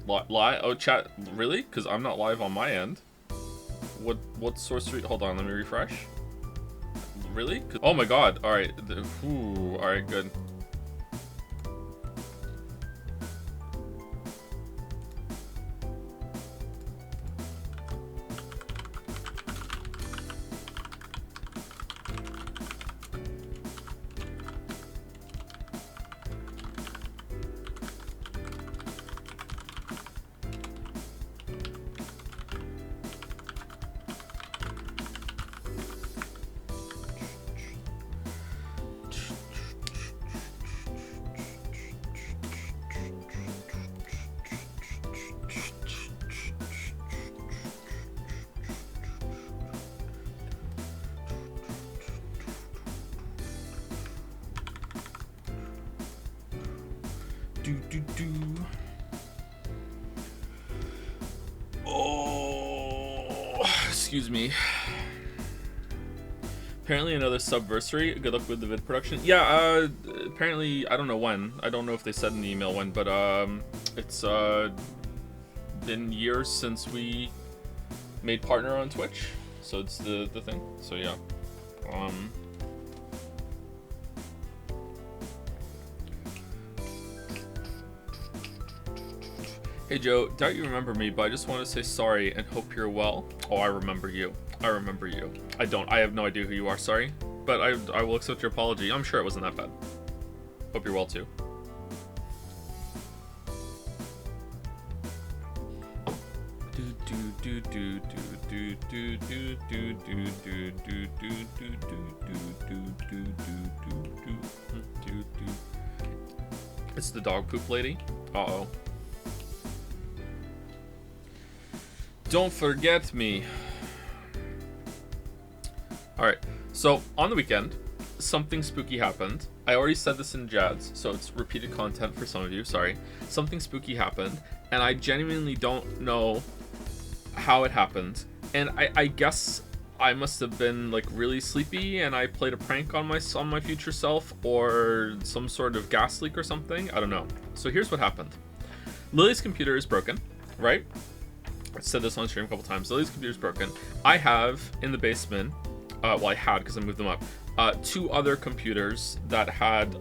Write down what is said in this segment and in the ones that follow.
What? Live? Oh, chat. Really? Because I'm not live on my end. What sorcery? Hold on, let me refresh. Really? Oh my god. Alright. Ooh, alright, good. Oh, excuse me. Apparently another subversary. Good luck with the vid production. Yeah, apparently, I don't know when. I don't know if they said in the email when, but it's been years since we made partner on Twitch. So it's the thing. So yeah. Hey Joe, doubt you remember me, but I just want to say sorry and hope you're well. Oh, I remember you. I remember you. I don't. I have no idea who you are, sorry. But I will accept your apology. I'm sure it wasn't that bad. Hope you're well too. It's the dog poop lady. Uh-oh. Don't forget me. Alright, so on the weekend, something spooky happened. I already said this in Jads, so it's repeated content for some of you, sorry. Something spooky happened, and I genuinely don't know how it happened. And I guess I must have been like really sleepy and I played a prank on my future self, or some sort of gas leak or something. I don't know. So here's what happened. Lily's computer is broken, right? I said this on stream a couple times. Lily's computer's broken. I have in the basement, well, I had because I moved them up, 2 other computers that had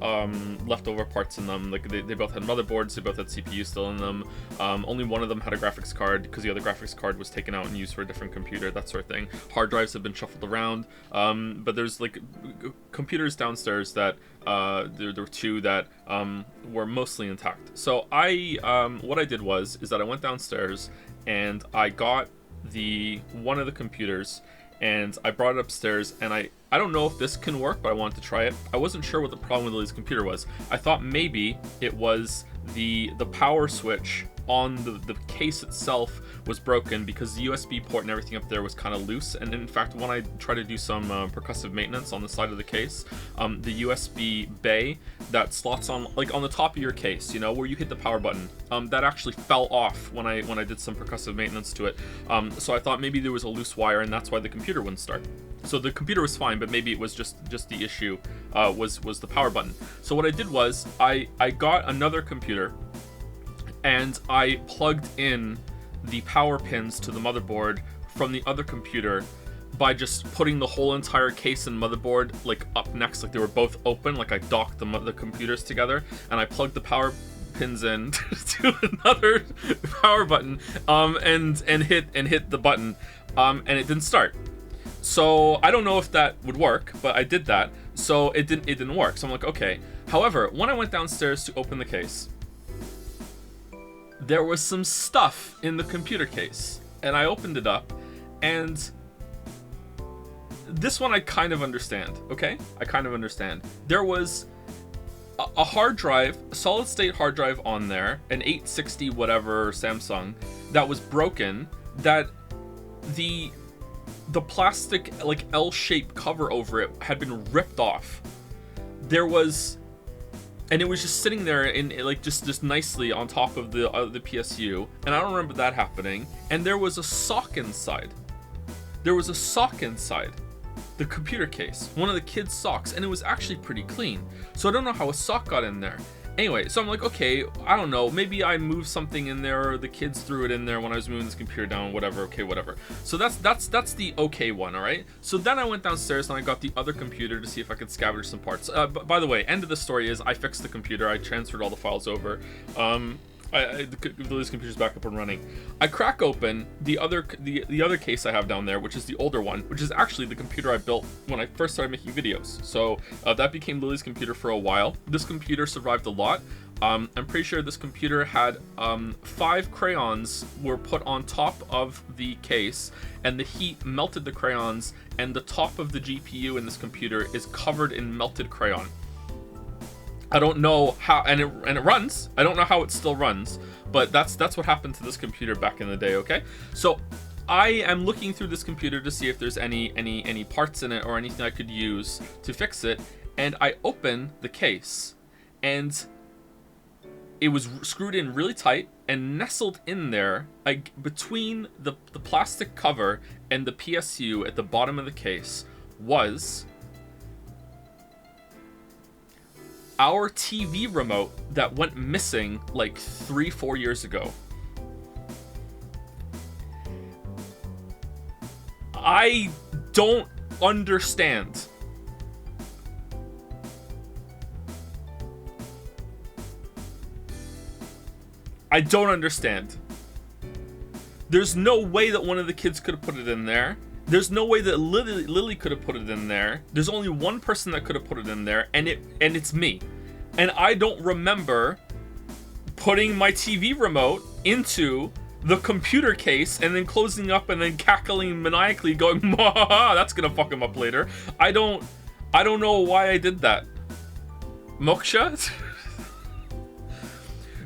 leftover parts in them. Like they both had motherboards, they both had CPU still in them. Only one of them had a graphics card because the other graphics card was taken out and used for a different computer, that sort of thing. Hard drives have been shuffled around, but there's like computers downstairs that there were 2 that were mostly intact. So what I did is that I went downstairs and I got one of the computers and I brought it upstairs, and I don't know if this can work, but I wanted to try it. I wasn't sure what the problem with Lily's computer was. I thought maybe it was the power switch on the case itself was broken because the USB port and everything up there was kind of loose. And in fact, when I tried to do some percussive maintenance on the side of the case, the USB bay that slots on, like on the top of your case, you know, where you hit the power button, that actually fell off when I did some percussive maintenance to it. So I thought maybe there was a loose wire and that's why the computer wouldn't start. So the computer was fine, but maybe it was just the issue was the power button. So what I did was I got another computer and I plugged in the power pins to the motherboard from the other computer by just putting the whole entire case and motherboard like up next, like they were both open, like I docked the computers together, and I plugged the power pins in to another power button and hit the button and it didn't start. So I don't know if that would work, but I did that, so it didn't work. So I'm like, okay. However, when I went downstairs to open the case, there was some stuff in the computer case, and I opened it up, and this one I kind of understand, okay? I kind of understand. There was a hard drive, a solid state hard drive on there, an 860 whatever Samsung, that was broken, that the plastic like L-shaped cover over it had been ripped off. There was and it was just sitting there in like just nicely on top of the PSU, and I don't remember that happening. And there was a sock inside. There was a sock inside the computer case, one of the kids' socks, and it was actually pretty clean. So I don't know how a sock got in there. Anyway, so I'm like, okay, I don't know, maybe I moved something in there, or the kids threw it in there when I was moving this computer down, whatever. Okay, whatever. So that's the okay one, all right? So then I went downstairs and I got the other computer to see if I could scavenge some parts. By the way, end of the story is I fixed the computer. I transferred all the files over. Lily's computer's back up and running. I crack open the other case I have down there, which is the older one, which is actually the computer I built when I first started making videos. So that became Lily's computer for a while. This computer survived a lot. I'm pretty sure this computer had 5 crayons were put on top of the case, and the heat melted the crayons, and the top of the GPU in this computer is covered in melted crayon. I don't know how, and it runs. I don't know how it still runs, but that's what happened to this computer back in the day. Okay, so I am looking through this computer to see if there's any parts in it or anything I could use to fix it, and I open the case, and it was screwed in really tight, and nestled in there, between the plastic cover and the PSU at the bottom of the case, was our TV remote that went missing like 3-4 years ago. I don't understand. I don't understand. There's no way that one of the kids could have put it in there. There's no way that Lily could have put it in there. There's only one person that could have put it in there, and it's me. And I don't remember putting my TV remote into the computer case and then closing up and then cackling maniacally, going, "Mah, that's gonna fuck him up later." I don't know why I did that. Moksha?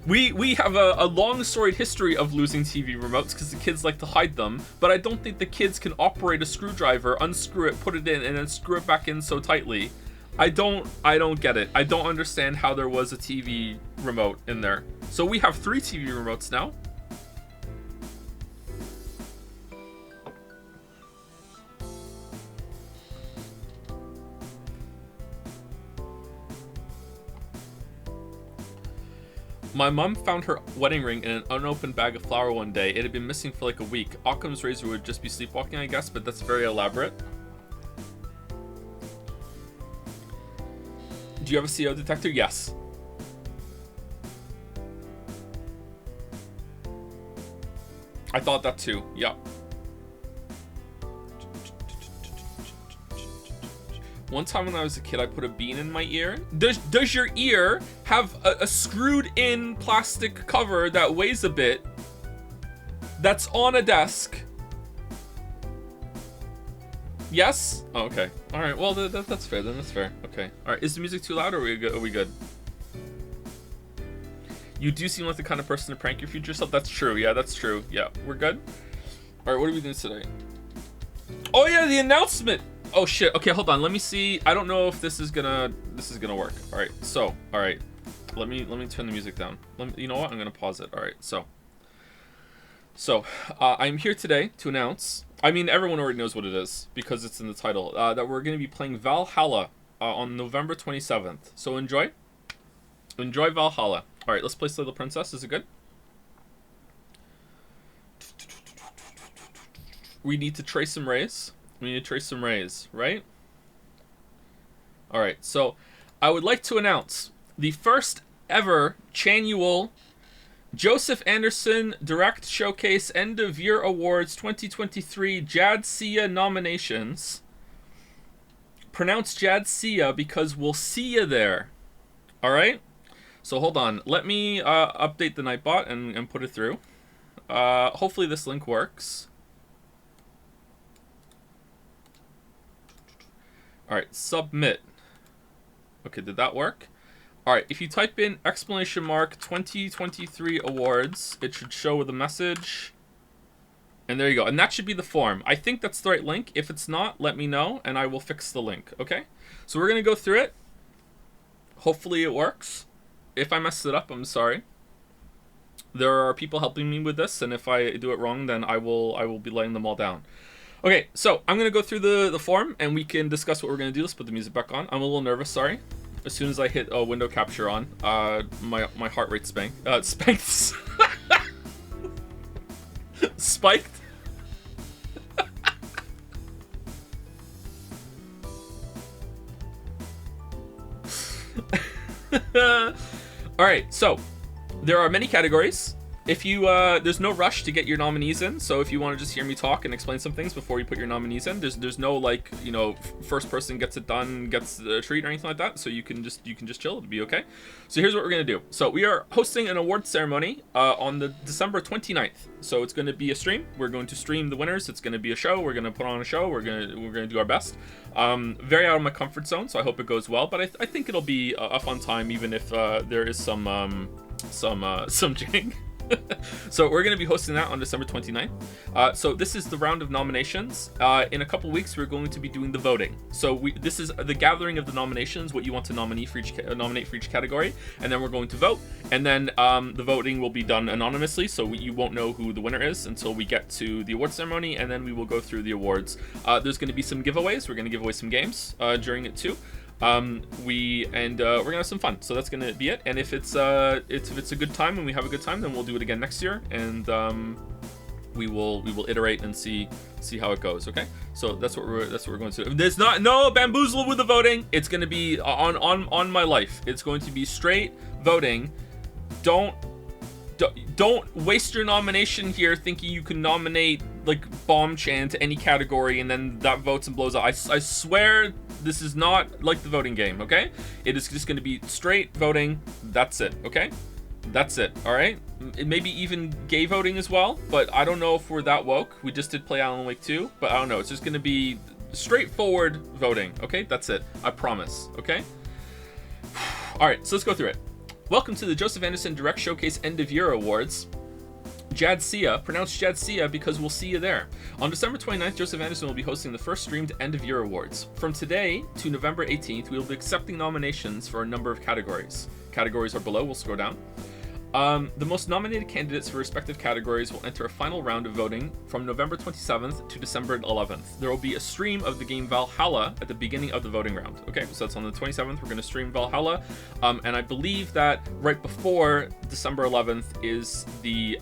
We have a long storied history of losing TV remotes because the kids like to hide them, but I don't think the kids can operate a screwdriver, unscrew it, put it in, and then screw it back in so tightly. I don't get it. I don't understand how there was a TV remote in there. So we have 3 TV remotes now. My mom found her wedding ring in an unopened bag of flour one day. It had been missing for like a week. Occam's razor would just be sleepwalking, I guess, but that's very elaborate. Do you have a CO detector? Yes. I thought that too. Yeah. One time when I was a kid, I put a bean in my ear. Does your ear have a screwed in plastic cover that weighs a bit, that's on a desk? Yes? Oh, okay. All right. Well, that's fair. Then that's fair. Okay. All right. Is the music too loud, or are we good? You do seem like the kind of person to prank your future self. That's true. Yeah, that's true. Yeah, we're good. All right. What are we doing today? Oh yeah, the announcement. Oh shit. Okay, hold on. Let me see. I don't know if this is gonna work. All right. So, all right. Let me turn the music down. You know what? I'm gonna pause it. All right. So, I'm here today to announce. I mean, everyone already knows what it is because it's in the title. That we're gonna be playing Valhalla on November 27th. So enjoy Valhalla. All right. Let's play Slay the Princess. Is it good? We need to trace some rays. Right? Alright, so I would like to announce the first ever Channual Joseph Anderson Direct Showcase End of Year Awards 2023 Jadsia nominations. Pronounce Jadsia because we'll see you there. Alright? So hold on. Let me update the Nightbot and put it through. Hopefully this link works. Alright, submit. Okay, did that work? Alright, if you type in ! 2023 awards, it should show the message. And there you go. And that should be the form. I think that's the right link. If it's not, let me know, and I will fix the link, okay? So we're going to go through it. Hopefully it works. if I messed it up, I'm sorry. There are people helping me with this, and if I do it wrong, then I will be letting them all down. Okay, so I'm gonna go through the form, and we can discuss what we're gonna do. Let's put the music back on. I'm a little nervous, sorry. As soon as I hit a window capture on, my heart rate spanked. Spiked. All right, so there are many categories. If you there's no rush to get your nominees in, so if you want to just hear me talk and explain some things before you put your nominees in, there's no like, you know, first person gets it done gets a treat or anything like that. So you can just chill, it'll be okay. So here's what we're gonna do. So we are hosting an award ceremony on the December 29th. So it's gonna be a stream. We're going to stream the winners. It's gonna be a show. We're gonna put on a show. We're gonna do our best. Very out of my comfort zone, so I hope it goes well. But I think it'll be a fun time, even if there is some jing. So we're going to be hosting that on December 29th. So this is the round of nominations. In a couple weeks, we're going to be doing the voting. So this is the gathering of the nominations, what you want to nominate for each category, and then we're going to vote. And then the voting will be done anonymously, so you won't know who the winner is until we get to the award ceremony, and then we will go through the awards. There's going to be some giveaways. We're going to give away some games during it too. We're gonna have some fun, so that's gonna be it. And if it's a good time and we have a good time, then we'll do it again next year, and we will iterate and see how it goes. Okay, so that's what we're going to do. There's no bamboozle with the voting. It's gonna be on my life. It's going to be straight voting. Don't waste your nomination here thinking you can nominate like Bomb Chan to any category and then that votes and blows up. I swear this is not like the voting game, okay? It is just going to be straight voting. That's it, okay? That's it, all right? Maybe even gay voting as well, but I don't know if we're that woke. We just did play Alan Wake 2, but I don't know. It's just going to be straightforward voting, okay? That's it. I promise, okay? All right, so let's go through it. Welcome to the Joseph Anderson Direct Showcase End of Year Awards. Jadsia, pronounced Jadsia because we'll see you there. On December 29th, Joseph Anderson will be hosting the first streamed End of Year Awards. From today to November 18th, we will be accepting nominations for a number of categories. Categories are below, we'll scroll down. The most nominated candidates for respective categories will enter a final round of voting from November 27th to December 11th. There will be a stream of the game Valhalla at the beginning of the voting round. Okay, so that's on the 27th. We're going to stream Valhalla. And I believe that right before December 11th is the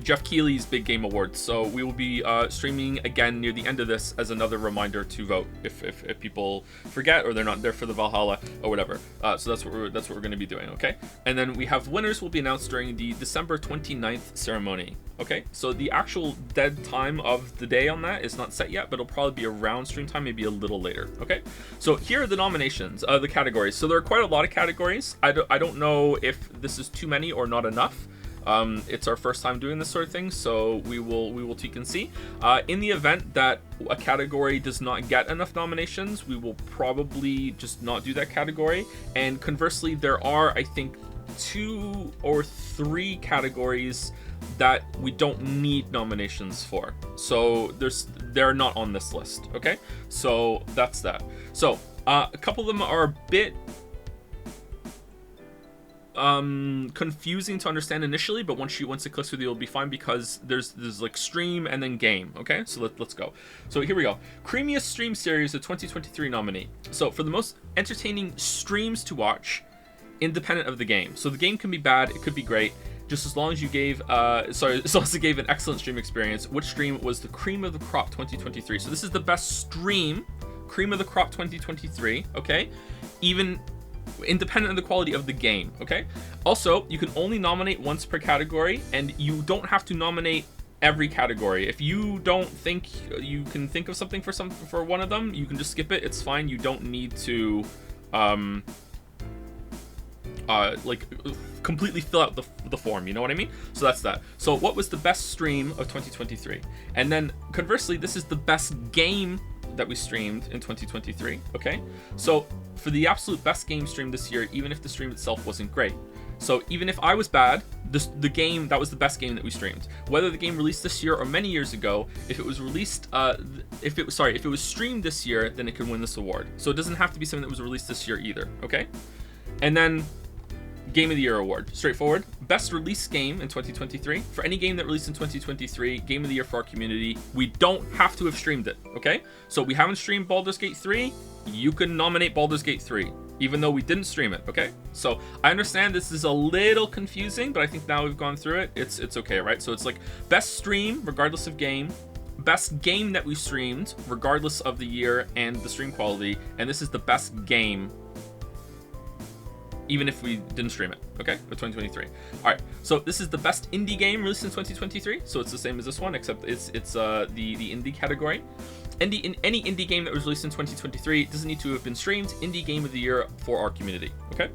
Jeff Keighley's Big Game Awards. So we will be streaming again near the end of this as another reminder to vote if people forget or they're not there for the Valhalla or whatever. So that's what we're going to be doing, okay? And then we have winners will be announced during the December 29th ceremony. Okay, so the actual dead time of the day on that is not set yet, but it'll probably be around stream time, maybe a little later. Okay, so here are the nominations, the categories. So there are quite a lot of categories. I don't know if this is too many or not enough. It's our first time doing this sort of thing, so we will tweak and see. In the event that a category does not get enough nominations, we will probably just not do that category. And conversely, there are, I think, 2 or 3 categories that we don't need nominations for. So they're not on this list. Okay, so that's that. So a couple of them are a bit confusing to understand initially, but once it clicks with you, it'll be fine, because there's like stream and then game. Okay, so let's go. So here we go. Creamiest stream series of 2023 nominee. So for the most entertaining streams to watch, independent of the game. So the game can be bad, it could be great, just as long as you gave as long as it gave an excellent stream experience. Which stream was the cream of the crop 2023? So this is the best stream, cream of the crop 2023. Okay, even independent of the quality of the game. Okay, also you can only nominate once per category, and you don't have to nominate every category. If you don't think you can think of something for one of them, you can just skip it. It's fine. You don't need to like completely fill out the form, you know what I mean? So that's that. So what was the best stream of 2023? And then conversely, this is the best game that we streamed in 2023. Okay, so for the absolute best game stream this year, even if the stream itself wasn't great, so even if I was bad, the game that was the best game that we streamed, whether the game released this year or many years ago, if it was released if it was streamed this year, then it could win this award. So it doesn't have to be something that was released this year either. Okay, And then Game of the Year award, straightforward. Best release game in 2023. For any game that released in 2023, Game of the Year for our community. We don't have to have streamed it, okay? So we haven't streamed Baldur's Gate 3. You can nominate Baldur's Gate 3, even though we didn't stream it, okay? So I understand this is a little confusing, but I think now we've gone through it, it's okay, right? So it's like best stream, regardless of game. Best game that we streamed, regardless of the year and the stream quality. And this is the best game, even if we didn't stream it, okay, for 2023. All right, so this is the best indie game released in 2023. So it's the same as this one, except it's the indie category. Any indie game that was released in 2023 doesn't need to have been streamed. Indie Game of the Year for our community, okay?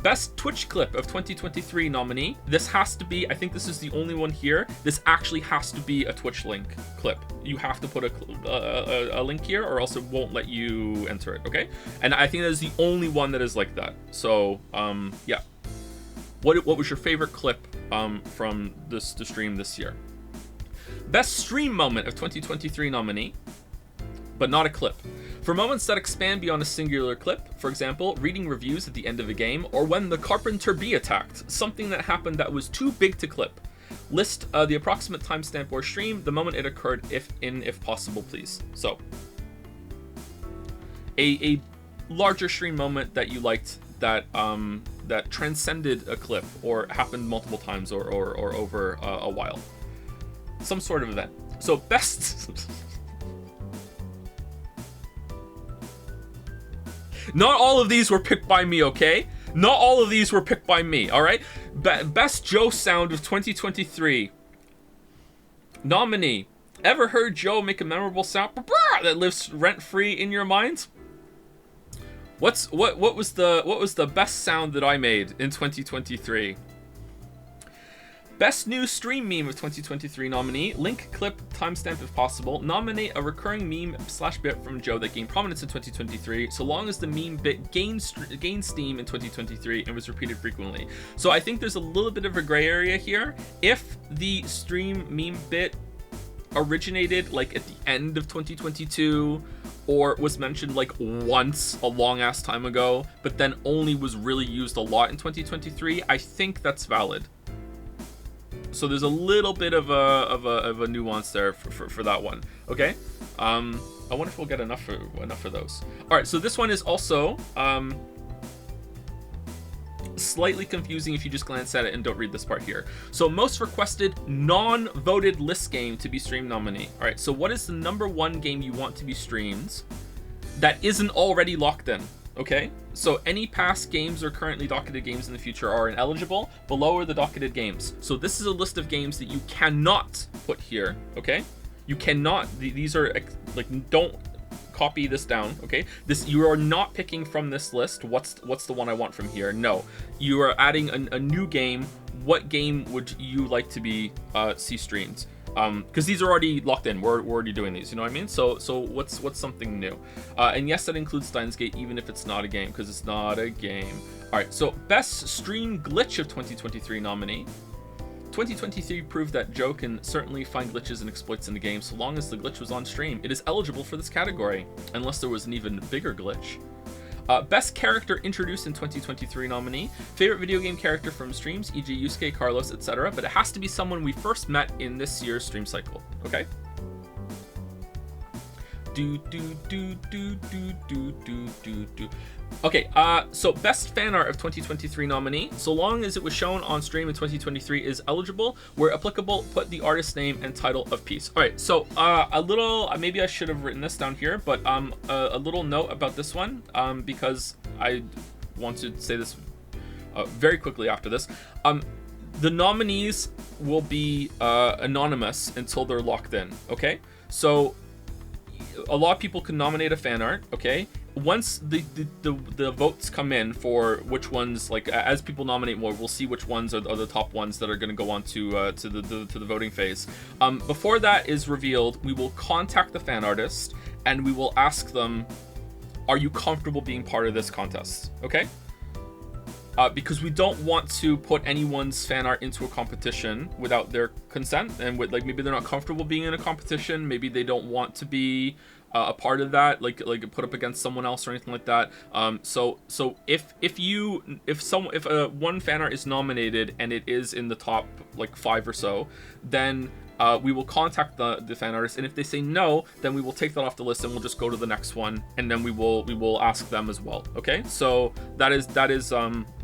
Best Twitch clip of 2023 nominee. This has to be, I think this is the only one here. This actually has to be a Twitch link clip. You have to put a link here or else it won't let you enter it, okay? And I think that is the only one that is like that. So, yeah. What was your favorite clip from the stream this year? Best stream moment of 2023 nominee, but not a clip. For moments that expand beyond a singular clip, for example, reading reviews at the end of a game, or when the Carpenter Bee attacked, something that happened that was too big to clip. List the approximate timestamp or stream, the moment it occurred, if possible, please. So, a larger stream moment that you liked that that transcended a clip or happened multiple times or over a while. Some sort of event. So best. Not all of these were picked by me, okay? Not all of these were picked by me, all right? Best Joe sound of 2023. Nominee. Ever heard Joe make a memorable sound that lives rent-free in your mind? What was the best sound that I made in 2023? Best new stream meme of 2023 nominee. Link, clip, timestamp if possible. Nominate a recurring meme / bit from Joe that gained prominence in 2023, so long as the meme bit gained steam in 2023 and was repeated frequently. So I think there's a little bit of a gray area here. If the stream meme bit originated like at the end of 2022 or was mentioned like once a long ass time ago, but then only was really used a lot in 2023, I think that's valid. So there's a little bit of a nuance there for that one. Okay, I wonder if we'll get enough for those. All right, so this one is also slightly confusing if you just glance at it and don't read this part here. So most requested non-voted list game to be stream nominee. All right, so what is the #1 game you want to be streamed that isn't already locked in? Okay, so any past games or currently docketed games in the future are ineligible. Below are the docketed games. So this is a list of games that you cannot put here, okay? You cannot, these are, like, don't copy this down, okay? This, you are not picking from this list, what's the one I want from here. No, you are adding a new game. What game would you like to be see streamed? Because these are already locked in. We're already doing these, you know what I mean? So what's something new? And yes, that includes Steins Gate, even if it's not a game, because it's not a game. All right, so best stream glitch of 2023 nominee. 2023 proved that Joe can certainly find glitches and exploits in the game so long as the glitch was on stream. It is eligible for this category, unless there was an even bigger glitch. Best character introduced in 2023 nominee. Favorite video game character from streams, e.g. Yusuke, Carlos, etc. But it has to be someone we first met in this year's stream cycle. Okay? Okay, so best fan art of 2023 nominee. So long as it was shown on stream in 2023 is eligible. Where applicable, put the artist name and title of piece. All right, so a little, maybe I should have written this down here, but a little note about this one, because I want to say this very quickly after this. The nominees will be anonymous until they're locked in, okay? So a lot of people can nominate a fan art, okay? Once the votes come in for which ones, like as people nominate more, we'll see which ones are the top ones that are going to go on to the voting phase. Before that is revealed, we will contact the fan artist and we will ask them, are you comfortable being part of this contest? Okay? because we don't want to put anyone's fan art into a competition without their consent, and with like maybe they're not comfortable being in a competition, maybe they don't want to be a part of that, like put up against someone else or anything like that. So if one fan art is nominated and it is in the top like 5 or so, then we will contact the fan artist, and if they say no, then we will take that off the list and we'll just go to the next one, and then we will ask them as well. Okay, so that is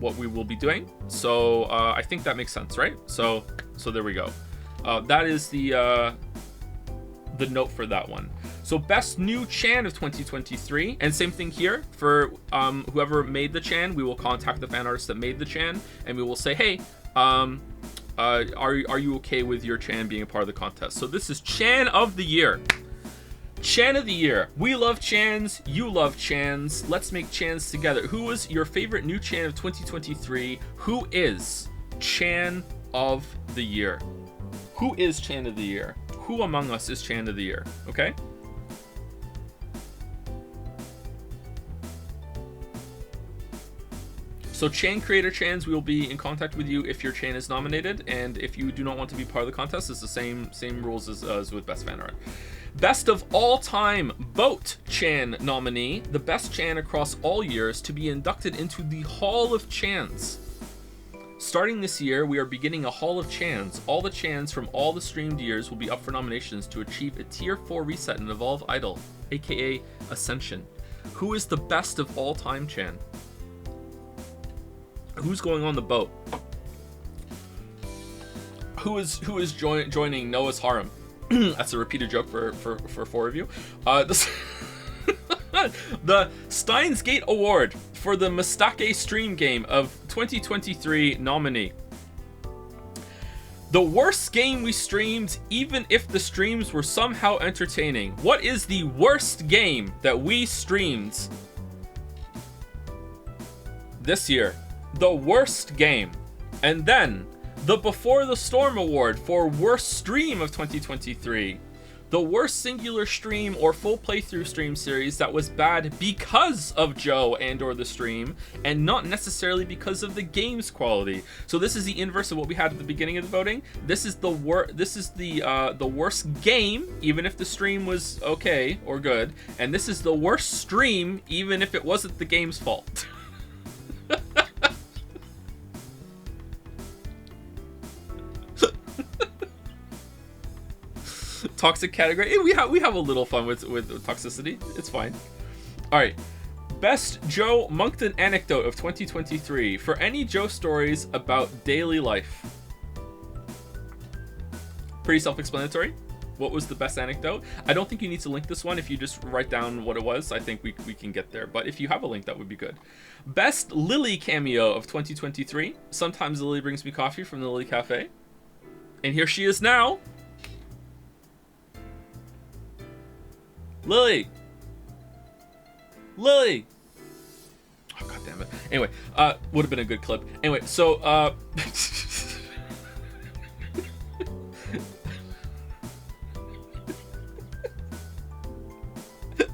what we will be doing. So I think that makes sense, right? So there we go. That is the note for that one. So best new Chan of 2023, and same thing here for whoever made the Chan. We will contact the fan artist that made the Chan, and we will say, hey, are you okay with your Chan being a part of the contest? So this is Chan of the Year. Chan of the Year. We love Chans. You love Chans. Let's make Chans together. Who is your favorite new Chan of 2023? Who is Chan of the Year? Who is Chan of the Year? Who among us is Chan of the Year? Okay? So Chan creator Chans, we will be in contact with you if your Chan is nominated, and if you do not want to be part of the contest, it's the same rules as with best fan art. Best of all time Boat Chan nominee, the best Chan across all years to be inducted into the Hall of Chans. Starting this year, we are beginning a Hall of Chans. All the Chans from all the streamed years will be up for nominations to achieve a tier 4 reset in Evolve Idol, aka Ascension. Who is the best of all time Chan? Who's going on the boat? Who is joining Noah's harem? That's a repeated joke for 4 of you. The Steins Gate Award for the Mistake Stream Game of 2023 nominee. The worst game we streamed, even if the streams were somehow entertaining. What is the worst game that we streamed this year? The worst game. And then the Before the Storm Award for worst stream of 2023. The worst singular stream or full playthrough stream series that was bad because of Joe and or the stream, and not necessarily because of the game's quality. So this is the inverse of what we had at the beginning of the voting. This is the worst game, even if the stream was okay or good, and this is the worst stream, even if it wasn't the game's fault. Toxic category. We have a little fun with toxicity. It's fine. All right. Best Joe Moncton anecdote of 2023. For any Joe stories about daily life. Pretty self-explanatory. What was the best anecdote? I don't think you need to link this one. If you just write down what it was, I think we can get there. But if you have a link, that would be good. Best Lily cameo of 2023. Sometimes Lily brings me coffee from the Lily Cafe. And here she is now. Lily! Oh, god damn it. Anyway, would have been a good clip. Anyway, so, I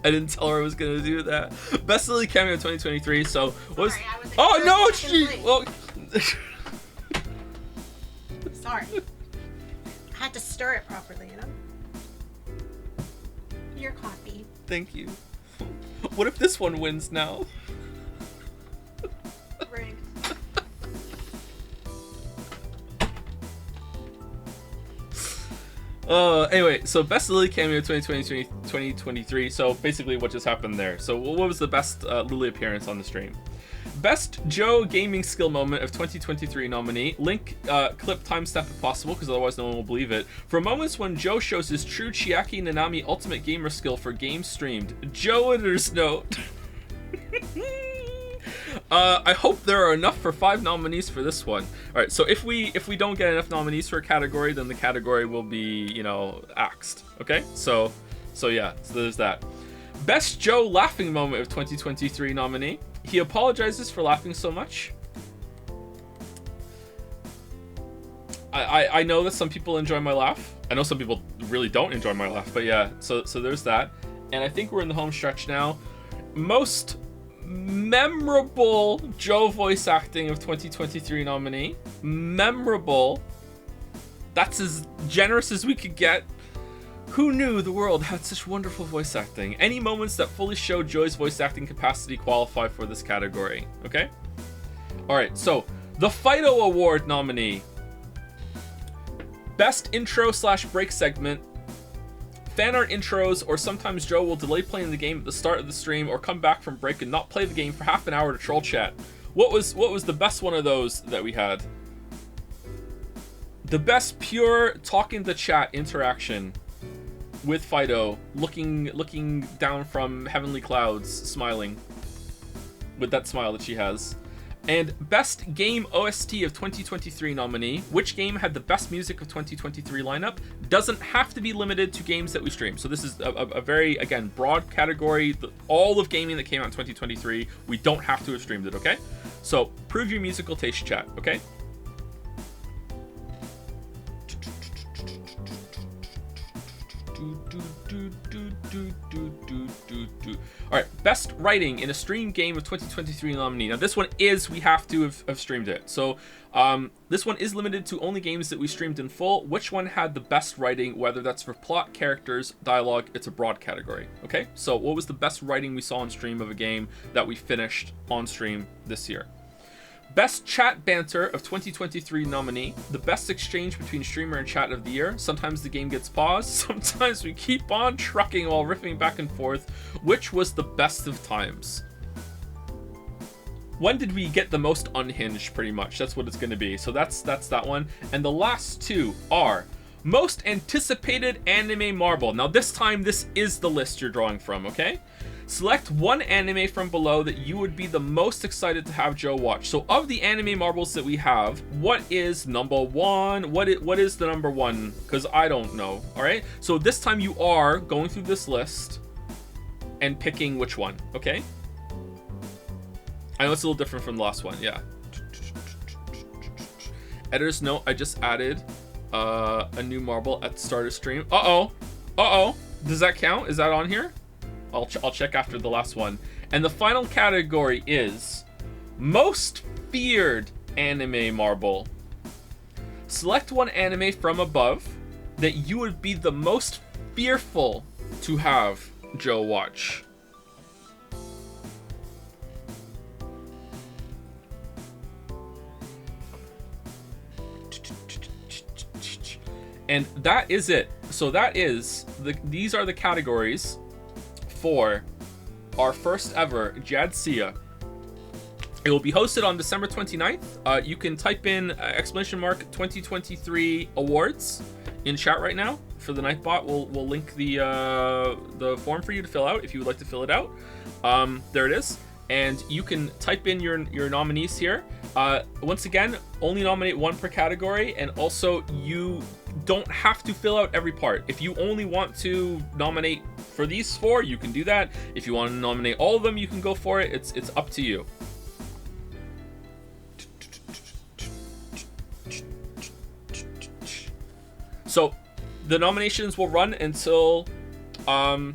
didn't tell her I was gonna do that. Best Lily cameo 2023, so, was... Sorry, oh, no, she... Well... Sorry. I had to stir it properly, you know? Your coffee. Thank you. What if this one wins now? Rigged. Anyway, so best Lily cameo 2023. So basically what just happened there. So what was the best Lily appearance on the stream? Best Joe gaming skill moment of 2023 nominee. Link clip timestamp if possible, because otherwise no one will believe it. For moments when Joe shows his true Chiaki Nanami ultimate gamer skill for games streamed. Joe editor's note. I hope there are enough for 5 nominees for this one. All right, so if we don't get enough nominees for a category, then the category will be, you know, axed. Okay, so yeah, so there's that. Best Joe laughing moment of 2023 nominee. He apologizes for laughing so much. I know that some people enjoy my laugh. I know some people really don't enjoy my laugh, but yeah, so there's that. And I think we're in the home stretch now. Most memorable Joe voice acting of 2023 nominee. Memorable. That's as generous as we could get. Who knew the world had such wonderful voice acting? Any moments that fully show Joe's voice acting capacity qualify for this category. Okay? Alright, so the Fido Award nominee. Best intro / break segment. Fan art intros, or sometimes Joe will delay playing the game at the start of the stream or come back from break and not play the game for half an hour to troll chat. What was the best one of those that we had? The best pure talking to chat interaction with Fido, looking down from heavenly clouds, smiling with that smile that she has. And best game OST of 2023 nominee. Which game had the best music of 2023 lineup? Doesn't have to be limited to games that we stream. So this is a very, again, broad category. All of gaming that came out in 2023, we don't have to have streamed it, okay? So prove your musical taste, chat, okay? Alright, best writing in a stream game of 2023 nominee. Now this one is, we have to have streamed it. So this one is limited to only games that we streamed in full. Which one had the best writing, whether that's for plot, characters, dialogue? It's a broad category. Okay, so what was the best writing we saw on stream of a game that we finished on stream this year? Best chat banter of 2023 nominee. The best exchange between streamer and chat of the year. Sometimes the game gets paused. Sometimes we keep on trucking while riffing back and forth. Which was the best of times? When did we get the most unhinged, pretty much? That's what it's going to be. So that's that one. And the last two are most anticipated anime marble. Now this time, this is the list you're drawing from, okay? Select one anime from below that you would be the most excited to have Joe watch. So of the anime marbles that we have, what is number one? What is the number one? Because I don't know. All right. So this time you are going through this list and picking which one. Okay. I know it's a little different from the last one. Yeah. Editor's note, I just added a new marble at the start of stream. Uh-oh. Does that count? Is that on here? I'll check after the last one. And the final category is most feared anime marble. Select one anime from above that you would be the most fearful to have Joe watch. And that is it. So that is these are the categories for our first ever Jadsia. It will be hosted on December 29th. You can type in exclamation mark 2023 awards in chat right now for the Nightbot. We'll link the form for you to fill out if you would like to fill it out. There it is. And you can type in your nominees here. Once again, only nominate one per category, and also you don't have to fill out every part. If you only want to nominate for these four, you can do that. If you want to nominate all of them, you can go for it. It's up to you. So the nominations will run until the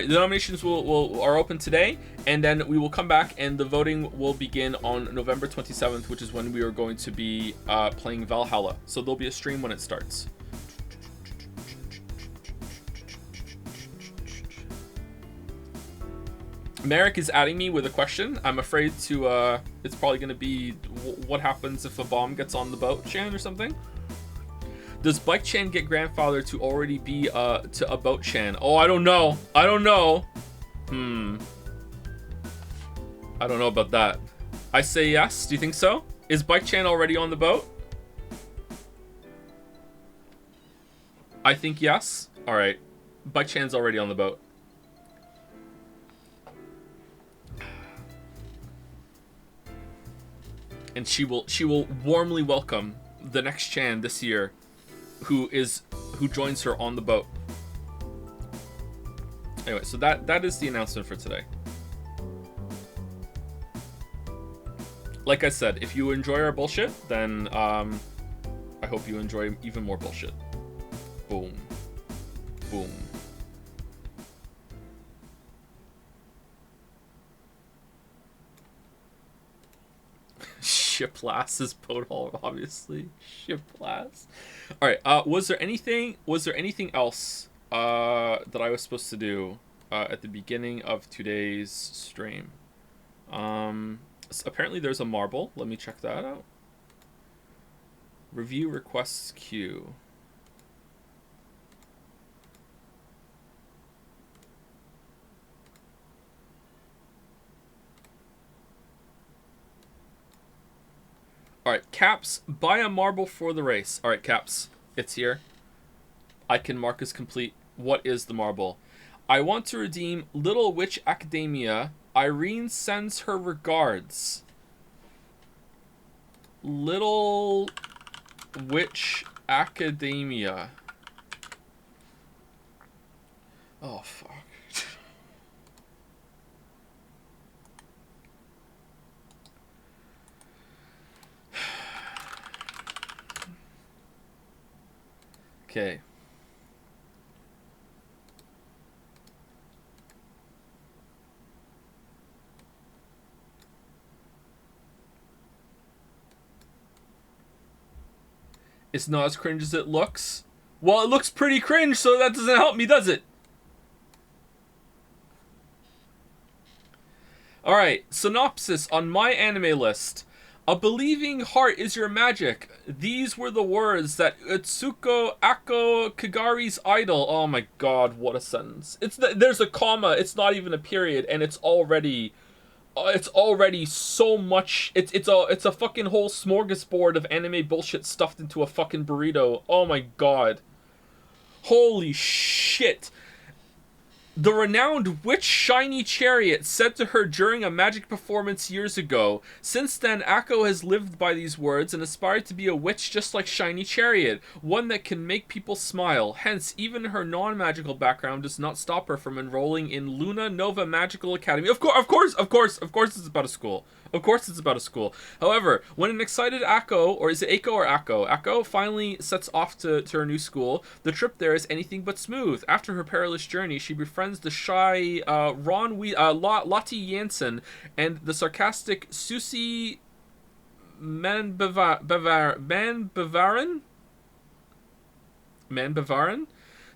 nominations are open today, and then we will come back and the voting will begin on November 27th, which is when we are going to be playing Valhalla. So there'll be a stream when it starts. Merrick is adding me with a question. I'm afraid to, it's probably going to be what happens if a bomb gets on the boat, Chan, or something? Does Bike Chan get grandfather to already be to a boat Chan? Oh, I don't know. I don't know about that. I say yes. Do you think so? Is Bike Chan already on the boat? I think yes. All right. Bike Chan's already on the boat. And she will warmly welcome the next Chan this year who joins her on the boat. Anyway, so that is the announcement for today. Like I said, if you enjoy our bullshit, then I hope you enjoy even more bullshit. Boom. Boom. Shiplass is Podol, obviously. Shiplass. All right. Was there anything else that I was supposed to do at the beginning of today's stream? Apparently there's a marble. Let me check that out. Review requests queue. Alright, Caps, buy a marble for the race. Alright, Caps, it's here. I can mark as complete. What is the marble? I want to redeem Little Witch Academia. Irene sends her regards. Little Witch Academia. Oh, fuck. Okay. It's not as cringe as it looks. Well, it looks pretty cringe, so that doesn't help me, does it? Alright, synopsis on my anime list. A believing heart is your magic. These were the words that Utsuko Ako Kagari's idol. Oh my god, what a sentence. There's a comma, it's not even a period, and it's already so much. It's a fucking whole smorgasbord of anime bullshit stuffed into a fucking burrito. Oh my god. Holy shit. The renowned witch Shiny Chariot said to her during a magic performance years ago. Since then, Ako has lived by these words and aspired to be a witch just like Shiny Chariot, one that can make people smile. Hence, even her non-magical background does not stop her from enrolling in Luna Nova Magical Academy. Of course it's about a school. Of course it's about a school. However, when an excited Ako, or is it Ako or Ako? Ako finally sets off to her new school, the trip there is anything but smooth. After her perilous journey, she befriends the shy Lottie Jansen and the sarcastic Susie Manbavaran?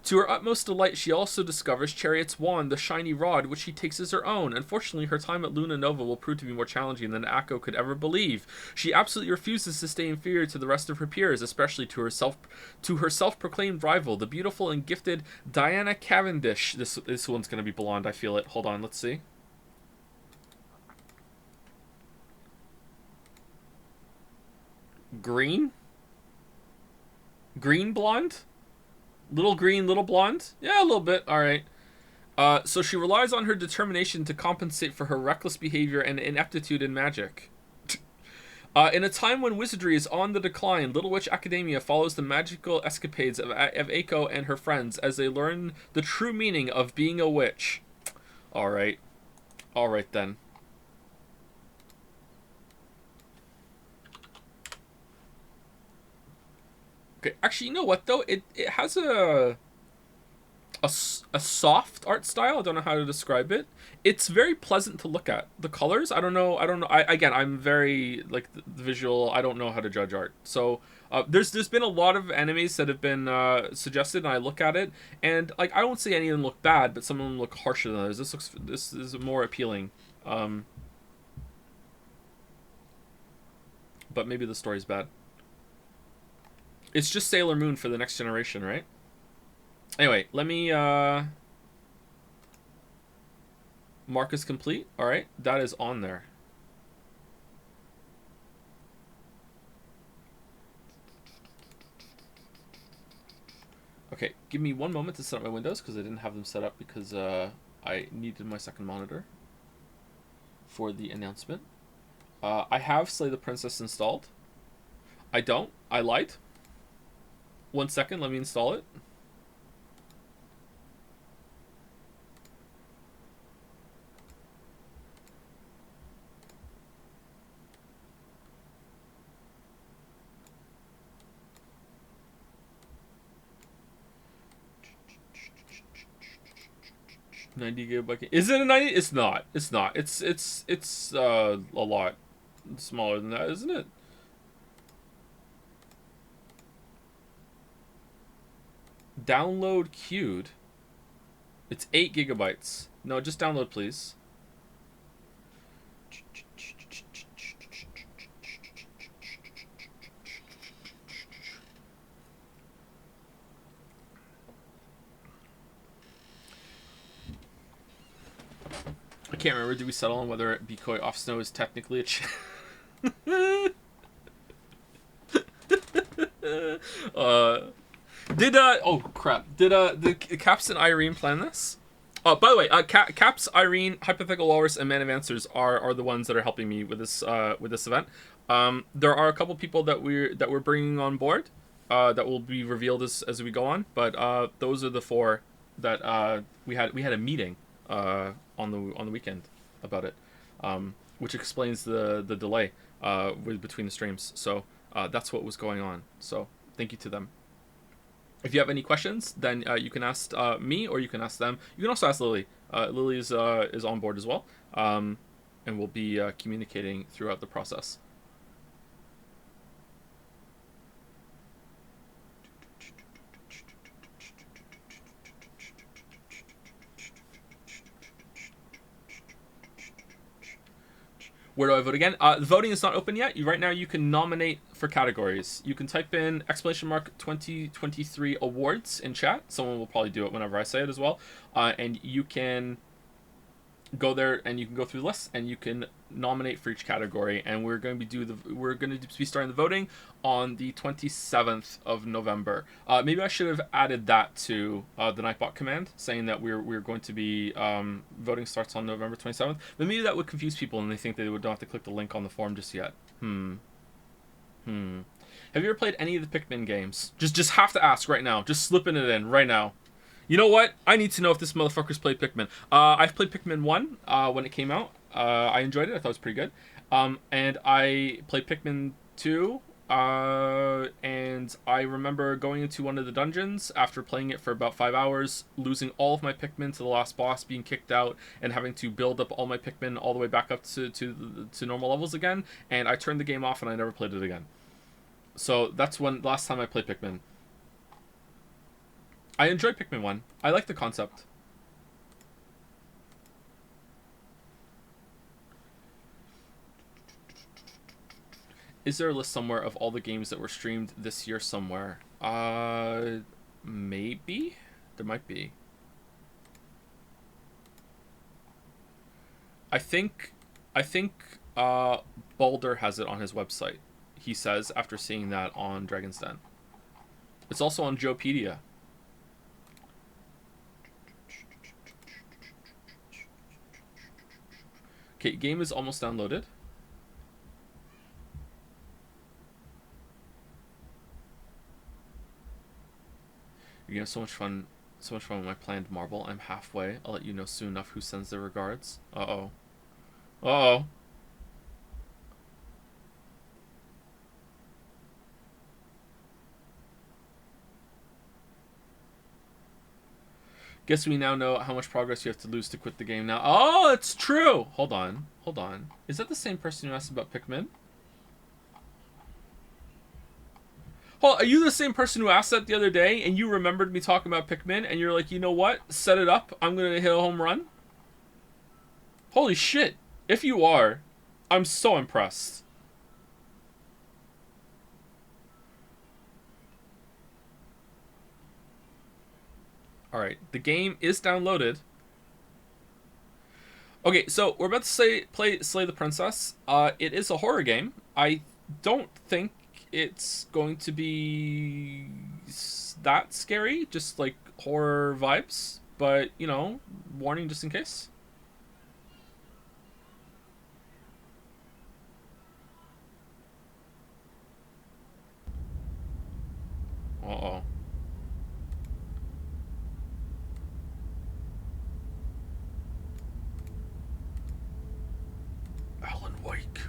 To her utmost delight, she also discovers Chariot's wand, the shiny rod, which she takes as her own. Unfortunately, her time at Luna Nova will prove to be more challenging than Ako could ever believe. She absolutely refuses to stay inferior to the rest of her peers, especially to her self-proclaimed rival, the beautiful and gifted Diana Cavendish. This one's gonna be blonde, I feel it. Hold on, let's see. Green blonde? Little green, little blonde? Yeah, a little bit. Alright. So she relies on her determination to compensate for her reckless behavior and ineptitude in magic. In a time when wizardry is on the decline, Little Witch Academia follows the magical escapades of Ako and her friends as they learn the true meaning of being a witch. Alright. Alright then. Okay, actually, you know what though? It has a soft art style. I don't know how to describe it. It's very pleasant to look at. The colors, I don't know. Again, I'm very like the visual. I don't know how to judge art. So there's been a lot of animes that have been suggested, and I look at it, and like I won't say any of them look bad, but some of them look harsher than others. This is more appealing. But maybe the story's bad. It's just Sailor Moon for the next generation, right? Anyway, let me mark as complete. Alright, that is on there. Okay, give me one moment to set up my windows because I didn't have them set up because I needed my second monitor for the announcement. I have Slay the Princess installed. I don't. I lied. 1 second, let me install it. $90 GB. Is it a 90? It's not. It's not. It's a lot. smaller than that, isn't it? Download queued. It's 8 gigabytes. No, just download, please. I can't remember. Did we settle on whether Decoy Off Snow is technically a oh crap. Did Caps and Irene plan this? Oh, by the way, Caps, Irene, Hypothetical Walrus, and Man of Answers are the ones that are helping me with this event. There are a couple people that we're bringing on board that will be revealed as we go on, but those are the 4 that we had a meeting on the weekend about it, which explains the delay between the streams. So that's what was going on. So thank you to them. If you have any questions, then you can ask me, or you can ask them. You can also ask Lily. Lily is on board as well, and we'll be communicating throughout the process. Where do I vote again? The voting is not open yet. Right now you can nominate for categories. You can type in !2023 awards in chat. Someone will probably do it whenever I say it as well. And you can go there and you can go through the list and you can nominate for each category. And we're going to be starting the voting on the 27th of November. Maybe I should have added that to the Nightbot command, saying that we're going to be voting starts on November 27th. But maybe that would confuse people and they think they don't have to click the link on the form just yet. Have you ever played any of the Pikmin games? Just have to ask right now. Just slipping it in right now. You know what? I need to know if this motherfucker's played Pikmin. I've played Pikmin 1 when it came out. I enjoyed it. I thought it was pretty good. And I played Pikmin 2. And I remember going into one of the dungeons after playing it for about 5 hours, losing all of my Pikmin to the last boss, being kicked out, and having to build up all my Pikmin all the way back up to normal levels again. And I turned the game off and I never played it again. So that's when last time I played Pikmin. I enjoyed Pikmin 1. I like the concept. Is there a list somewhere of all the games that were streamed this year somewhere? Maybe? There might be. I think Balder has it on his website. He says after seeing that on Dragon's Den. It's also on Joepedia. Okay, game is almost downloaded. You're gonna have so much fun with my planned marble. I'm halfway. I'll let you know soon enough who sends their regards. Uh-oh. Uh-oh. Guess we now know how much progress you have to lose to quit the game now. Oh, it's true! Hold on. Is that the same person who asked about Pikmin? Oh, are you the same person who asked that the other day and you remembered me talking about Pikmin and you're like, you know what? Set it up. I'm going to hit a home run? Holy shit. If you are, I'm so impressed. Alright, the game is downloaded. Okay, so we're about to play Slay the Princess. It is a horror game. I don't think it's going to be that scary, just like horror vibes, but you know, warning just in case. Uh-oh. Alan Wake.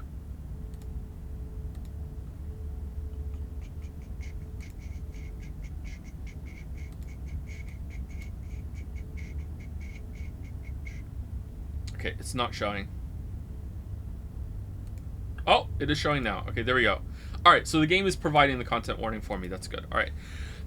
Okay, it's not showing. Oh, it is showing now. Okay, there we go. Alright, so the game is providing the content warning for me. That's good. Alright.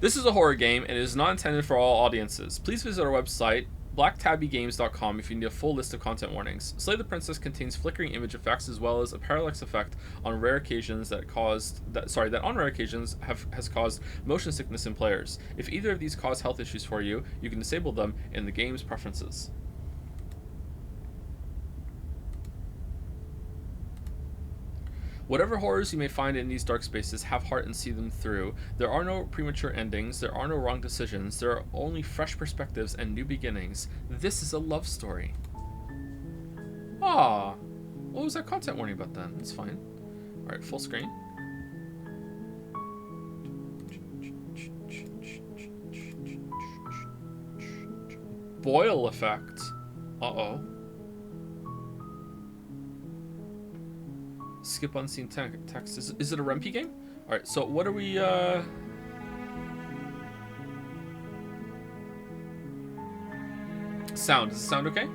This is a horror game and it is not intended for all audiences. Please visit our website, blacktabbygames.com, if you need a full list of content warnings. Slay the Princess contains flickering image effects as well as a parallax effect on rare occasions that on rare occasions has caused motion sickness in players. If either of these cause health issues for you, you can disable them in the game's preferences. Whatever horrors you may find in these dark spaces, have heart and see them through. There are no premature endings, there are no wrong decisions, there are only fresh perspectives and new beginnings. This is a love story. Ah, what was that content warning about then? That's fine. Alright, full screen. Boil effect. Uh-oh. Skip unseen text. Is it a Rempy game? Alright, so what are we, Sound. Does it sound okay?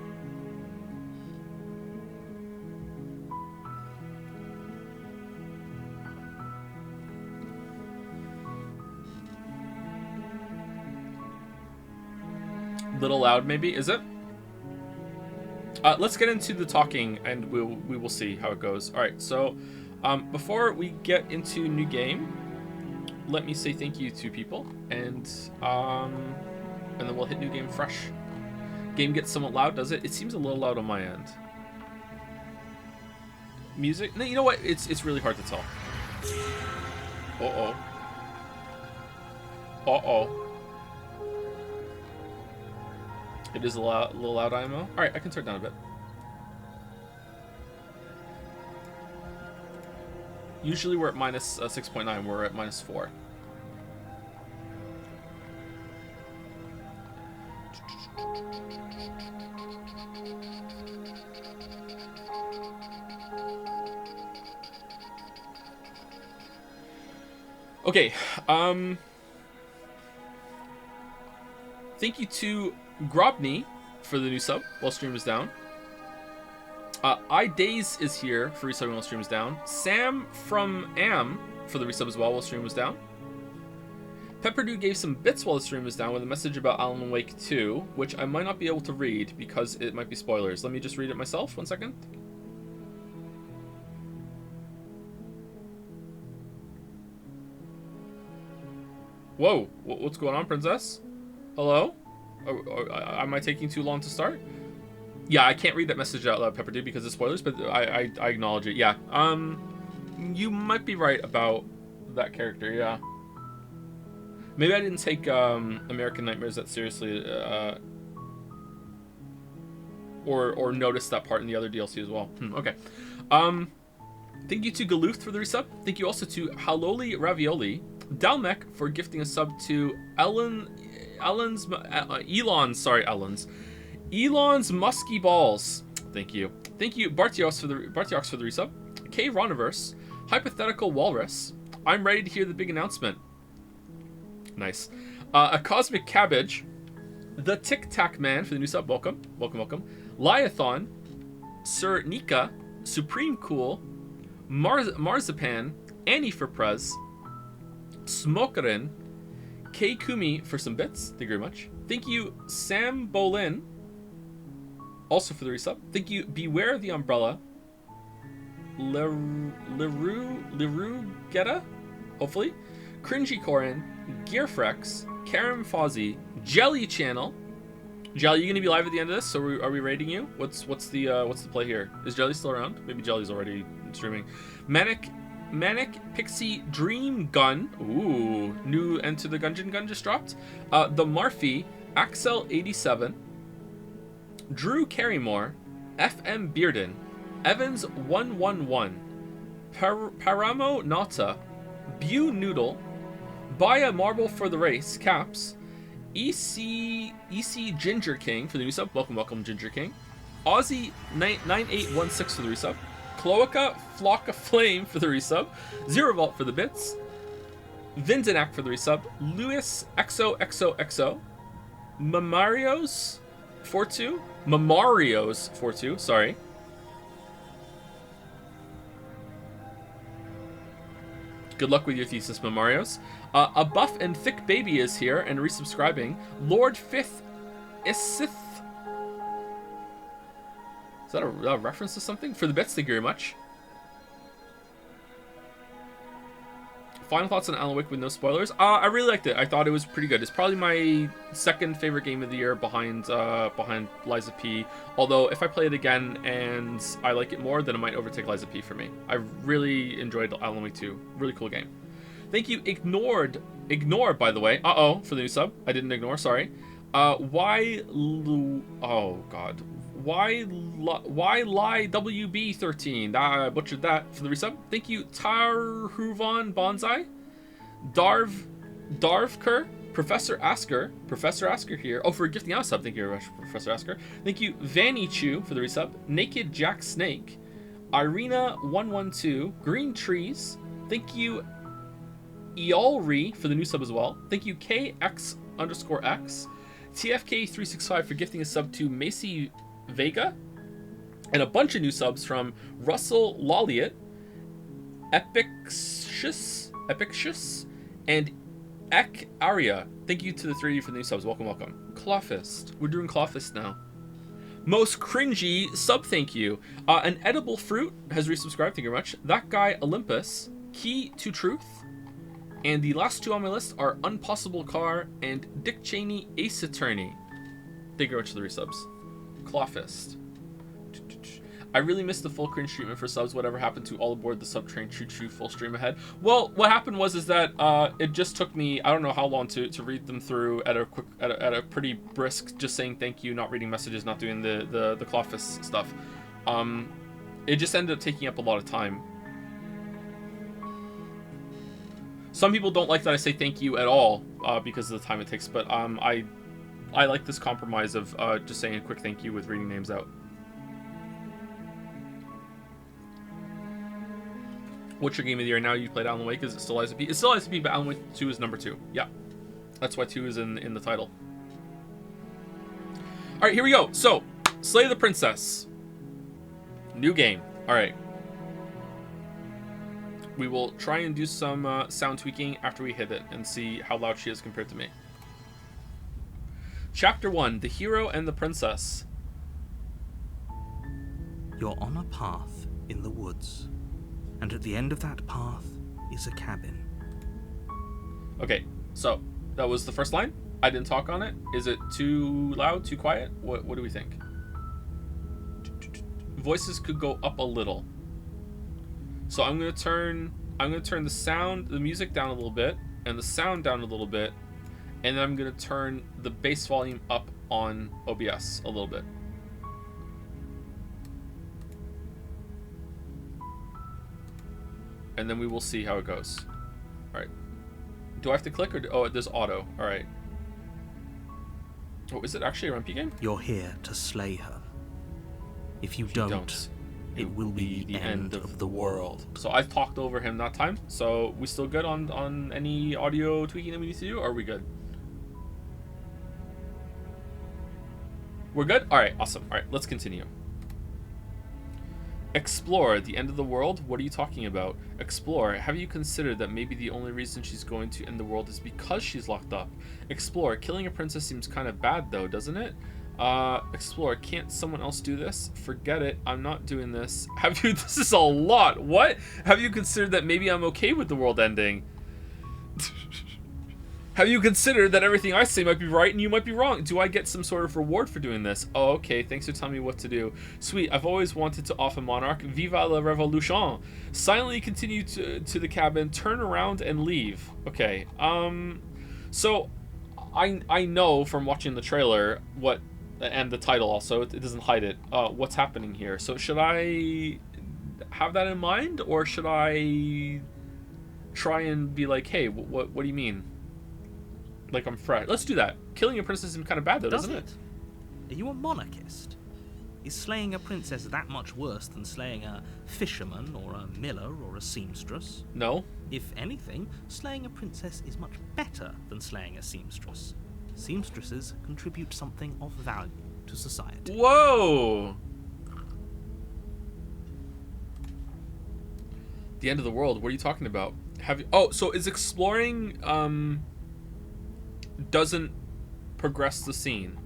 Little loud, maybe? Is it? Let's get into the talking, and we will see how it goes. All right. So, before we get into new game, let me say thank you to people, and then we'll hit new game fresh. Game gets somewhat loud, does it? It seems a little loud on my end. Music? No, you know what? It's really hard to tell. Uh-oh. Uh-oh. It is a little loud IMO. Alright, I can turn it down a bit. Usually we're at minus 6.9. We're at minus 4. Okay, thank you to Grobny for the new sub while stream is down. iDays is here for resubbing while stream is down. Sam from Am for the resub as well while stream was down. Pepperdew gave some bits while the stream was down with a message about Alan Wake 2, which I might not be able to read because it might be spoilers. Let me just read it myself. 1 second. Whoa, what's going on, princess? Hello? Am I taking too long to start? Yeah, I can't read that message out loud, Pepperdew, because it's spoilers, but I acknowledge it. Yeah, you might be right about that character, yeah. Maybe I didn't take American Nightmares that seriously, or notice that part in the other DLC as well. Okay. Thank you to Galuth for the resub. Thank you also to Haloli Ravioli. Dalmec for gifting a sub to Elon's Musky Balls. Thank you. Thank you, Bartiox for the resub. K Roniverse. Hypothetical Walrus. I'm ready to hear the big announcement. Nice. A Cosmic Cabbage. The Tic Tac Man for the new sub. Welcome. Welcome, welcome. Liathon. Sir Nika. Supreme Cool. Marzipan. Annie for Prez. Smokerin. K Kumi for some bits. Thank you very much. Thank you, Sam Bolin. Also for the resub. Thank you, Beware the Umbrella. Leroux Getta. Hopefully. Cringy Corin. Gearfrex. Karam Fozzie. Jelly Channel. Jelly, you gonna be live at the end of this? So are we rating you? What's the play here? Is Jelly still around? Maybe Jelly's already streaming. Manic Pixie Dream Gun. Ooh, new Enter the Gungeon gun just dropped. The Marfy, Axel 87, Drew Carrymore, FM Bearden, Evans 111, Paramo Nata, Bew Noodle, Buy a Marble for the Race, Caps, EC Ginger King for the new sub. Welcome, welcome, Ginger King. Aussie 9816 for the resub. Cloaca Flock of Flame for the resub. Zero Vault for the bits. Vindenac for the resub. Lewis XOXOXO. Mamarios 42. Sorry. Good luck with your thesis, Memorios. A buff and thick baby is here and resubscribing. Lord Fifth Isith. Is that a reference to something? For the bits, thank you very much. Final thoughts on Alan Wake with no spoilers. I really liked it. I thought it was pretty good. It's probably my second favorite game of the year behind Liza P. Although if I play it again and I like it more, then it might overtake Liza P for me. I really enjoyed Alan Wake 2. Really cool game. Thank you. Ignore by the way. For the new sub. I didn't ignore. Sorry. Oh god. Why lie WB13? I butchered that for the resub. Thank you, Tarhuvan Bonsai, Darvker, Professor Asker here. Oh, for gifting out a sub. Thank you very much, Professor Asker. Thank you, Vanny Chu for the resub. Naked Jack Snake, Irina112, Green Trees. Thank you, Eolri for the new sub as well. Thank you, KX_X, TFK365 for gifting a sub to Macy Vega, and a bunch of new subs from Russell Lolliot, Epicious, and Ek Aria. Thank you to the 3 of you for the new subs. Welcome, welcome. Clawfist. We're doing Clawfist now. Most cringy sub thank you. An edible fruit has resubscribed. Thank you very much. That guy Olympus, Key to Truth. And the last 2 on my list are Unpossible Car and Dick Cheney Ace Attorney. Thank you very much for the resubs. Clawfist. I really missed the full cringe treatment for subs. Whatever happened to all aboard the sub train? Choo choo, full stream ahead. Well, what happened was that it just took me I don't know how long to read them through at a pretty brisk, just saying thank you, not reading messages, not doing the Clawfist stuff. It just ended up taking up a lot of time. Some people don't like that I say thank you at all because of the time it takes, but I like this compromise of just saying a quick thank you with reading names out. What's your game of the year now? You played Alan Wake. Is it still Liza P? It's still Liza P, but Alan Wake 2 is number 2. Yeah. That's why 2 is in the title. Alright, here we go. So, Slay the Princess. New game. Alright. We will try and do some sound tweaking after we hit it and see how loud she is compared to me. Chapter 1, The Hero and the Princess. You're on a path in the woods, and at the end of that path is a cabin. Okay, so that was the first line. I didn't talk on it. Is it too loud, too quiet? What do we think? Voices could go up a little. So I'm gonna turn the music down a little bit and the sound down a little bit. And then I'm going to turn the bass volume up on OBS a little bit. And then we will see how it goes. Alright. Do I have to click or... Oh, there's auto. Alright. Oh, is it actually a Rumpy game? You're here to slay her. If you don't, it will be the end of the world. So I've talked over him that time. So we still good on any audio tweaking that we need to do? Or are we good? We're good? Alright, awesome. Alright, let's continue. Explore, the end of the world? What are you talking about? Explore, have you considered that maybe the only reason she's going to end the world is because she's locked up? Explore, killing a princess seems kind of bad though, doesn't it? Explore, can't someone else do this? Forget it, I'm not doing this. Have you, this is a lot. What? Have you considered that maybe I'm okay with the world ending? Have you considered that everything I say might be right and you might be wrong? Do I get some sort of reward for doing this? Oh, okay. Thanks for telling me what to do. Sweet. I've always wanted to off a monarch. Viva la revolution. Silently continue to the cabin, turn around and leave. Okay. So I know from watching the trailer what, and the title also, it doesn't hide it, what's happening here. So should I have that in mind, or should I try and be like, hey, what do you mean? Like I'm fresh. Let's do that. Killing a princess is kind of bad though, doesn't it? Are you a monarchist? Is slaying a princess that much worse than slaying a fisherman or a miller or a seamstress? No. If anything, slaying a princess is much better than slaying a seamstress. Seamstresses contribute something of value to society. Whoa! The end of the world, what are you talking about? Have you? Oh, so is exploring doesn't progress the scene?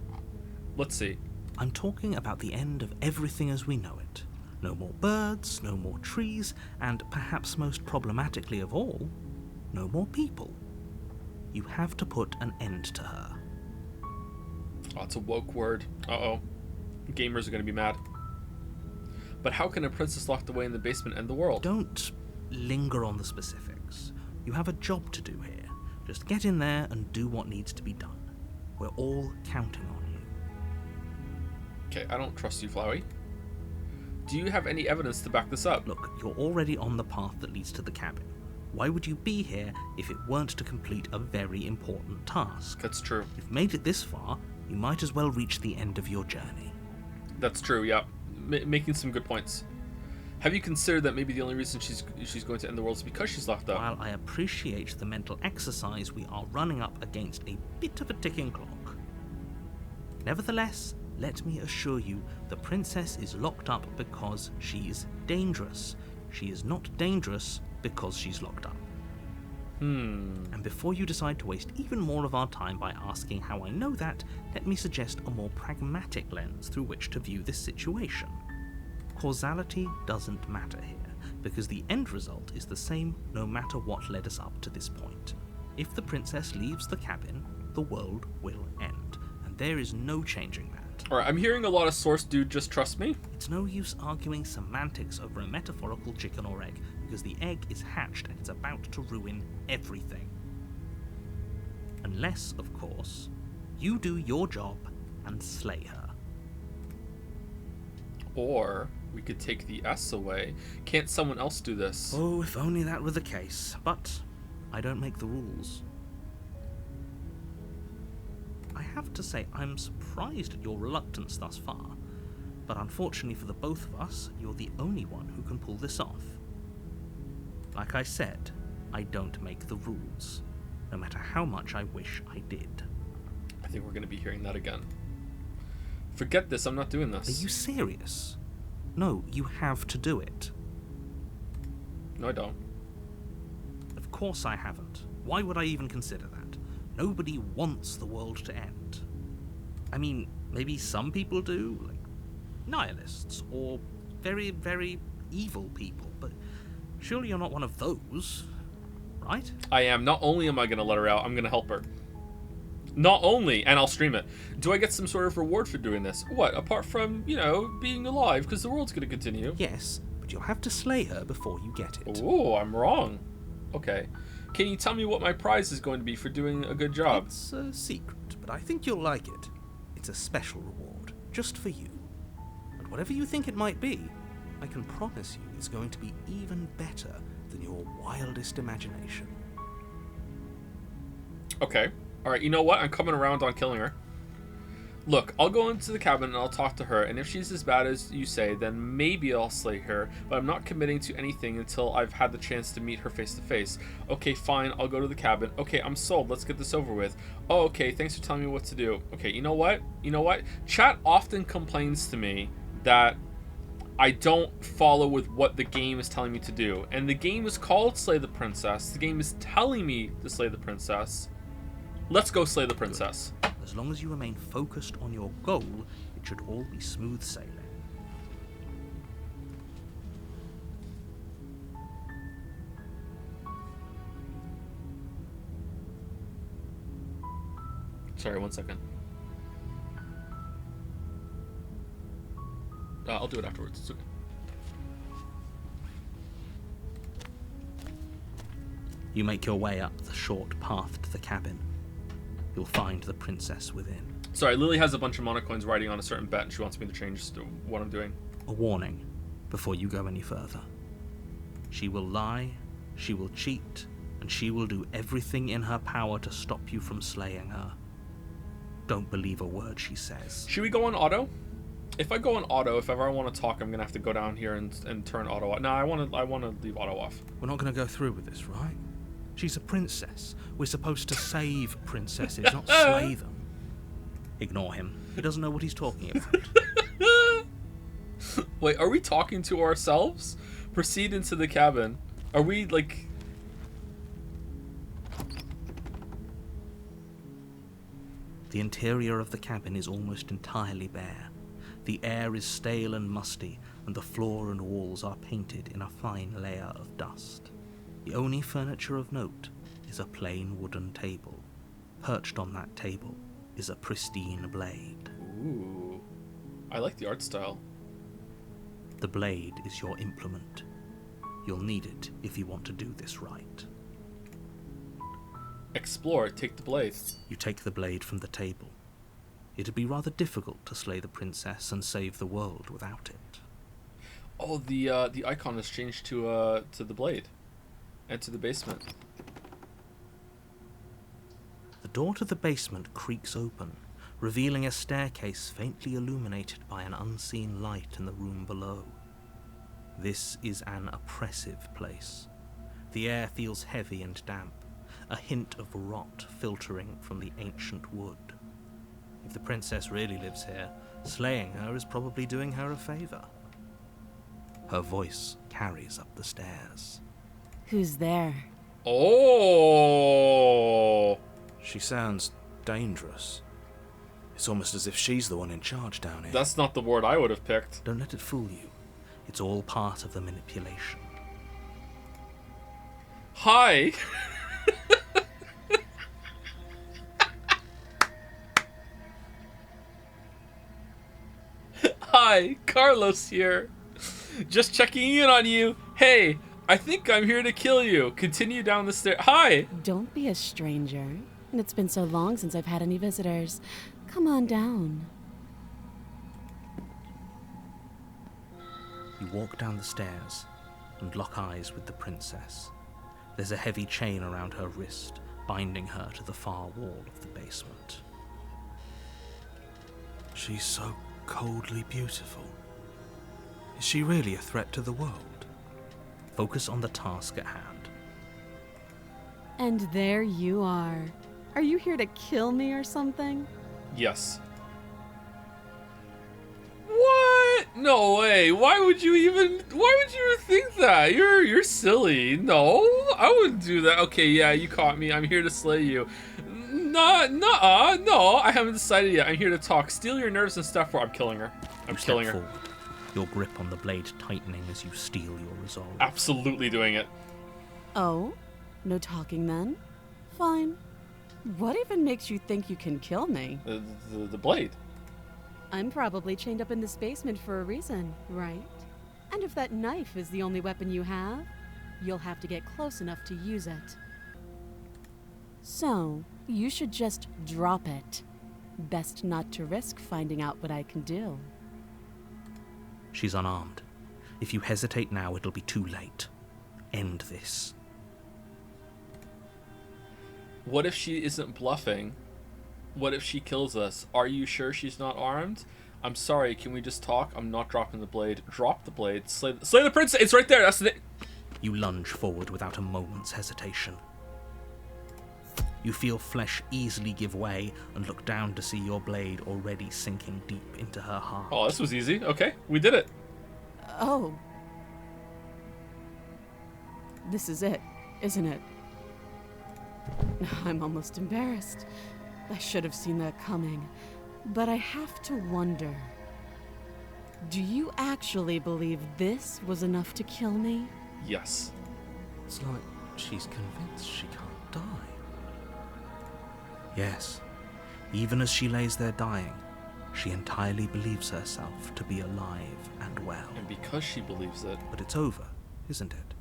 Let's see. I'm talking about the end of everything as we know it. No more birds, no more trees, and perhaps most problematically of all, no more people. You have to put an end to her. Oh, it's a woke word. Uh-oh. Gamers are gonna be mad. But how can a princess locked away in the basement end the world? Don't linger on the specifics. You have a job to do here. Just get in there and do what needs to be done. We're all counting on you. Okay, I don't trust you, Flowey. Do you have any evidence to back this up? Look, you're already on the path that leads to the cabin. Why would you be here if it weren't to complete a very important task? That's true. You've made it this far, you might as well reach the end of your journey. That's true, yeah. Making some good points. Have you considered that maybe the only reason she's going to end the world is because she's locked up? While I appreciate the mental exercise, we are running up against a bit of a ticking clock. Nevertheless, let me assure you, the princess is locked up because she's dangerous. She is not dangerous because she's locked up. And before you decide to waste even more of our time by asking how I know that, let me suggest a more pragmatic lens through which to view this situation. Causality doesn't matter here, because the end result is the same no matter what led us up to this point. If the princess leaves the cabin, the world will end, and there is no changing that. Alright, I'm hearing a lot of source dude, just trust me. It's no use arguing semantics over a metaphorical chicken or egg, because the egg is hatched and it's about to ruin everything. Unless, of course, you do your job and slay her. Or we could take the S away. Can't someone else do this? Oh, if only that were the case, but I don't make the rules. I have to say, I'm surprised at your reluctance thus far, but unfortunately for the both of us, you're the only one who can pull this off. Like I said, I don't make the rules, no matter how much I wish I did. I think we're going to be hearing that again. Forget this, I'm not doing this. Are you serious? No, you have to do it. No, I don't. Of course I haven't. Why would I even consider that? Nobody wants the world to end. I mean, maybe some people do, like nihilists, or very, very evil people, but surely you're not one of those, right? I am. Not only am I going to let her out, I'm going to help her. Not only, and I'll stream it. Do I get some sort of reward for doing this? What, apart from, being alive, because the world's going to continue? Yes, but you'll have to slay her before you get it. Oh, I'm wrong. Okay. Can you tell me what my prize is going to be for doing a good job? It's a secret, but I think you'll like it. It's a special reward, just for you. And whatever you think it might be, I can promise you it's going to be even better than your wildest imagination. Okay. Alright, you know what? I'm coming around on killing her. Look, I'll go into the cabin and I'll talk to her, and if she's as bad as you say, then maybe I'll slay her, but I'm not committing to anything until I've had the chance to meet her face to face. Okay, fine, I'll go to the cabin. Okay, I'm sold, let's get this over with. Oh, okay, thanks for telling me what to do. Okay, you know what? Chat often complains to me that I don't follow with what the game is telling me to do, and the game is called Slay the Princess. The game is telling me to slay the princess. Let's go slay the princess. Good. As long as you remain focused on your goal, it should all be smooth sailing. Sorry, 1 second. I'll do it afterwards. It's okay. You make your way up the short path to the cabin. You'll find the princess within. Sorry, Lily has a bunch of monocoins riding on a certain bet, and she wants me to change to what I'm doing. A warning before you go any further. She will lie, she will cheat, and she will do everything in her power to stop you from slaying her. Don't believe a word she says. Should we go on auto? If I go on auto, if ever I want to talk, I'm gonna have to go down here and turn auto off. No, I want to leave auto off. We're not going to go through with this, right? She's a princess. We're supposed to save princesses, not slay them. Ignore him. He doesn't know what he's talking about. Wait, are we talking to ourselves? Proceed into the cabin. Are we, like... The interior of the cabin is almost entirely bare. The air is stale and musty, and the floor and walls are painted in a fine layer of dust. The only furniture of note is a plain wooden table. Perched on that table is a pristine blade. Ooh. I like the art style. The blade is your implement. You'll need it if you want to do this right. Explore, take the blade. You take the blade from the table. It'd be rather difficult to slay the princess and save the world without it. Oh, the icon has changed to the blade. And to the basement. The door to the basement creaks open, revealing a staircase faintly illuminated by an unseen light in the room below. This is an oppressive place. The air feels heavy and damp, a hint of rot filtering from the ancient wood. If the princess really lives here, slaying her is probably doing her a favor. Her voice carries up the stairs. Who's there? Oh! She sounds dangerous. It's almost as if she's the one in charge down here. That's not the word I would have picked. Don't let it fool you. It's all part of the manipulation. Hi! Hi, Carlos here. Just checking in on you. Hey, I think I'm here to kill you. Continue down the stairs. Hi! Don't be a stranger. It's been so long since I've had any visitors. Come on down. You walk down the stairs and lock eyes with the princess. There's a heavy chain around her wrist, binding her to the far wall of the basement. She's so coldly beautiful. Is she really a threat to the world? Focus on the task at hand. And there you are. Are you here to kill me or something? Yes. What? No way. Why would you even think that? You're silly. No, I wouldn't do that. Okay, yeah, you caught me. I'm here to slay you. No, I haven't decided yet. I'm here to talk. Steal your nerves and stuff, or I'm killing her. I'm killing her. Forward, your grip on the blade tightening as you steel your resolve. Absolutely doing it. Oh? No talking then? Fine. What even makes you think you can kill me? The blade. I'm probably chained up in this basement for a reason, right? And if that knife is the only weapon you have, you'll have to get close enough to use it. So, you should just drop it. Best not to risk finding out what I can do. She's unarmed. If you hesitate now, it'll be too late. End this. What if she isn't bluffing? What if she kills us? Are you sure she's not armed? I'm sorry, can we just talk? I'm not dropping the blade. Drop the blade. Slay the princess! It's right there! That's the... You lunge forward without a moment's hesitation. You feel flesh easily give way and look down to see your blade already sinking deep into her heart. Oh, this was easy. Okay, we did it. Oh. This is it, isn't it? I'm almost embarrassed. I should have seen that coming. But I have to wonder. Do you actually believe this was enough to kill me? Yes. It's like she's convinced she can't die. Yes. Even as she lays there dying, she entirely believes herself to be alive and well. And because she believes it... But it's over, isn't it?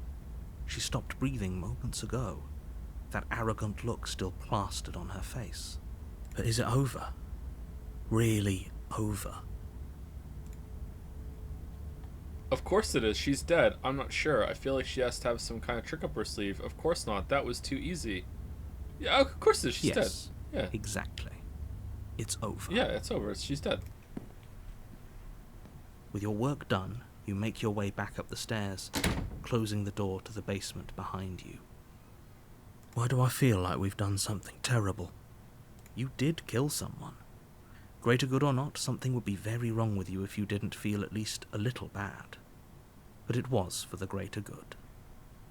She stopped breathing moments ago. That arrogant look still plastered on her face. But is it over? Really over? Of course it is. She's dead. I'm not sure. I feel like she has to have some kind of trick up her sleeve. Of course not. That was too easy. Yeah, of course it is. She's yes, dead. Yeah. Exactly. It's over. Yeah, it's over. She's dead. With your work done, you make your way back up the stairs, closing the door to the basement behind you. Why do I feel like we've done something terrible? You did kill someone. Greater good or not, something would be very wrong with you if you didn't feel at least a little bad. But it was for the greater good.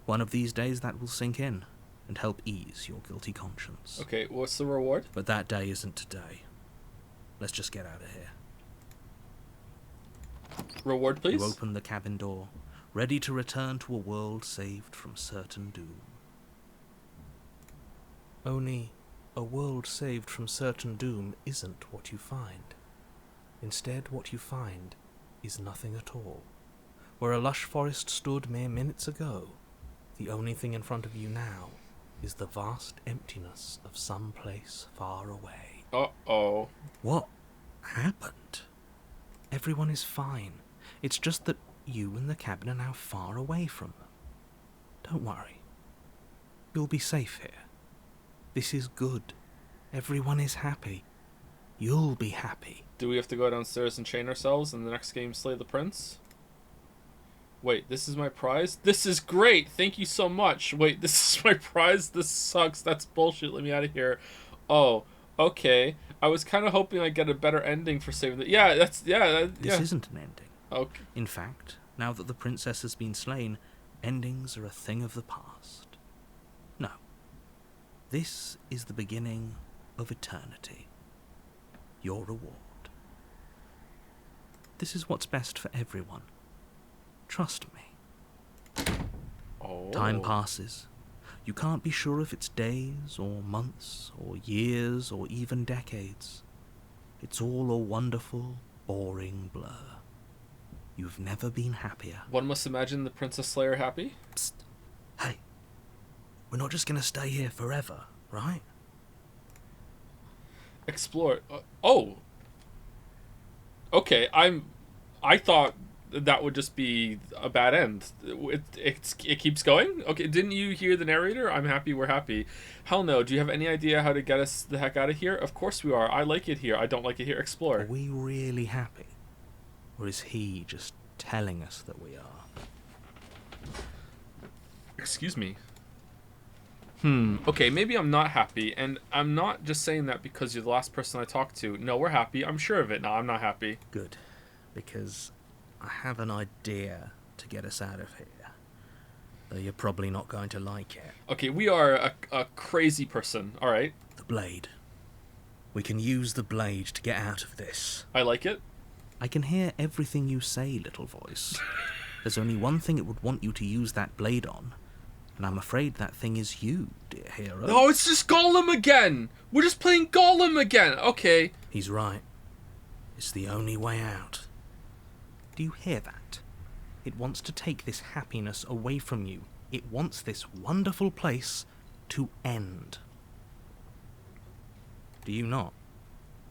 One of these days that will sink in and help ease your guilty conscience. Okay, what's the reward? But that day isn't today. let's just get out of here. Reward, please. You open the cabin door, ready to return to a world saved from certain doom. Only a world saved from certain doom isn't what you find. Instead, what you find is nothing at all. Where a lush forest stood mere minutes ago, the only thing in front of you now is the vast emptiness of some place far away. Uh-oh. What happened? Everyone is fine. It's just that you and the cabin are now far away from them. Don't worry. You'll be safe here. This is good. Everyone is happy. You'll be happy. Do we have to go downstairs and chain ourselves and the next game slay the prince? Wait, this is my prize? This is great! Thank you so much! Wait, this is my prize? This sucks. That's bullshit. Let me out of here. Oh, okay. I was kind of hoping I'd get a better ending for saving the... Yeah, that's... Yeah, This isn't an ending. Okay. In fact, now that the princess has been slain, endings are a thing of the past. No. This is the beginning of eternity. Your reward. This is what's best for everyone. Trust me. Oh. Time passes. You can't be sure if it's days, or months, or years, or even decades. It's all a wonderful, boring blur. You've never been happier. One must imagine the Princess Slayer happy? Psst. Hey. We're not just going to stay here forever, right? Explore. Oh. Okay, I thought that would just be a bad end. It keeps going? Okay, didn't you hear the narrator? I'm happy, we're happy. Hell no, do you have any idea how to get us the heck out of here? Of course we are. I like it here. I don't like it here. Explore. Are we really happy? Or is he just telling us that we are? Excuse me. Okay, maybe I'm not happy, and I'm not just saying that because you're the last person I talked to. No, we're happy. I'm sure of it. No, I'm not happy. Good. Because I have an idea to get us out of here. Though you're probably not going to like it. Okay, we are a crazy person, alright? The blade. We can use the blade to get out of this. I like it. I can hear everything you say, little voice. There's only one thing it would want you to use that blade on. And I'm afraid that thing is you, dear hero. No, it's just Gollum again! We're just playing Gollum again! Okay. He's right. It's the only way out. Do you hear that? It wants to take this happiness away from you. It wants this wonderful place to end. Do you not?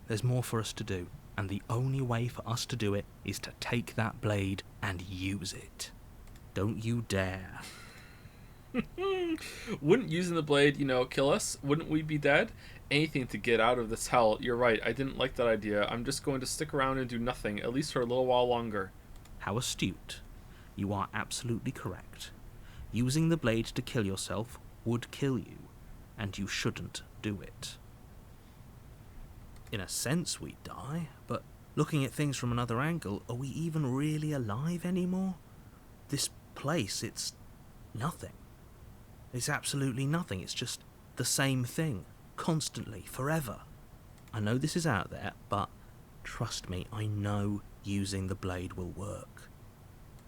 There's more for us to do, and the only way for us to do it is to take that blade and use it. Don't you dare. Wouldn't using the blade, kill us? Wouldn't we be dead? Anything to get out of this hell. You're right, I didn't like that idea. I'm just going to stick around and do nothing, at least for a little while longer. How astute. You are absolutely correct. Using the blade to kill yourself would kill you, and you shouldn't do it. In a sense, we die, but looking at things from another angle, are we even really alive anymore? This place, it's nothing. It's absolutely nothing. It's just the same thing, constantly, forever. I know this is out there, but trust me, I know using the blade will work.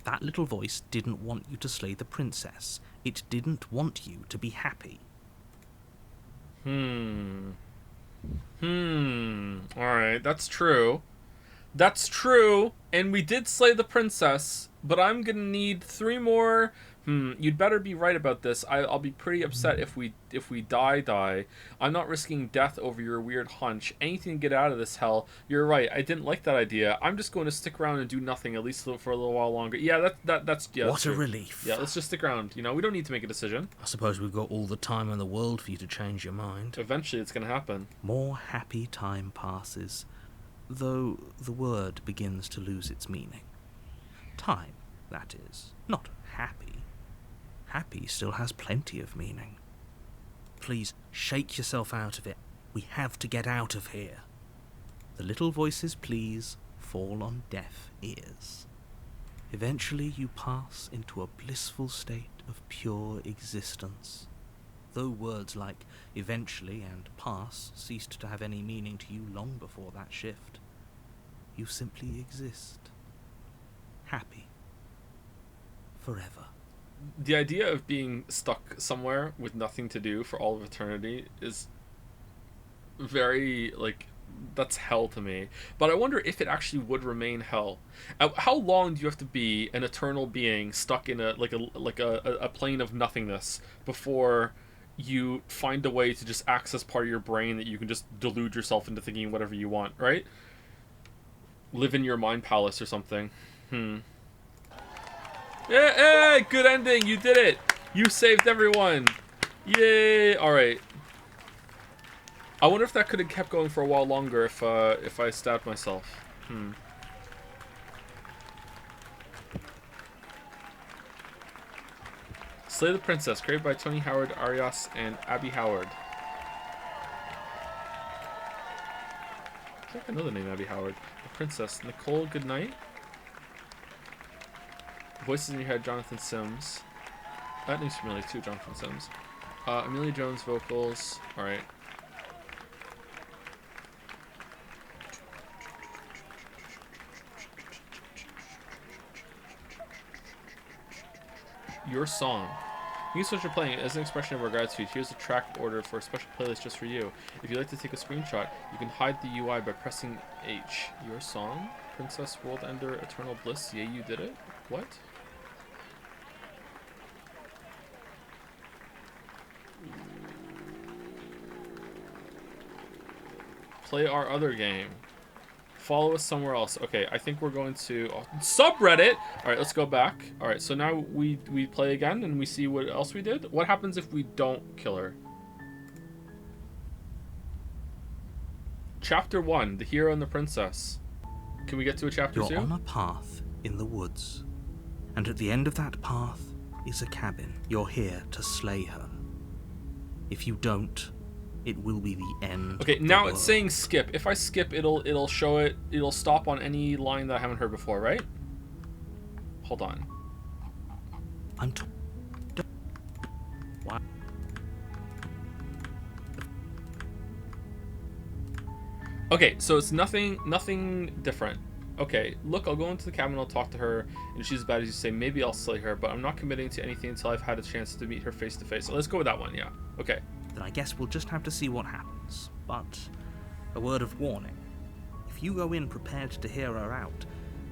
That little voice didn't want you to slay the princess. It didn't want you to be happy. Alright, that's true. That's true, and we did slay the princess, but I'm gonna need 3 more... You'd better be right about this. I'll be pretty upset if we die. I'm not risking death over your weird hunch. Anything to get out of this hell. You're right. I didn't like that idea. I'm just going to stick around and do nothing, at least for a little while longer. Yeah, that's What a relief. Yeah, let's just stick around. We don't need to make a decision. I suppose we've got all the time in the world for you to change your mind. Eventually, it's going to happen. More happy time passes, though the word begins to lose its meaning. Time, that is, not happy. Happy still has plenty of meaning. Please, shake yourself out of it. We have to get out of here. The little voice's pleas fall on deaf ears. Eventually you pass into a blissful state of pure existence. though words like eventually and pass ceased to have any meaning to you long before that shift. You simply exist. Happy. Forever. The idea of being stuck somewhere with nothing to do for all of eternity is very, like, that's hell to me. But I wonder if it actually would remain hell. How long do you have to be an eternal being stuck in a plane of nothingness before you find a way to just access part of your brain that you can just delude yourself into thinking whatever you want, right? Live in your mind palace or something. Yeah, hey, good ending. You did it. You saved everyone. Yay. All right. I wonder if that could have kept going for a while longer if I stabbed myself. Slay the Princess, created by Tony Howard, Arias, and Abby Howard. I think I know the name Abby Howard. The Princess, Nicole Goodnight. Voices in your head, Jonathan Sims. That name's familiar too, Jonathan Sims. Amelia Jones vocals. Alright. Your song. You can switch your playing it as an expression of our gratitude. Here's a track order for a special playlist just for you. If you'd like to take a screenshot, you can hide the UI by pressing H. Your song? Princess World Ender Eternal Bliss. Yeah, you did it. What? Play our other game. Follow us somewhere else. Okay, I think we're going to subreddit. All right, let's go back. All right, so now we play again and we see what else we did. What happens if we don't kill her? Chapter 1, The Hero and the Princess. Can we get to a chapter 2? You're on a path in the woods, and at the end of that path is a cabin. You're here to slay her. If you don't, it will be the end. Okay, now it's saying skip. If I skip, it'll show it. It'll stop on any line that I haven't heard before, right? Hold on. Wow. Okay, so it's nothing different. Okay, look, I'll go into the cabin, I'll talk to her, and if she's as bad as you say, maybe I'll slay her, but I'm not committing to anything until I've had a chance to meet her face to face. So let's go with that one, yeah. Okay. Then I guess we'll just have to see what happens. But a word of warning. If you go in prepared to hear her out,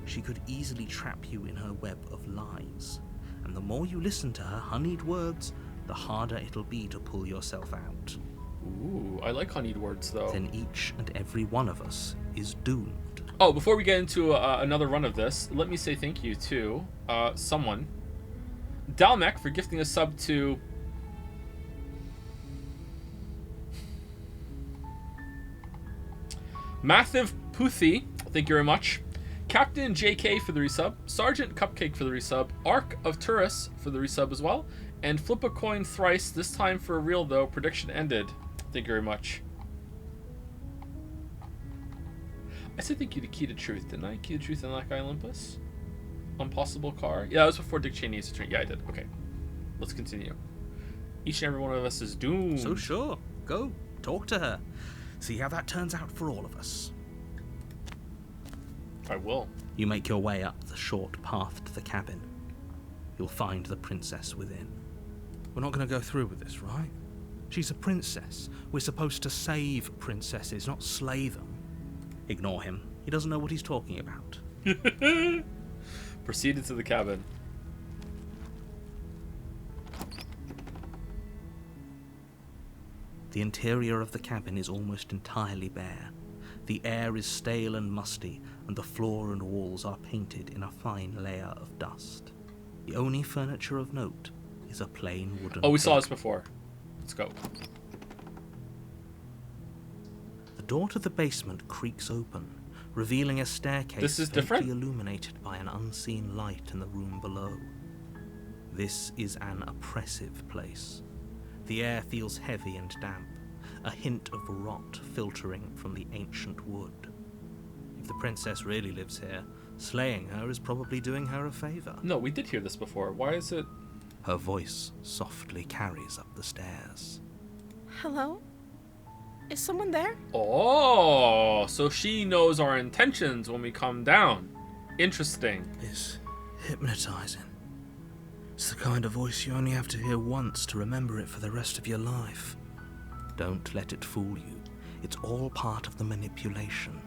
she could easily trap you in her web of lies. And the more you listen to her honeyed words, the harder it'll be to pull yourself out. Ooh, I like honeyed words, though. Then each and every one of us is doomed. Oh, before we get into another run of this, let me say thank you to someone. Dalmec for gifting a sub to... Mathiv Puthi, thank you very much. Captain JK for the resub. Sergeant Cupcake for the resub. Arc of Turris for the resub as well. And Flip a Coin Thrice, this time for real though. Prediction ended. Thank you very much. I said thank you to Key to Truth, didn't I? Key to Truth and that guy Olympus? Impossible Car? Yeah, that was before Dick Cheney's attorney. Yeah, I did. Okay. Let's continue. Each and every one of us is doomed. So sure, go, talk to her. See how that turns out for all of us. I will. You make your way up the short path to the cabin. You'll find the princess within. We're not going to go through with this, right? She's a princess. We're supposed to save princesses, not slay them. Ignore him. He doesn't know what he's talking about. Proceeded to the cabin. The interior of the cabin is almost entirely bare. The air is stale and musty, and the floor and walls are painted in a fine layer of dust. The only furniture of note is a plain wooden Oh, we saw bed. this before. Let's go. The door to the basement creaks open, revealing a staircase This is faintly different? illuminated by an unseen light in the room below. This is an oppressive place. The air feels heavy and damp, a hint of rot filtering from the ancient wood. If the princess really lives here, slaying her is probably doing her a favor. No, we did hear this before. Why is it... Her voice softly carries up the stairs. Hello? Is someone there? Oh, so she knows our intentions when we come down. Interesting. It's hypnotizing. It's the kind of voice you only have to hear once to remember it for the rest of your life. Don't let it fool you. It's all part of the manipulation.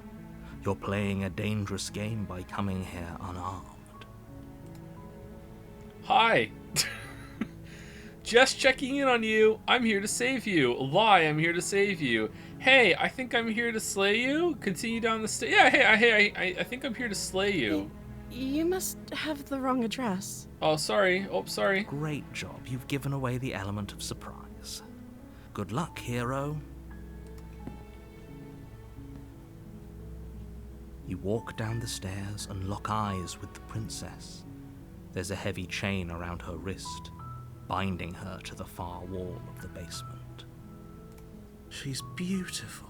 You're playing a dangerous game by coming here unarmed. Hi. Just checking in on you. I'm here to save you. Lie, I'm here to save you. Hey, I think I'm here to slay you. Continue down the stairs. Yeah, I think I'm here to slay you. You must have the wrong address. Oh, sorry. Oh, sorry. Great job. You've given away the element of surprise. Good luck, hero. You walk down the stairs and lock eyes with the princess. There's a heavy chain around her wrist, binding her to the far wall of the basement. She's beautiful.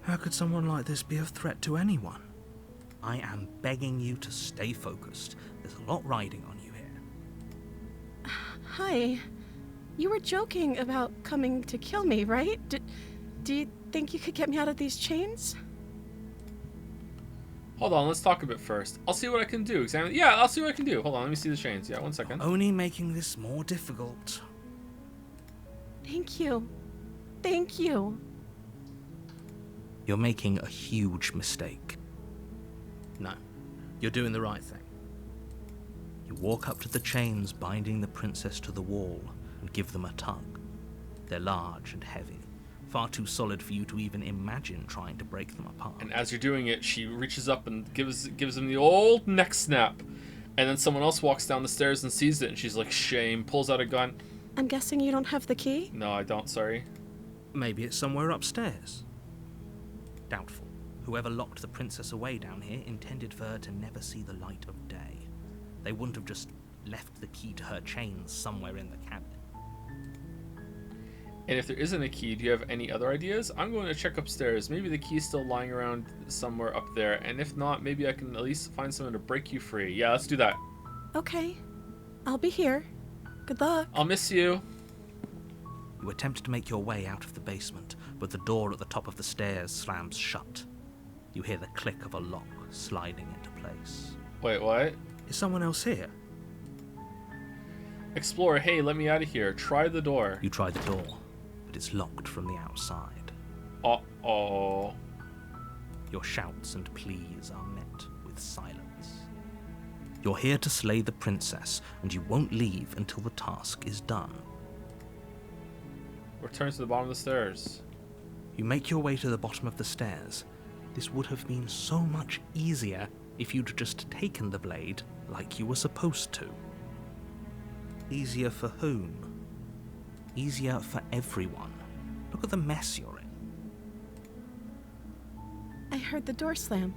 How could someone like this be a threat to anyone? I am begging you to stay focused. There's a lot riding on you here. Hi. You were joking about coming to kill me, right? Do you think you could get me out of these chains? Hold on, let's talk a bit first. I'll see what I can do. Examine. Yeah, I'll see what I can do. Hold on, let me see the chains. Yeah, 1 second. Only making this more difficult. Thank you. Thank you. You're making a huge mistake. No, you're doing the right thing. You walk up to the chains binding the princess to the wall and give them a tug. They're large and heavy, far too solid for you to even imagine trying to break them apart. And as you're doing it, she reaches up and gives him the old neck snap. And then someone else walks down the stairs and sees it, and she's like, shame, pulls out a gun. I'm guessing you don't have the key? No, I don't, sorry. Maybe it's somewhere upstairs. Doubtful. Whoever locked the princess away down here intended for her to never see the light of day. They wouldn't have just left the key to her chains somewhere in the cabinet. And if there isn't a key, do you have any other ideas? I'm going to check upstairs. Maybe the key's still lying around somewhere up there. And if not, maybe I can at least find someone to break you free. Yeah, let's do that. Okay. I'll be here. Good luck. I'll miss you. You attempt to make your way out of the basement, but the door at the top of the stairs slams shut. You hear the click of a lock sliding into place. Wait, what? Is someone else here? Explorer, hey, let me out of here. Try the door. You try the door, but it's locked from the outside. Uh-oh. Your shouts and pleas are met with silence. You're here to slay the princess, and you won't leave until the task is done. Return to the bottom of the stairs. You make your way to the bottom of the stairs. This would have been so much easier if you'd just taken the blade like you were supposed to. Easier for whom? Easier for everyone. Look at the mess you're in. I heard the door slam.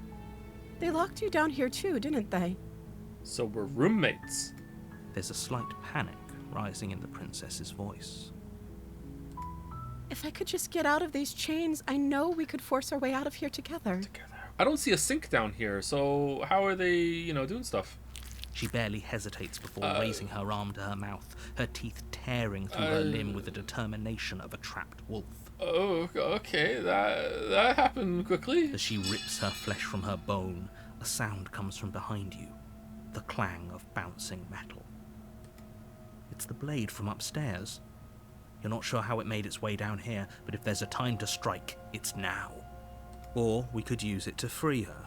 They locked you down here too, didn't they? So we're roommates. There's a slight panic rising in the princess's voice. If I could just get out of these chains, I know we could force our way out of here together. I don't see a sink down here, so how are they, doing stuff? She barely hesitates before raising her arm to her mouth, her teeth tearing through her limb with the determination of a trapped wolf. Oh, okay, that happened quickly. As she rips her flesh from her bone, a sound comes from behind you, the clang of bouncing metal. It's the blade from upstairs. You're not sure how it made its way down here, but if there's a time to strike, it's now. Or we could use it to free her.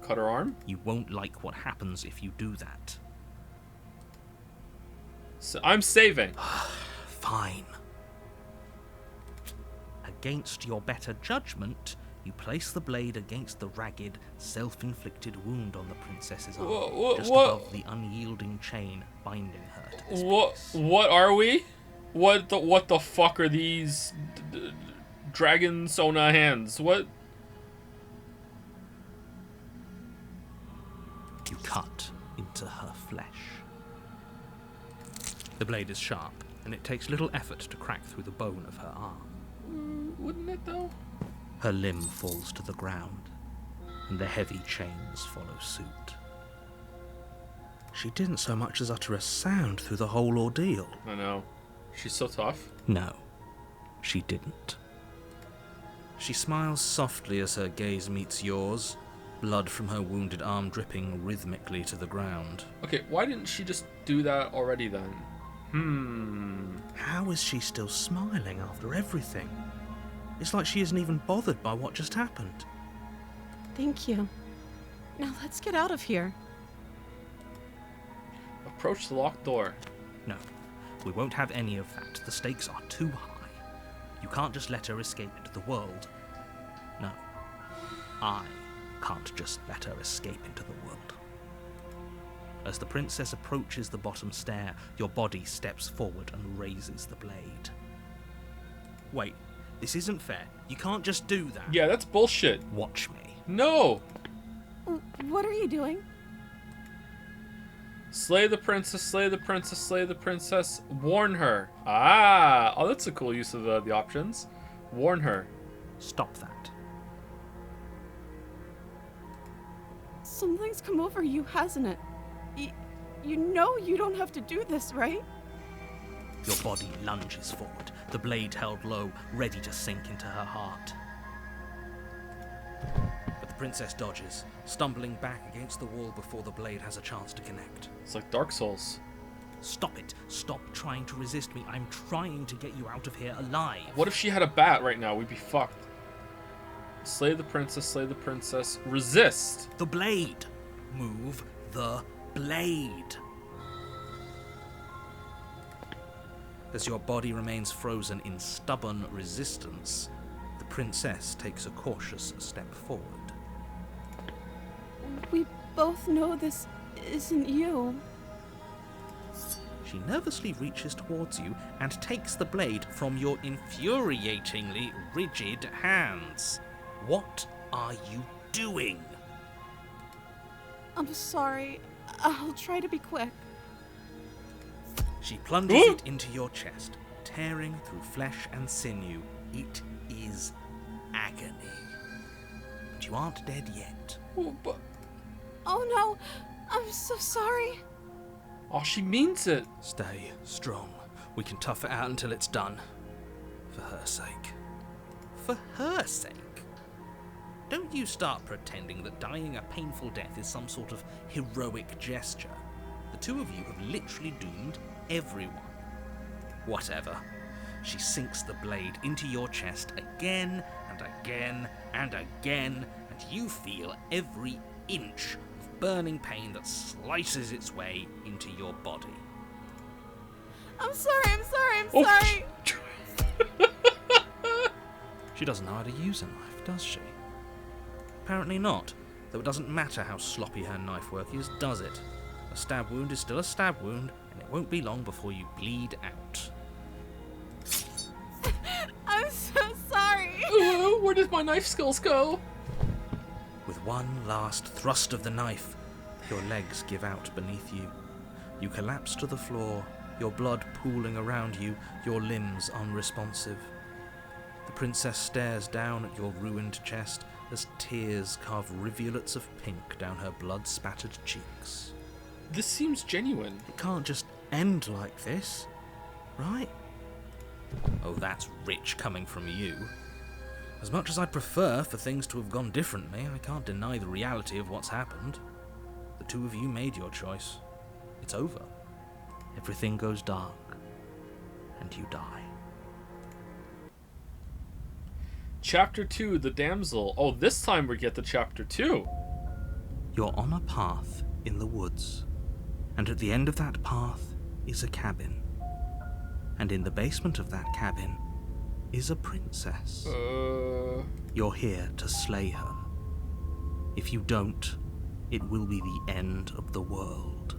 Cut her arm? You won't like what happens if you do that. So I'm saving. Fine. Against your better judgment, you place the blade against the ragged, self-inflicted wound on the princess's arm, just above the unyielding chain binding her to this place. What are we? What the fuck are these dragon Sona hands? What? You cut into her flesh. The blade is sharp, and it takes little effort to crack through the bone of her arm. Wouldn't it though? Her limb falls to the ground, and the heavy chains follow suit. She didn't so much as utter a sound through the whole ordeal. I know. She's so tough. No, she didn't. She smiles softly as her gaze meets yours, blood from her wounded arm dripping rhythmically to the ground. Okay, why didn't she just do that already then? How is she still smiling after everything? It's like she isn't even bothered by what just happened. Thank you. Now let's get out of here. Approach the locked door. No, we won't have any of that. The stakes are too high. You can't just let her escape into the world. No, I can't just let her escape into the world. As the princess approaches the bottom stair, your body steps forward and raises the blade. Wait, this isn't fair. You can't just do that. Yeah, that's bullshit. Watch me. No! What are you doing? Slay the princess, slay the princess, slay the princess. Warn her. Ah! Oh, that's a cool use of the options. Warn her. Stop that. Something's come over you, hasn't it? You know you don't have to do this, right? Your body lunges forward, the blade held low, ready to sink into her heart. But the princess dodges, stumbling back against the wall before the blade has a chance to connect. It's like Dark Souls. Stop it. Stop trying to resist me. I'm trying to get you out of here alive. What if she had a bat right now? We'd be fucked. Slay the princess, slay the princess. Resist! The blade. Move the blade. As your body remains frozen in stubborn resistance, the princess takes a cautious step forward. We both know this isn't you. She nervously reaches towards you and takes the blade from your infuriatingly rigid hands. What are you doing? I'm sorry. I'll try to be quick. She plunges it into your chest, tearing through flesh and sinew. It is agony. But you aren't dead yet. Oh, but... Oh no, I'm so sorry. oh, she means it. Stay strong. We can tough it out until it's done. For her sake. For her sake? Don't you start pretending that dying a painful death is some sort of heroic gesture. The two of you have literally doomed everyone. Whatever. She sinks the blade into your chest again and again and again, and you feel every inch of burning pain that slices its way into your body. I'm sorry. Oh, Sorry. She doesn't know how to use a knife, does she? Apparently not, though it doesn't matter how sloppy her knife work is, does it? A stab wound is still a stab wound, and it won't be long before you bleed out. I'm so sorry. Ooh, where did my knife skills go? With one last thrust of the knife, your legs give out beneath you. You collapse to the floor, your blood pooling around you, your limbs unresponsive. The princess stares down at your ruined chest as tears carve rivulets of pink down her blood-spattered cheeks. This seems genuine. It can't just end like this, right? Oh, that's rich coming from you. As much as I'd prefer for things to have gone differently, I can't deny the reality of what's happened. The two of you made your choice. It's over. Everything goes dark, and you die. Chapter 2, The Damsel. Oh, this time we get to Chapter 2. You're on a path in the woods, and at the end of that path is a cabin. And in the basement of that cabin is a princess. You're here to slay her. If you don't, it will be the end of the world.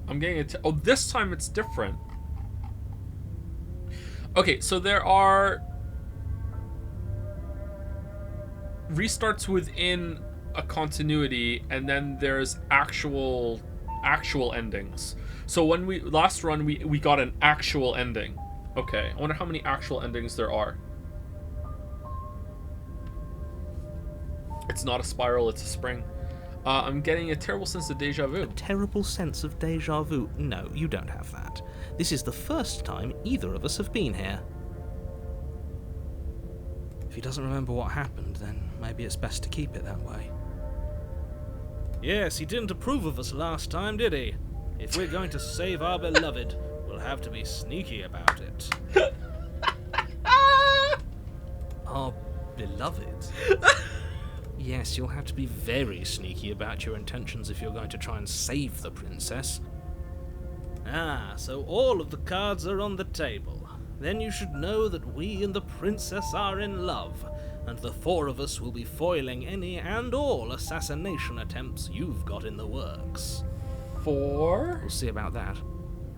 I'm getting it. Oh, this time it's different. Okay, so there are restarts within a continuity, and then there's actual endings. So when we last run, we got an actual ending. Okay, I wonder how many actual endings there are. It's not a spiral, it's a spring. I'm getting a terrible sense of deja vu. A terrible sense of deja vu? No, you don't have that. This is the first time either of us have been here. If he doesn't remember what happened, then maybe it's best to keep it that way. Yes, he didn't approve of us last time, did he? If we're going to save our beloved, we'll have to be sneaky about it. Our beloved? Yes, you'll have to be very sneaky about your intentions if you're going to try and save the princess. Ah, so all of the cards are on the table. Then you should know that we and the princess are in love, and the four of us will be foiling any and all assassination attempts you've got in the works. 4? We'll see about that.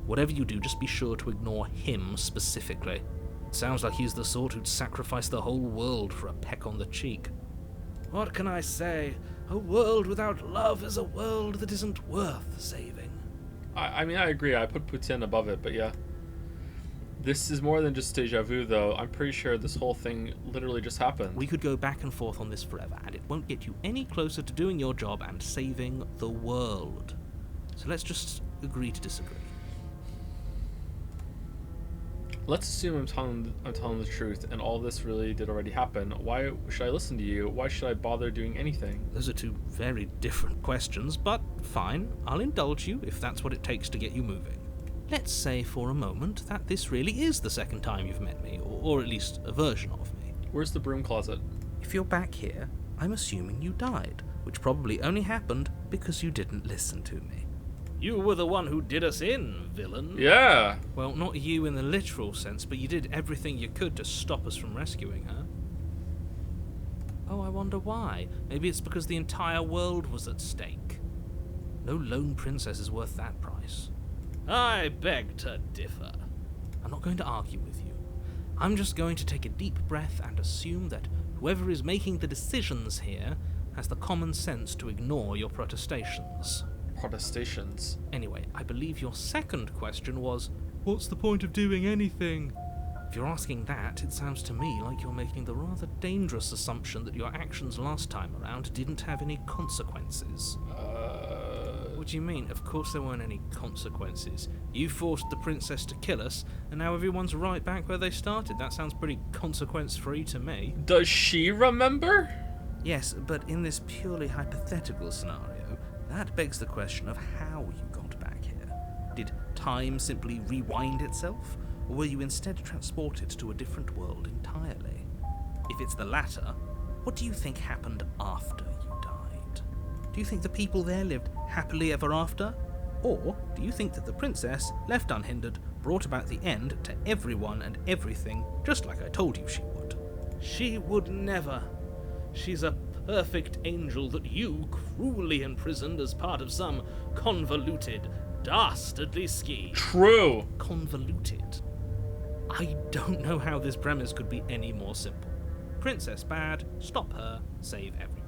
Whatever you do, just be sure to ignore him specifically. It sounds like he's the sort who'd sacrifice the whole world for a peck on the cheek. What can I say? A world without love is a world that isn't worth saving. I mean, I agree. I put Putin above it, but yeah. This is more than just deja vu, though. I'm pretty sure this whole thing literally just happened. We could go back and forth on this forever, and it won't get you any closer to doing your job and saving the world. So let's just agree to disagree. Let's assume I'm telling the truth, and all this really did already happen. Why should I listen to you? Why should I bother doing anything? Those are two very different questions, but fine, I'll indulge you if that's what it takes to get you moving. Let's say for a moment that this really is the second time you've met me, or at least a version of me. Where's the broom closet? If you're back here, I'm assuming you died, which probably only happened because you didn't listen to me. You were the one who did us in, villain. Yeah. Well, not you in the literal sense, but you did everything you could to stop us from rescuing her. Oh, I wonder why. Maybe it's because the entire world was at stake. No lone princess is worth that price. I beg to differ. I'm not going to argue with you. I'm just going to take a deep breath and assume that whoever is making the decisions here has the common sense to ignore your protestations. Protestations. Anyway, I believe your second question was, what's the point of doing anything? If you're asking that, it sounds to me like you're making the rather dangerous assumption that your actions last time around didn't have any consequences. What do you mean? Of course there weren't any consequences. You forced the princess to kill us, and now everyone's right back where they started. That sounds pretty consequence-free to me. Does she remember? Yes, but in this purely hypothetical scenario, that begs the question of how you got back here. Did time simply rewind itself, or were you instead transported to a different world entirely? If it's the latter, what do you think happened after you died? Do you think the people there lived happily ever after? Or do you think that the princess, left unhindered, brought about the end to everyone and everything, just like I told you she would? She would never. She's a perfect angel that you cruelly imprisoned as part of some convoluted, dastardly scheme. True. Convoluted? I don't know how this premise could be any more simple. Princess bad, stop her, save everyone.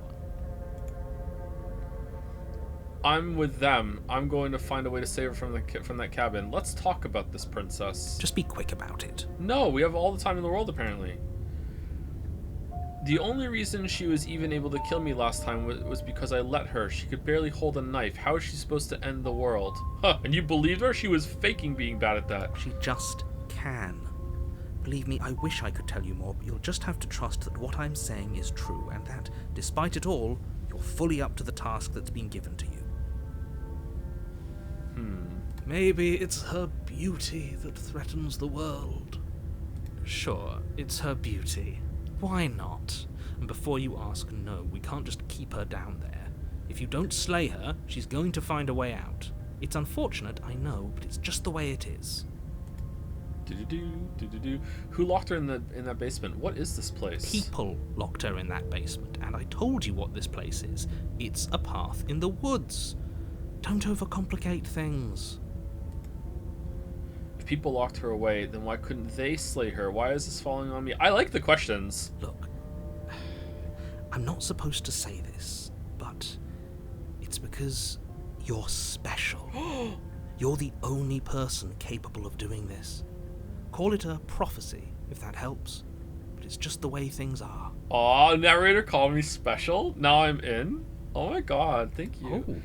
I'm with them. I'm going to find a way to save her from that cabin. Let's talk about this princess. Just be quick about it. No, we have all the time in the world, apparently. The only reason she was even able to kill me last time was because I let her. She could barely hold a knife. How is she supposed to end the world? Huh, and you believed her? She was faking being bad at that. She just can. Believe me, I wish I could tell you more, but you'll just have to trust that what I'm saying is true, and that, despite it all, you're fully up to the task that's been given to you. Maybe it's her beauty that threatens the world. Sure, it's her beauty. Why not? And before you ask, no, we can't just keep her down there. If you don't slay her, she's going to find a way out. It's unfortunate, I know, but it's just the way it is. Who locked her in that basement? What is this place? People locked her in that basement, and I told you what this place is. It's a path in the woods. Don't overcomplicate things. If people locked her away, then why couldn't they slay her? Why is this falling on me? I like the questions. Look, I'm not supposed to say this, but it's because you're special. You're the only person capable of doing this. Call it a prophecy, if that helps, but it's just the way things are. Aw, narrator called me special? Now I'm in? Oh my god, thank you. Oh.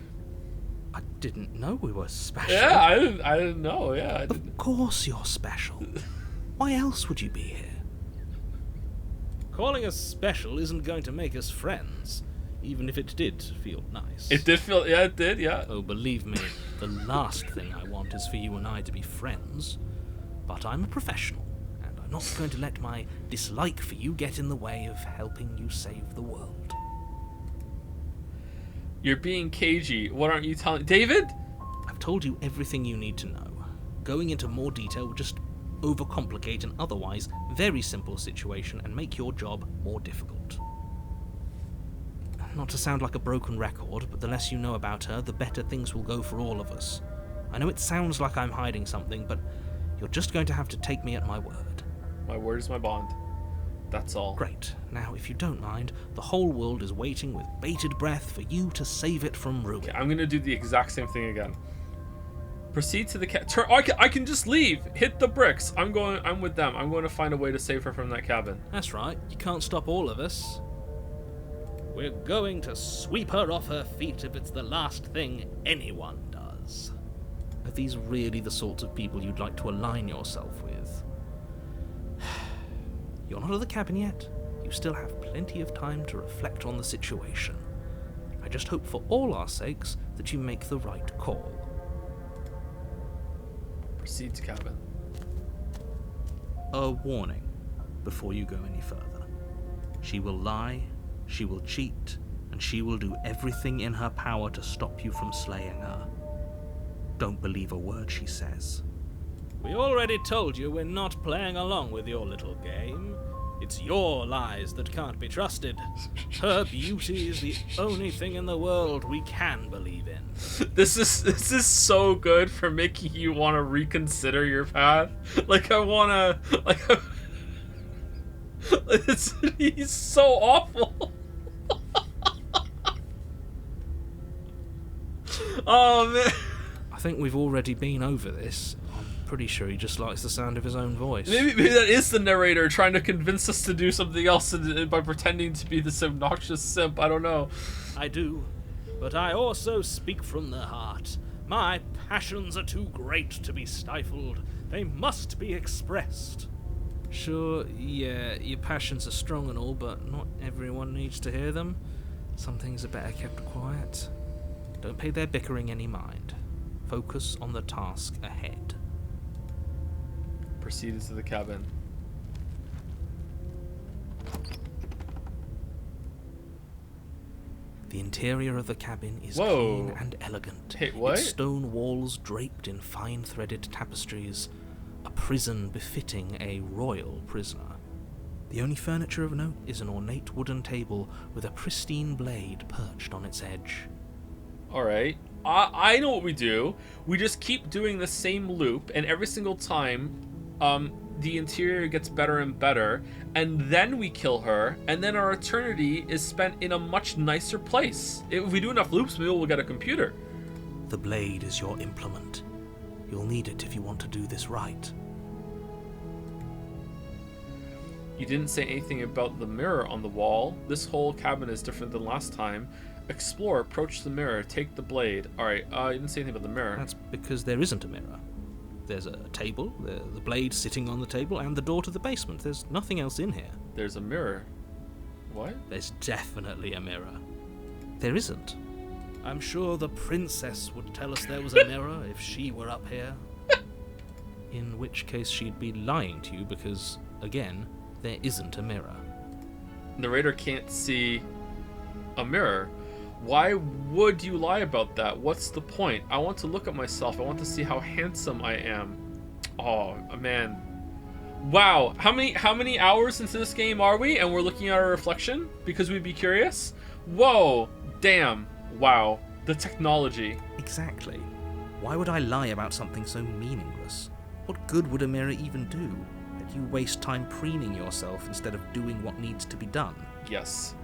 I didn't know we were special. Yeah, I didn't know. Yeah, I didn't. Of course you're special. Why else would you be here? Calling us special isn't going to make us friends, even if it did feel nice. It did feel, yeah, it did, yeah. Oh, believe me, the last thing I want is for you and I to be friends. But I'm a professional, and I'm not going to let my dislike for you get in the way of helping you save the world. You're being cagey. What aren't you telling David? I've told you everything you need to know. Going into more detail would just overcomplicate an otherwise very simple situation and make your job more difficult. Not to sound like a broken record, but the less you know about her, the better things will go for all of us. I know it sounds like I'm hiding something, but you're just going to have to take me at my word. My word is my bond. That's all. Great. Now, if you don't mind, the whole world is waiting with bated breath for you to save it from ruin. Okay, I'm gonna do the exact same thing again. Proceed to the turn. Oh, I can just leave. Hit the bricks. I'm with them. I'm going to find a way to save her from that cabin. That's right. You can't stop all of us. We're going to sweep her off her feet if it's the last thing anyone does. Are these really the sorts of people you'd like to align yourself with? You're not at the cabin yet. You still have plenty of time to reflect on the situation. I just hope for all our sakes that you make the right call. Proceed to cabin. A warning before you go any further. She will lie, she will cheat, and she will do everything in her power to stop you from slaying her. Don't believe a word she says. We already told you we're not playing along with your little game. It's your lies that can't be trusted. Her beauty is the only thing in the world we can believe in. This is so good for making you want to reconsider your path. Like I want to he's so awful. Oh man. I think we've already been over this. I'm pretty sure he just likes the sound of his own voice. Maybe that is the narrator trying to convince us to do something else by pretending to be this obnoxious simp. I don't know. I do, but I also speak from the heart. My passions are too great to be stifled. They must be expressed. Sure, yeah, your passions are strong and all, but not everyone needs to hear them. Some things are better kept quiet. Don't pay their bickering any mind. Focus on the task ahead. Proceeded to the cabin. The interior of the cabin is Whoa. clean and elegant. Hey, what? Its stone walls draped in fine threaded tapestries. A prison befitting a royal prisoner. The only furniture of note is an ornate wooden table with a pristine blade perched on its edge. Alright. I know what we do. We just keep doing the same loop, and every single time, the interior gets better and better, and then we kill her, and then our eternity is spent in a much nicer place. If we do enough loops, maybe we'll get a computer. The blade is your implement. You'll need it if you want to do this right. You didn't say anything about the mirror on the wall. This whole cabin is different than last time. Explore, approach the mirror, take the blade. Alright, you didn't say anything about the mirror. That's because there isn't a mirror. There's a table, the blade sitting on the table, and the door to the basement. There's nothing else in here. There's a mirror. What? There's definitely a mirror. There isn't. I'm sure the princess would tell us there was a mirror if she were up here. In which case she'd be lying to you because, again, there isn't a mirror. Narrator can't see a mirror. Why would you lie about that? What's the point? I want to look at myself. I want to see how handsome I am. Oh, man. Wow. How many hours into this game are we? And we're looking at our reflection because we'd be curious? Whoa. Damn. Wow. The technology. Exactly. Why would I lie about something so meaningless? What good would a mirror even do? That you waste time preening yourself instead of doing what needs to be done? Yes.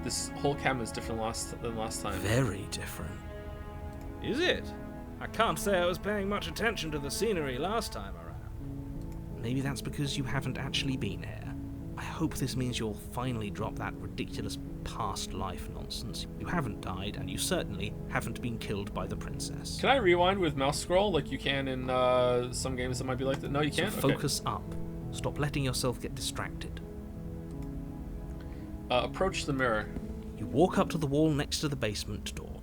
This whole cabin is different than last time. Very different. Is it? I can't say I was paying much attention to the scenery last time around. Maybe that's because you haven't actually been here. I hope this means you'll finally drop that ridiculous past life nonsense. You haven't died, and you certainly haven't been killed by the princess. Can I rewind with mouse scroll like you can in some games that might be like that? No, you can't? So focus up. Stop letting yourself get distracted. Approach the mirror. You walk up to the wall next to the basement door.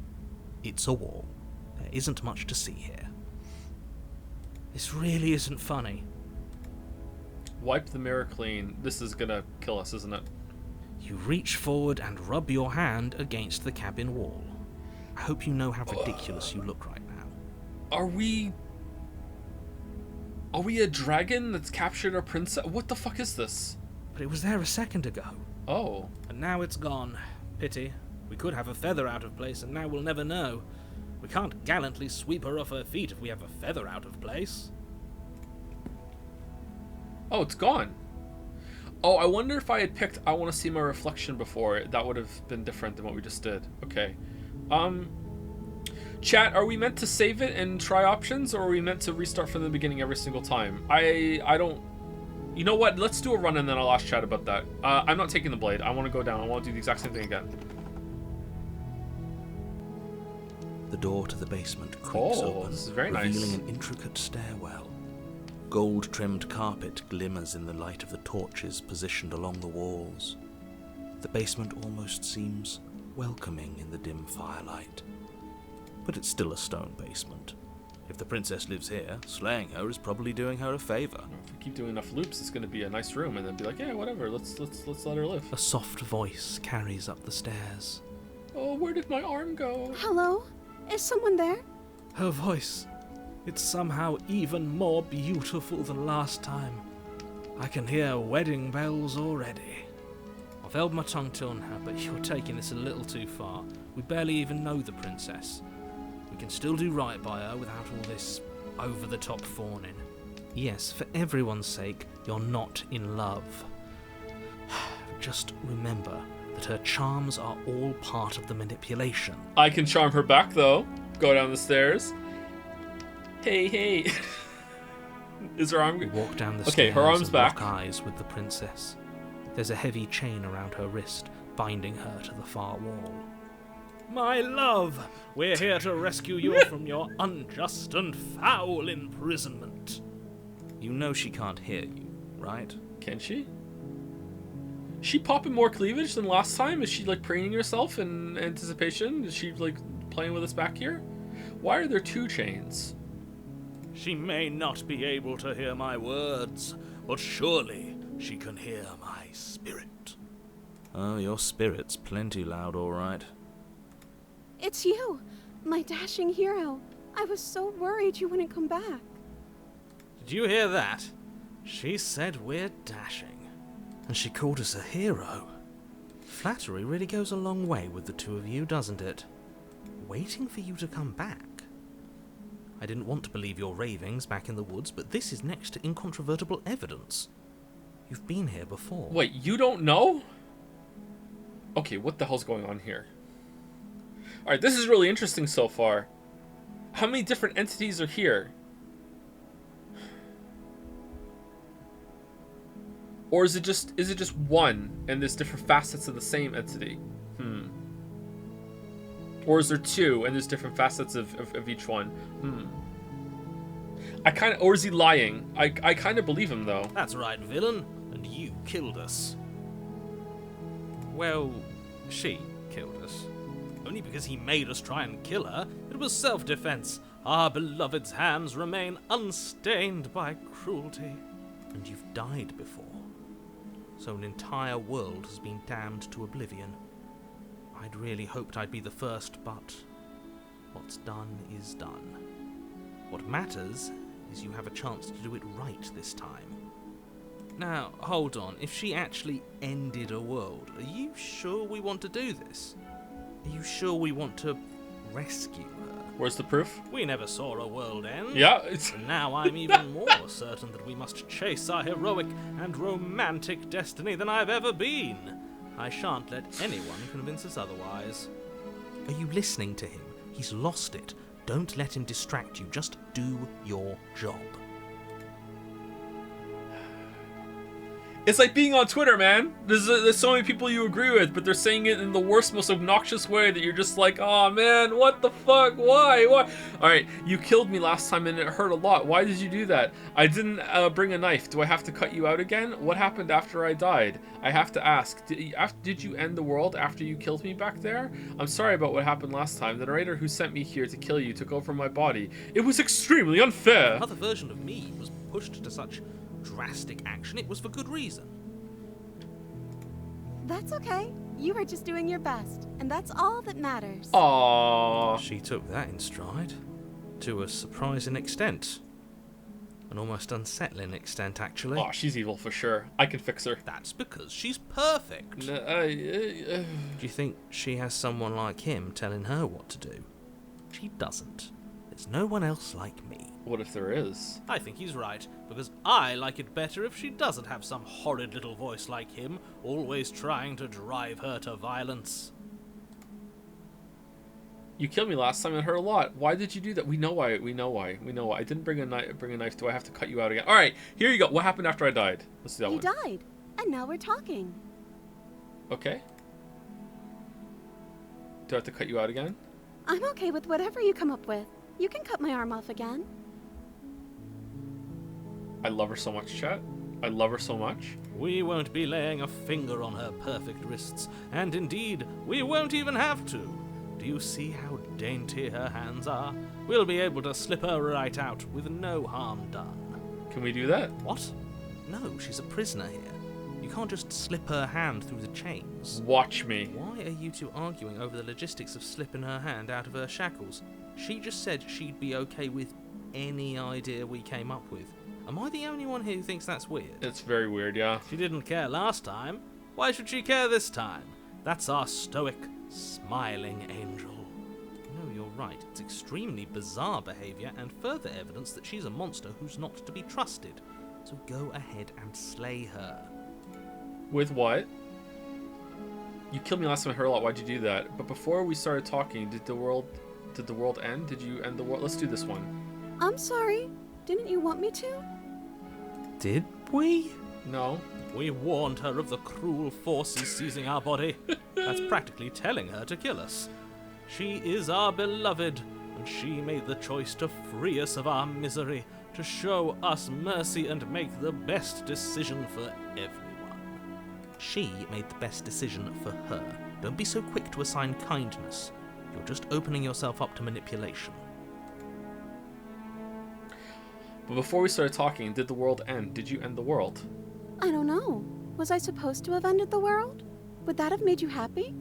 It's a wall. There isn't much to see here. This really isn't funny. Wipe the mirror clean. This is gonna kill us, isn't it? You reach forward and rub your hand against the cabin wall. I hope you know how ridiculous you look right now. Are we a dragon that's captured our princess? What the fuck is this? But it was there a second ago. Oh. And now it's gone. Pity. We could have a feather out of place, and now we'll never know. We can't gallantly sweep her off her feet if we have a feather out of place. Oh, it's gone. Oh, I wonder if I had picked I want to see my reflection before. That would have been different than what we just did. Okay. Chat, are we meant to save it and try options, or are we meant to restart from the beginning every single time? I don't... You know what? Let's do a run and then I'll ask chat about that. I'm not taking the blade. I want to go down. I want to do the exact same thing again. The door to the basement creaks open, this is very revealing nice. an intricate stairwell. Gold-trimmed carpet glimmers in the light of the torches positioned along the walls. The basement almost seems welcoming in the dim firelight. But it's still a stone basement. If the princess lives here, slaying her is probably doing her a favor. If we keep doing enough loops, it's going to be a nice room, and then be like, yeah, whatever, let's let her live. A soft voice carries up the stairs. Oh, where did my arm go? Hello? Is someone there? Her voice. It's somehow even more beautiful than last time. I can hear wedding bells already. I've held my tongue till now, but you're taking this a little too far. We barely even know the princess. We can still do right by her without all this over-the-top fawning. Yes, for everyone's sake, you're not in love. Just remember that her charms are all part of the manipulation. I can charm her back, though. Go down the stairs. Hey, hey. Is her arm... You walk down the Okay, stairs her arm's and back. lock eyes with the princess. There's a heavy chain around her wrist, binding her to the far wall. My love, we're here to rescue you from your unjust and foul imprisonment. You know she can't hear you, right? Can she? She popping more cleavage than last time? Is she, like, preening herself in anticipation? Is she, like, playing with us back here? Why are there two chains? She may not be able to hear my words, but surely she can hear my spirit. Oh, your spirit's plenty loud, all right. It's you, my dashing hero. I was so worried you wouldn't come back. Did you hear that? She said we're dashing. And she called us a hero. Flattery really goes a long way with the two of you, doesn't it? Waiting for you to come back. I didn't want to believe your ravings back in the woods, but this is next to incontrovertible evidence. You've been here before. Wait, you don't know? Okay, what the hell's going on here? Alright, this is really interesting so far. How many different entities are here? Or is it just one and there's different facets of the same entity? Or is there two and there's different facets of each one? Or is he lying? I kind of believe him though. That's right, villain, and you killed us. Well, she killed us. Only because he made us try and kill her. It was self-defense. Our beloved's hands remain unstained by cruelty. And you've died before. So an entire world has been damned to oblivion. I'd really hoped I'd be the first, but what's done is done. What matters is you have a chance to do it right this time. Now, hold on. If she actually ended a world, are you sure we want to do this? Are you sure we want to rescue her? Where's the proof? We never saw a world end. Yeah, it's... And now I'm even more certain that we must chase our heroic and romantic destiny than I've ever been. I shan't let anyone convince us otherwise. Are you listening to him? He's lost it. Don't let him distract you. Just do your job. It's like being on Twitter, man. There's so many people you agree with, but they're saying it in the worst, most obnoxious way that you're just like, oh man, what the fuck? Why? Alright, you killed me last time and it hurt a lot. Why did you do that? I didn't bring a knife. Do I have to cut you out again? What happened after I died? I have to ask, did you end the world after you killed me back there? I'm sorry about what happened last time. The narrator who sent me here to kill you took over my body. It was extremely unfair. Another version of me was pushed to such drastic action. It was for good reason. That's okay. You were just doing your best, and that's all that matters. Aww. She took that in stride. To a surprising extent. An almost unsettling extent, actually. Oh, she's evil for sure. I can fix her. That's because she's perfect. Do you think she has someone like him telling her what to do? She doesn't. There's no one else like me. What if there is? I think he's right, because I like it better if she doesn't have some horrid little voice like him, always trying to drive her to violence. You killed me last time and hurt a lot. Why did you do that? We know why. We know why. I didn't bring a knife. Do I have to cut you out again? All right, here you go. What happened after I died? Let's do that one. You died, and now we're talking. Okay. Do I have to cut you out again? I'm okay with whatever you come up with. You can cut my arm off again. I love her so much, chat. I love her so much. We won't be laying a finger on her perfect wrists, and indeed, we won't even have to. Do you see how dainty her hands are? We'll be able to slip her right out with no harm done. Can we do that? What? No, she's a prisoner here. You can't just slip her hand through the chains. Watch me. Why are you two arguing over the logistics of slipping her hand out of her shackles? She just said she'd be okay with any idea we came up with. Am I the only one here who thinks that's weird? It's very weird, yeah. She didn't care last time. Why should she care this time? That's our stoic, smiling angel. No, you're right. It's extremely bizarre behaviour and further evidence that she's a monster who's not to be trusted. So go ahead and slay her. With what? You killed me last time I heard a lot. Why'd you do that? But before we started talking, did the world end? Did you end the world? Let's do this one. I'm sorry. Didn't you want me to? Did we? No. We warned her of the cruel forces seizing our body. That's practically telling her to kill us. She is our beloved, and she made the choice to free us of our misery, to show us mercy and make the best decision for everyone. She made the best decision for her. Don't be so quick to assign kindness. You're just opening yourself up to manipulation. But before we started talking, did the world end? Did you end the world? I don't know. Was I supposed to have ended the world? Would that have made you happy?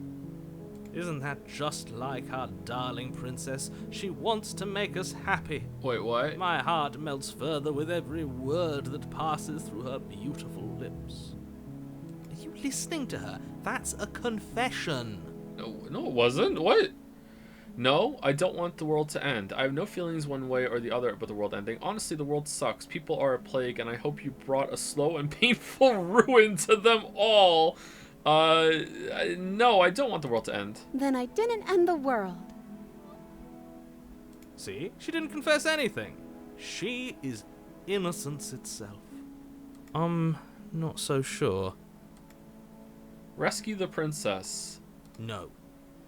Isn't that just like our darling princess? She wants to make us happy. Wait, what? My heart melts further with every word that passes through her beautiful lips. Are you listening to her? That's a confession. No, it wasn't. What? No, I don't want the world to end. I have no feelings one way or the other about the world ending. Honestly, the world sucks. People are a plague, and I hope you brought a slow and painful ruin to them all. No, I don't want the world to end. Then I didn't end the world. See? She didn't confess anything. She is innocence itself. I'm not so sure. Rescue the princess. No.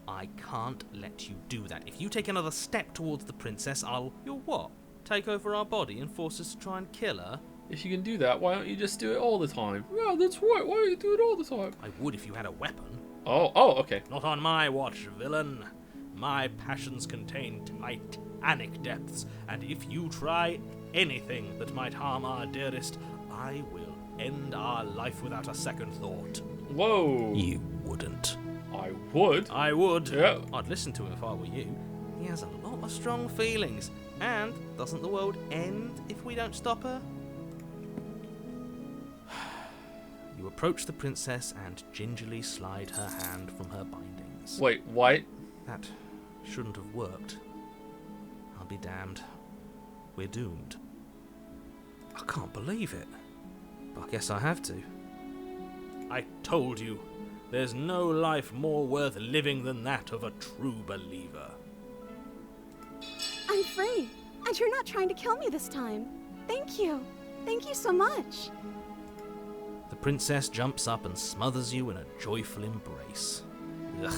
I can't let you do that. If you take another step towards the princess, I'll... You'll what? Take over our body and force us to try and kill her? If you can do that, why don't you just do it all the time? Yeah, that's right. Why don't you do it all the time? I would if you had a weapon. Oh, okay. Not on my watch, villain. My passions contain titanic depths, and if you try anything that might harm our dearest, I will end our life without a second thought. Whoa. You wouldn't. I would. I would. Yeah. I'd listen to him if I were you. He has a lot of strong feelings. And doesn't the world end if we don't stop her? You approach the princess and gingerly slide her hand from her bindings. Wait, what? That shouldn't have worked. I'll be damned. We're doomed. I can't believe it. But I guess I have to. I told you. There's no life more worth living than that of a true believer. I'm free, and you're not trying to kill me this time. Thank you. Thank you so much. The princess jumps up and smothers you in a joyful embrace. Ugh.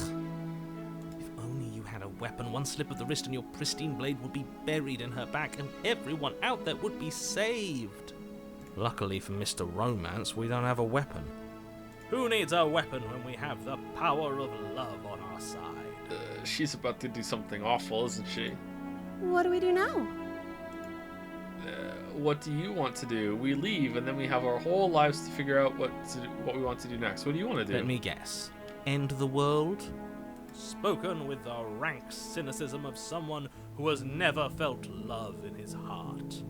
If only you had a weapon, one slip of the wrist and your pristine blade would be buried in her back and everyone out there would be saved. Luckily for Mr. Romance, we don't have a weapon. Who needs a weapon when we have the power of love on our side? She's about to do something awful, isn't she? What do we do now? What do you want to do? We leave, and then we have our whole lives to figure out what we want to do next. What do you want to do? Let me guess. End the world? Spoken with the rank cynicism of someone who has never felt love in his heart.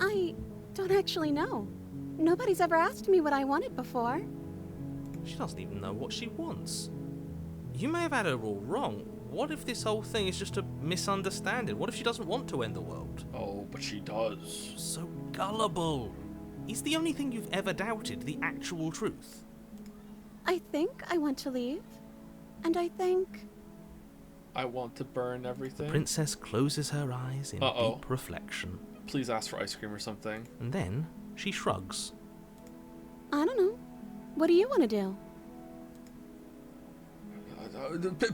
I don't actually know. Nobody's ever asked me what I wanted before. She doesn't even know what she wants. You may have had her all wrong. What if this whole thing is just a misunderstanding? What if she doesn't want to end the world? Oh, but she does. So gullible. Is the only thing you've ever doubted the actual truth? I think I want to leave. And I think... I want to burn everything. Princess closes her eyes in deep reflection. Please ask for ice cream or something. And then she shrugs. I don't know. What do you want to do?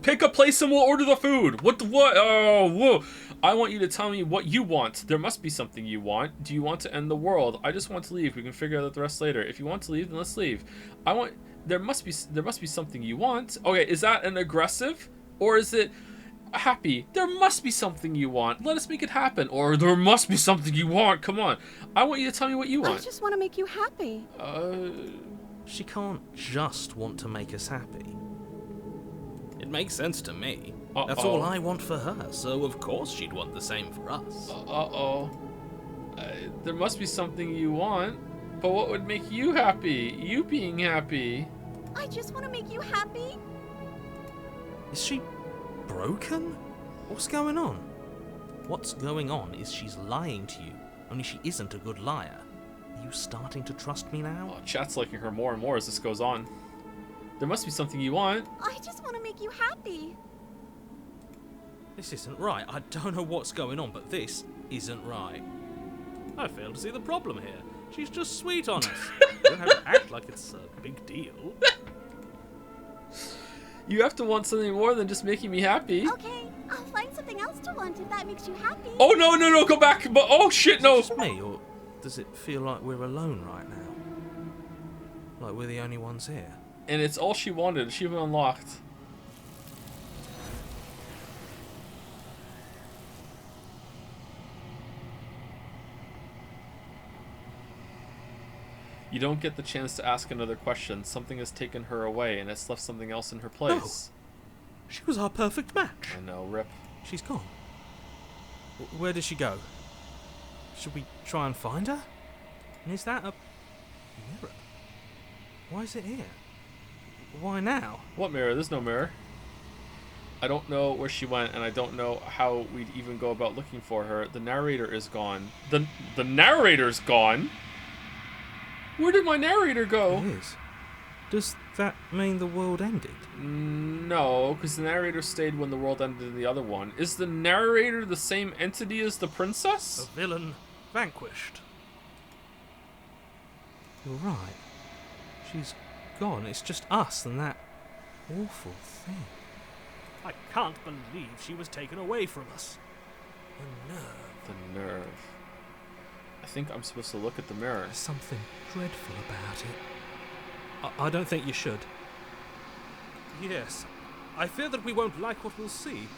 Pick a place and we'll order the food. What? Oh, whoa. I want you to tell me what you want. There must be something you want. Do you want to end the world? I just want to leave. We can figure out the rest later. If you want to leave, then let's leave. There must be something you want. Okay, is that an aggressive or is it happy? There must be something you want. Let us make it happen. Or there must be something you want. Come on. I want you to tell me what you want. I just want to make you happy. She can't just want to make us happy. It makes sense to me. That's all I want for her, so of course she'd want the same for us. There must be something you want, but what would make you happy? You being happy. I just want to make you happy. Is she broken? What's going on? What's going on is she's lying to you, only she isn't a good liar. Are you starting to trust me now? Oh, chat's liking her more and more as this goes on. There must be something you want. I just want to make you happy. This isn't right. I don't know what's going on, but this isn't right. I fail to see the problem here. She's just sweet on us. You don't have to act like it's a big deal. You have to want something more than just making me happy. Okay, I'll find something else to want if that makes you happy. Oh, no, go back. But, oh, shit, no. Is it just me, or does it feel like we're alone right now? Like we're the only ones here? And it's all she wanted. She even unlocked. You don't get the chance to ask another question. Something has taken her away, and it's left something else in her place. No. She was our perfect match. I know, rip. She's gone. Where did she go? Should we try and find her? And is that a mirror? Why is it here? Why now? What mirror? There's no mirror. I don't know where she went, and I don't know how we'd even go about looking for her. The narrator is gone. The narrator's gone? Where did my narrator go? It is. Does that mean the world ended? No, because the narrator stayed when the world ended in the other one. Is the narrator the same entity as the princess? A villain vanquished. You're right. She's gone. It's just us and that awful thing. I can't believe she was taken away from us. The nerve. The nerve. I think I'm supposed to look at the mirror. There's something dreadful about it. I don't think you should. Yes. I fear that we won't like what we'll see.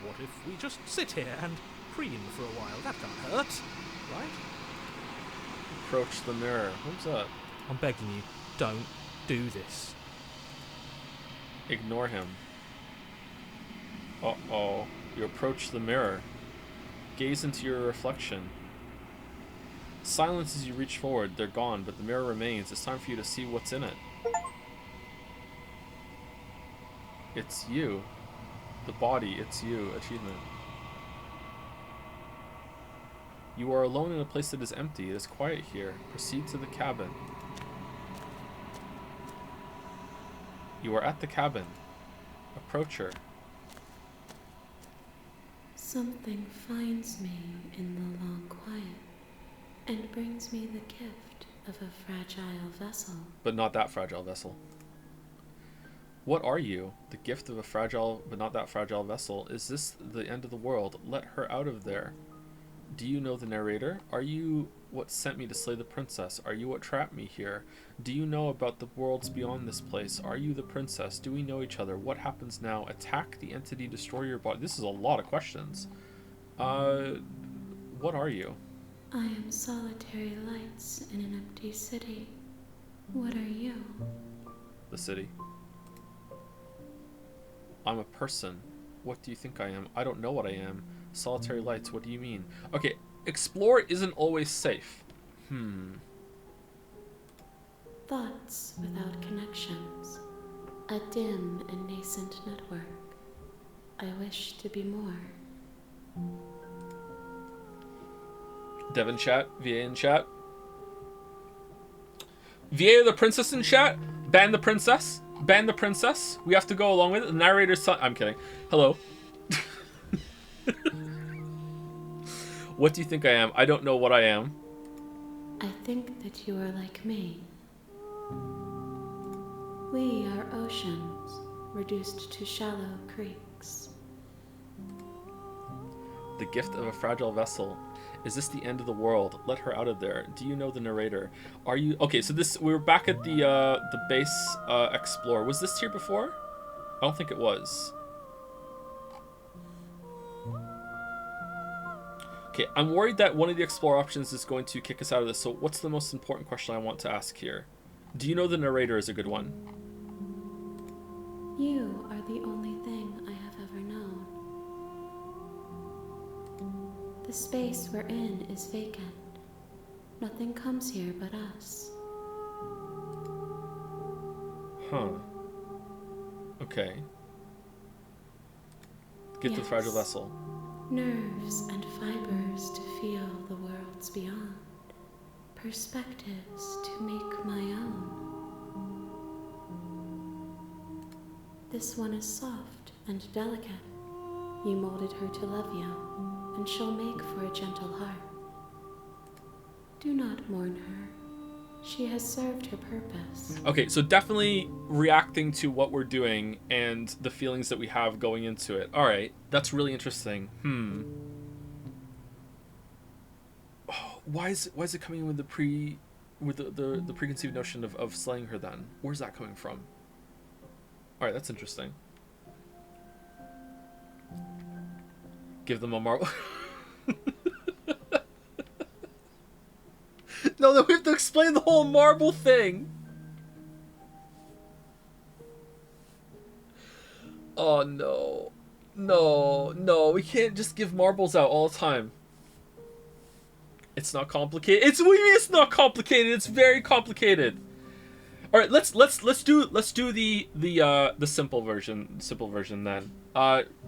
What if we just sit here and preen for a while? That can't hurt, right? Approach the mirror. What's that? I'm begging you, don't do this. Ignore him. Uh-oh. You approach the mirror. Gaze into your reflection. Silence as you reach forward. They're gone, but the mirror remains. It's time for you to see what's in it. It's you. The body, it's you. Achievement. You are alone in a place that is empty. It is quiet here. Proceed to the cabin. You are at the cabin. Approach her. Something finds me in the long quiet and brings me the gift of a fragile vessel. But not that fragile vessel. What are you? The gift of a fragile, but not that fragile vessel. Is this the end of the world? Let her out of there. Do you know the narrator? Are you what sent me to slay the princess? Are you what trapped me here? Do you know about the worlds beyond this place? Are you the princess? Do we know each other? What happens now? Attack the entity, destroy your body. This is a lot of questions. What are you? I am solitary lights in an empty city. What are you? The city. I'm a person. What do you think I am? I don't know what I am. Solitary lights, what do you mean? Okay, explore isn't always safe. Thoughts without connections. A dim and nascent network. I wish to be more. Dev in chat, VA in chat. VA the princess in chat. Ban the princess. Ban the princess. We have to go along with it. The narrator's son. I'm kidding. Hello. What do you think I am? I don't know what I am. I think that you are like me. We are oceans, reduced to shallow creeks. The gift of a fragile vessel. Is this the end of the world? Let her out of there. Do you know the narrator? Are you... Okay, so this... We were back at the base explore. Was this here before? I don't think it was. Okay, I'm worried that one of the explore options is going to kick us out of this. So what's the most important question I want to ask here? Do you know the narrator is a good one? You are the only thing I have ever known. The space we're in is vacant. Nothing comes here but us. Huh. Okay. Get the Yes. fragile vessel. Nerves and fibers to feel the worlds beyond. Perspectives to make my own. This one is soft and delicate. You molded her to love you, and she'll make for a gentle heart. Do not mourn her. She has served her purpose. Okay, so definitely reacting to what we're doing and the feelings that we have going into it. All right, that's really interesting. Oh, why is it coming in with the preconceived notion of slaying her then? Where's that coming from? All right, that's interesting. Give them a marble. No, then we have to explain the whole marble thing. Oh no. No, we can't just give marbles out all the time. It's not complicated. What do you mean it's not complicated? It's very complicated. All right, let's do the simple version then.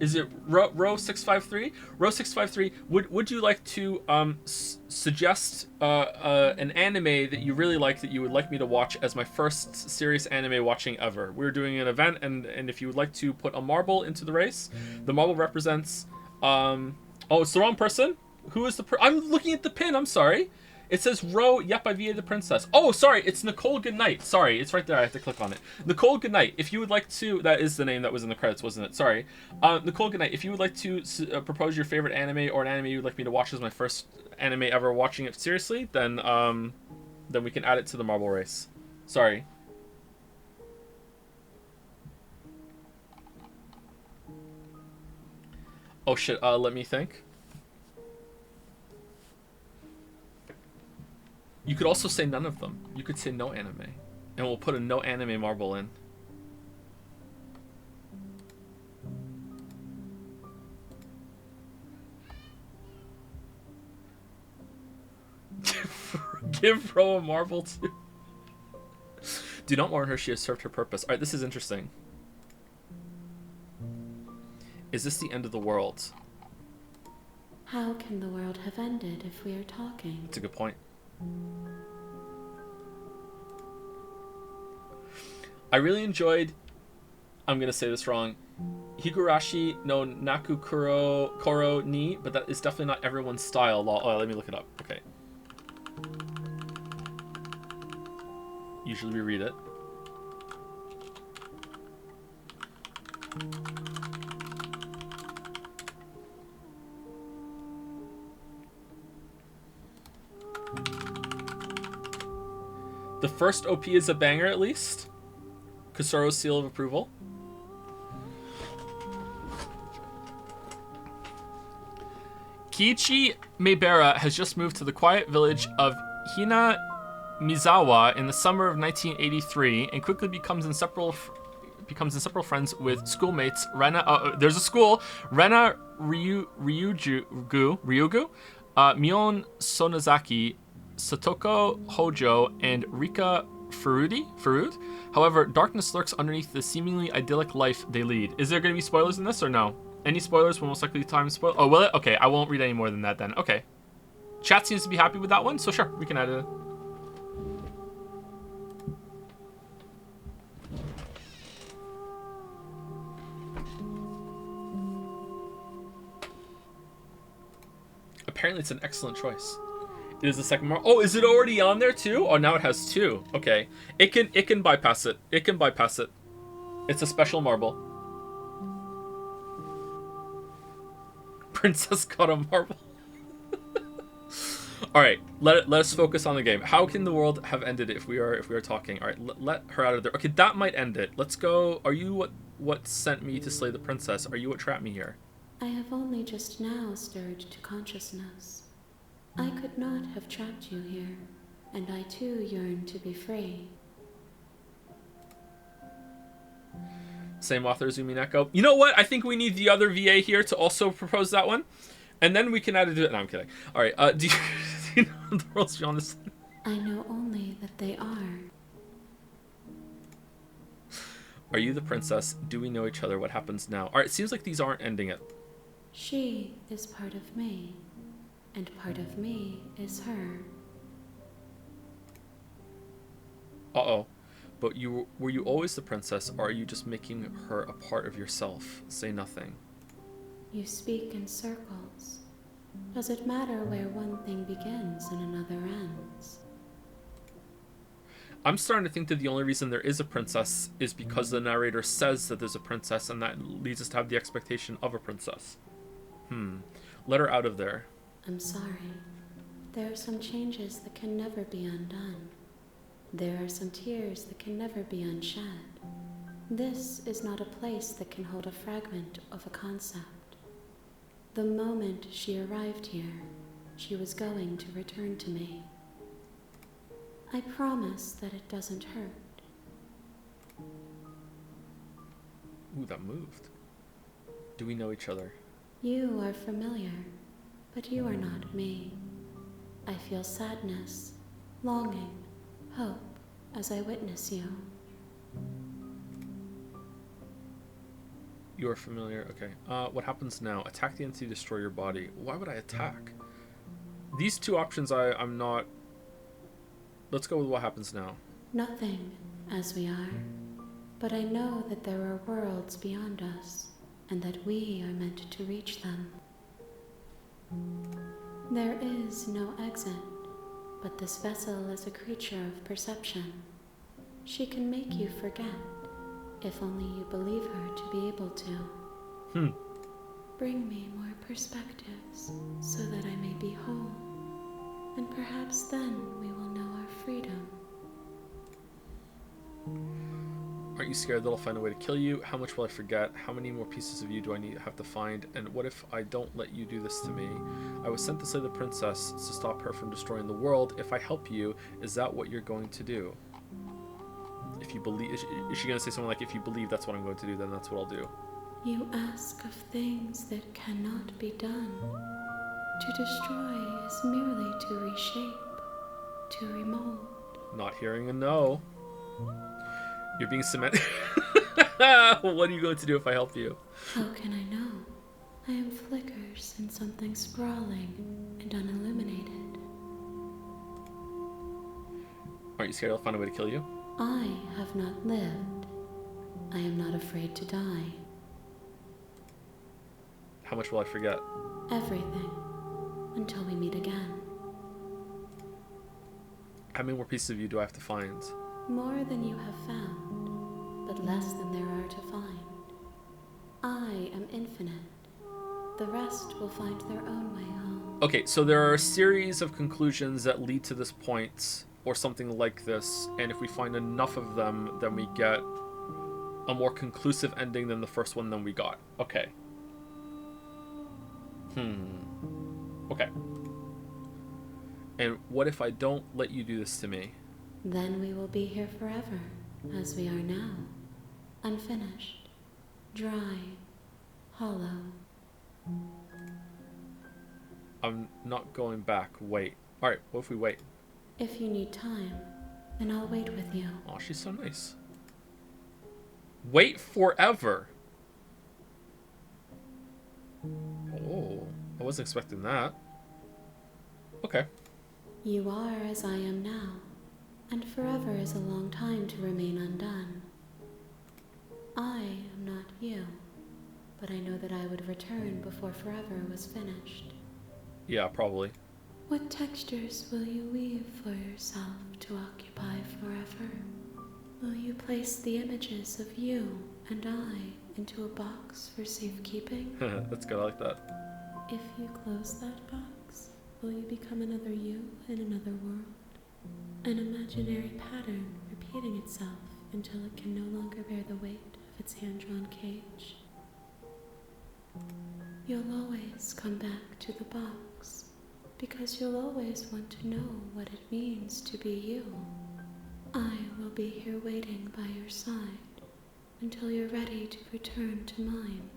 Is it row 653? Row 653. Would you like to suggest an anime that you really like that you would like me to watch as my first serious anime watching ever? We're doing an event, and if you would like to put a marble into the race, the marble represents oh, it's the wrong person. Who is the I'm looking at the pin. I'm sorry. It says row, yep, by VA the Princess. Oh, sorry, it's Nicole Goodnight. Sorry, it's right there. I have to click on it. Nicole Goodnight, if you would like to... That is the name that was in the credits, wasn't it? Sorry. Nicole Goodnight, if you would like to propose your favorite anime or an anime you would like me to watch as my first anime ever watching it seriously, then we can add it to the marble race. Sorry. Oh, shit. Let me think. You could also say none of them. You could say no anime. And we'll put a no anime marble in. Give Ro a marble too. Do not mourn her, she has served her purpose. Alright, this is interesting. Is this the end of the world? How can the world have ended if we are talking? That's a good point. I really enjoyed, I'm gonna say this wrong, Higurashi no Naku Koro ni, but that is definitely not everyone's style. Oh, let me look it up. Okay. Usually we read it. The first OP is a banger, at least. Kusoro's seal of approval. Kiichi Meibara has just moved to the quiet village of Hinamizawa in the summer of 1983 and quickly becomes inseparable friends with schoolmates Rena. There's a school. Rena Ryugu, Mion Sonozaki, Satoko Hojo, and Rika Farud. However, darkness lurks underneath the seemingly idyllic life they lead. Is there going to be spoilers in this or no? Any spoilers will most likely time spoil. Oh, will it? Okay, I won't read any more than that then. Okay. Chat seems to be happy with that one, so sure, we can add it in. Apparently it's an excellent choice. It is the second mark. Oh, is it already on there too? Oh, now it has two. Okay. It can bypass it. It can bypass it. It's a special marble. Princess got a marble. All right, let us focus on the game. How can the world have ended if we are talking? All right, let her out of there. Okay, that might end it. Let's go. Are you what sent me to slay the princess? Are you what trapped me here? I have only just now stirred to consciousness. I could not have trapped you here, and I too yearn to be free. Same author, Zumineko. You know what? I think we need the other VA here to also propose that one. And then we can add it to it. No, I'm kidding. All right. Do you know the world's beyond this? I know only that they are. Are you the princess? Do we know each other? What happens now? All right. It seems like these aren't ending it. She is part of me, and part of me is her. Uh-oh. But were you always the princess, or are you just making her a part of yourself? Say nothing. You speak in circles. Does it matter where one thing begins and another ends? I'm starting to think that the only reason there is a princess is because the narrator says that there's a princess, and that leads us to have the expectation of a princess. Let her out of there. I'm sorry. There are some changes that can never be undone. There are some tears that can never be unshed. This is not a place that can hold a fragment of a concept. The moment she arrived here, she was going to return to me. I promise that it doesn't hurt. Ooh, that moved. Do we know each other? You are familiar, but you are not me. I feel sadness, longing, hope as I witness you. You are familiar. Okay. What happens now? Attack the entity, destroy your body. Why would I attack? These two options I'm not... Let's go with what happens now. Nothing, as we are. But I know that there are worlds beyond us, and that we are meant to reach them. There is no exit, but this vessel is a creature of perception. She can make you forget, if only you believe her to be able to. Bring me more perspectives, so that I may be whole, and perhaps then we will know our freedom. Aren't you scared that I'll find a way to kill you? How much will I forget? How many more pieces of you do I have to find? And what if I don't let you do this to me? I was sent to slay the princess to stop her from destroying the world. If I help you, is that what you're going to do? If you believe... Is she going to say something like, if you believe that's what I'm going to do, then that's what I'll do? You ask of things that cannot be done. To destroy is merely to reshape, to remold. Not hearing a no. You're being cemented. What are you going to do if I help you? How can I know? I am flickers in something sprawling and unilluminated. Aren't you scared I'll find a way to kill you? I have not lived. I am not afraid to die. How much will I forget? Everything. Until we meet again. How many more pieces of you do I have to find? More than you have found, but less than there are to find. I am infinite. The rest will find their own way home. Okay, so there are a series of conclusions that lead to this point, or something like this, and if we find enough of them, then we get a more conclusive ending than the first one we got. Okay. Okay. And what if I don't let you do this to me? Then we will be here forever, as we are now. Unfinished, dry, hollow. I'm not going back. Wait. Alright, what if we wait? If you need time, then I'll wait with you. Oh, she's so nice. Wait forever. Oh, I wasn't expecting that. Okay. You are as I am now, and forever is a long time to remain undone. I am not you, but I know that I would return before forever was finished. Yeah, probably. What textures will you weave for yourself to occupy forever? Will you place the images of you and I into a box for safekeeping? That's good, I like that. If you close that box, will you become another you in another world? An imaginary pattern repeating itself until it can no longer bear the weight of its hand-drawn cage. You'll always come back to the box, because you'll always want to know what it means to be you. I will be here waiting by your side until you're ready to return to mine.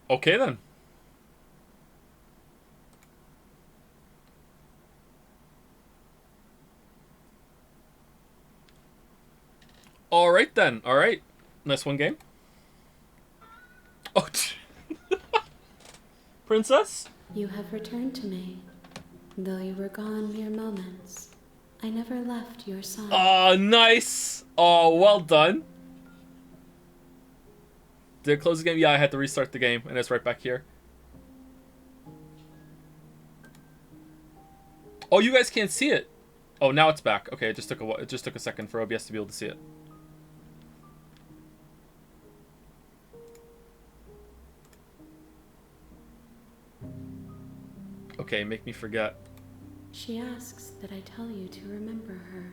Okay then. Alright then, alright. Nice one game. Oh, Princess? You have returned to me. Though you were gone mere moments, I never left your side. Oh, nice. Oh, well done. Did it close the game? Yeah, I had to restart the game, and it's right back here. Oh, you guys can't see it. Oh, now it's back. Okay, it just took a second for OBS to be able to see it. Okay, make me forget. She asks that I tell you to remember her.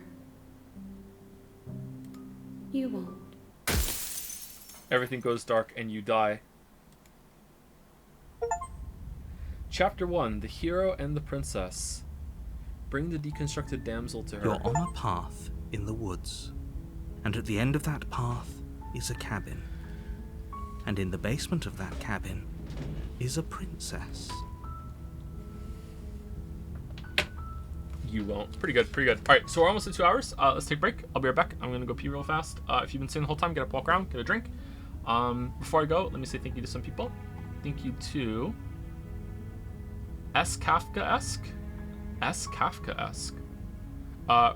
You won't. Everything goes dark and you die. Chapter 1, The Hero and the Princess. Bring the deconstructed damsel to her. You're on a path in the woods, and at the end of that path is a cabin. And in the basement of that cabin is a princess. You won't. It's pretty good, pretty good. Alright, so we're almost at 2 hours. Let's take a break. I'll be right back. I'm gonna go pee real fast. If you've been sitting the whole time, get up, walk around, get a drink. Before I go, let me say thank you to some people. Thank you to S. Kafka-esque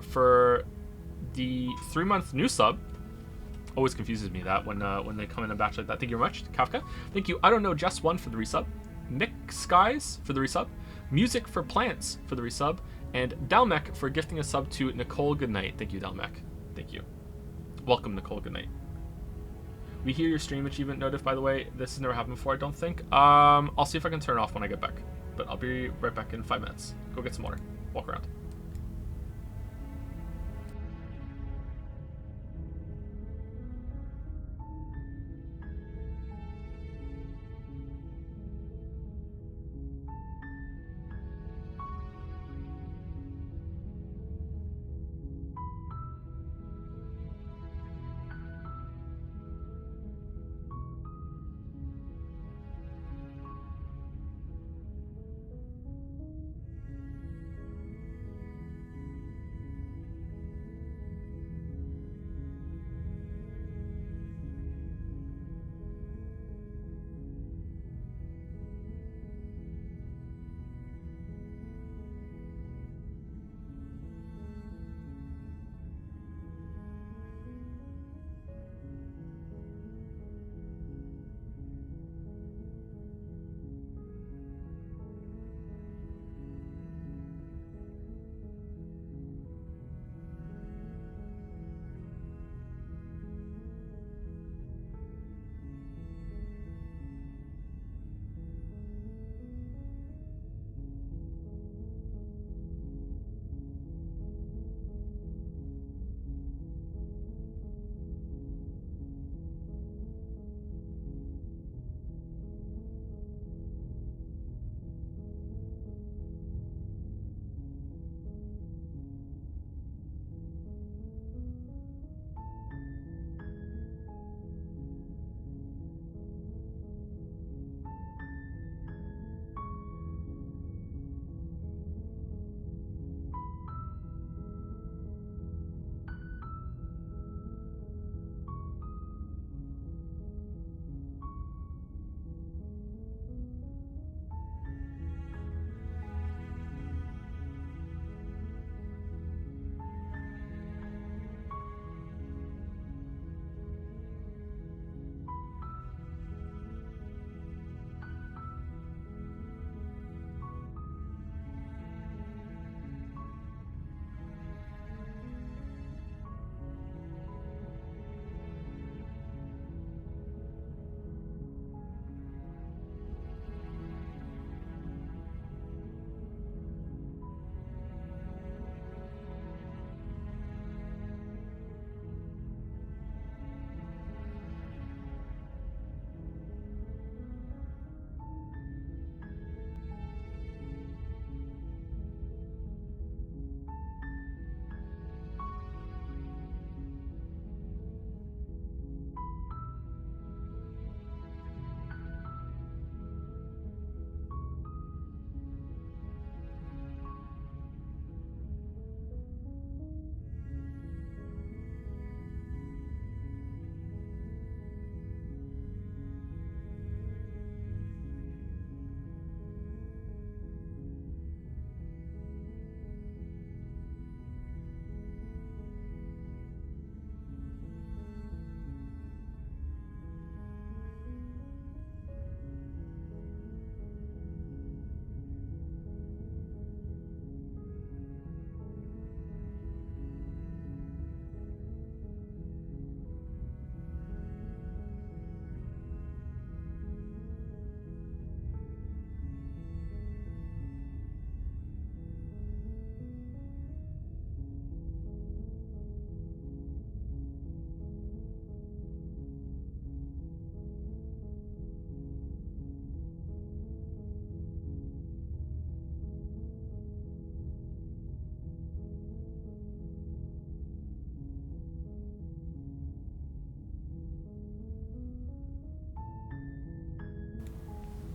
for the 3-month new sub. Always confuses me that when they come in a batch like that. Thank you very much, Kafka. Thank you. I don't know, Jess 1 for the resub. Nick Skies for the resub. Music for Plants for the resub. And Dalmec for gifting a sub to Nicole Goodnight. Thank you, Dalmec. Thank you. Welcome, Nicole Goodnight. We hear your stream achievement notif, by the way. This has never happened before, I don't think. I'll see if I can turn it off when I get back. But I'll be right back in 5 minutes. Go get some water. Walk around.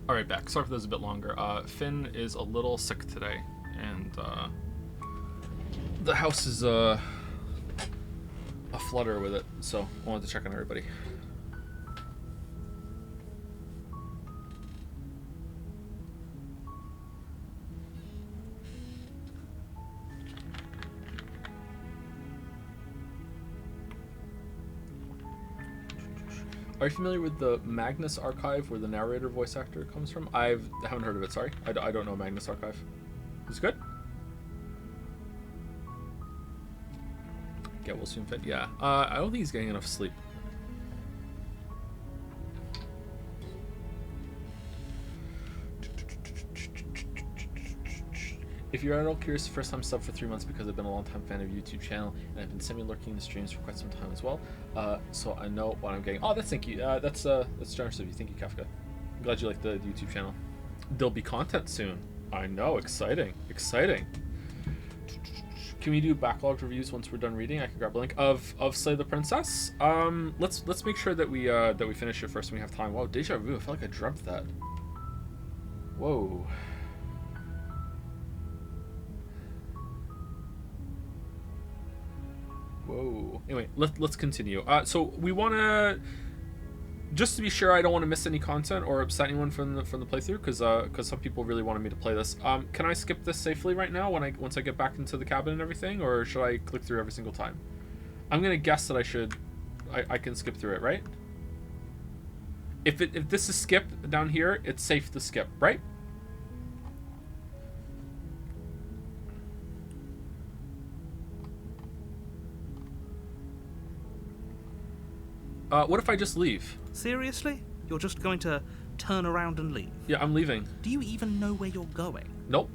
Alright, back. Sorry for this a bit longer. Finn is a little sick today, and the house is a flutter with it, so I wanted to check on everybody. Are you familiar with the Magnus Archive, where the narrator voice actor comes from? I haven't heard of it, sorry. I don't know Magnus Archive. It's good? Get well soon fit? Yeah. I don't think he's getting enough sleep. If you're at all curious, first time sub for 3 months because I've been a long time fan of your YouTube channel and I've been semi-lurking the streams for quite some time as well. So I know what I'm getting. Oh, thank you. That's generous of you. Thank you, Kafka. I'm glad you like the YouTube channel. There'll be content soon. I know, exciting. Exciting. Can we do backlog reviews once we're done reading? I can grab a link of Slay the Princess. Let's make sure that we finish it first when we have time. Wow, deja vu. I felt like I dreamt that. Whoa. Whoa. Anyway, let's continue. So we want to, just to be sure I don't want to miss any content or upset anyone from the playthrough, because some people really wanted me to play this. Can I skip this safely right now once I get back into the cabin and everything, or should I click through every single time? I'm gonna guess that I can skip through it, right? If this is skipped down here, it's safe to skip, right? What if I just leave? Seriously? You're just going to turn around and leave? Yeah, I'm leaving. Do you even know where you're going? Nope.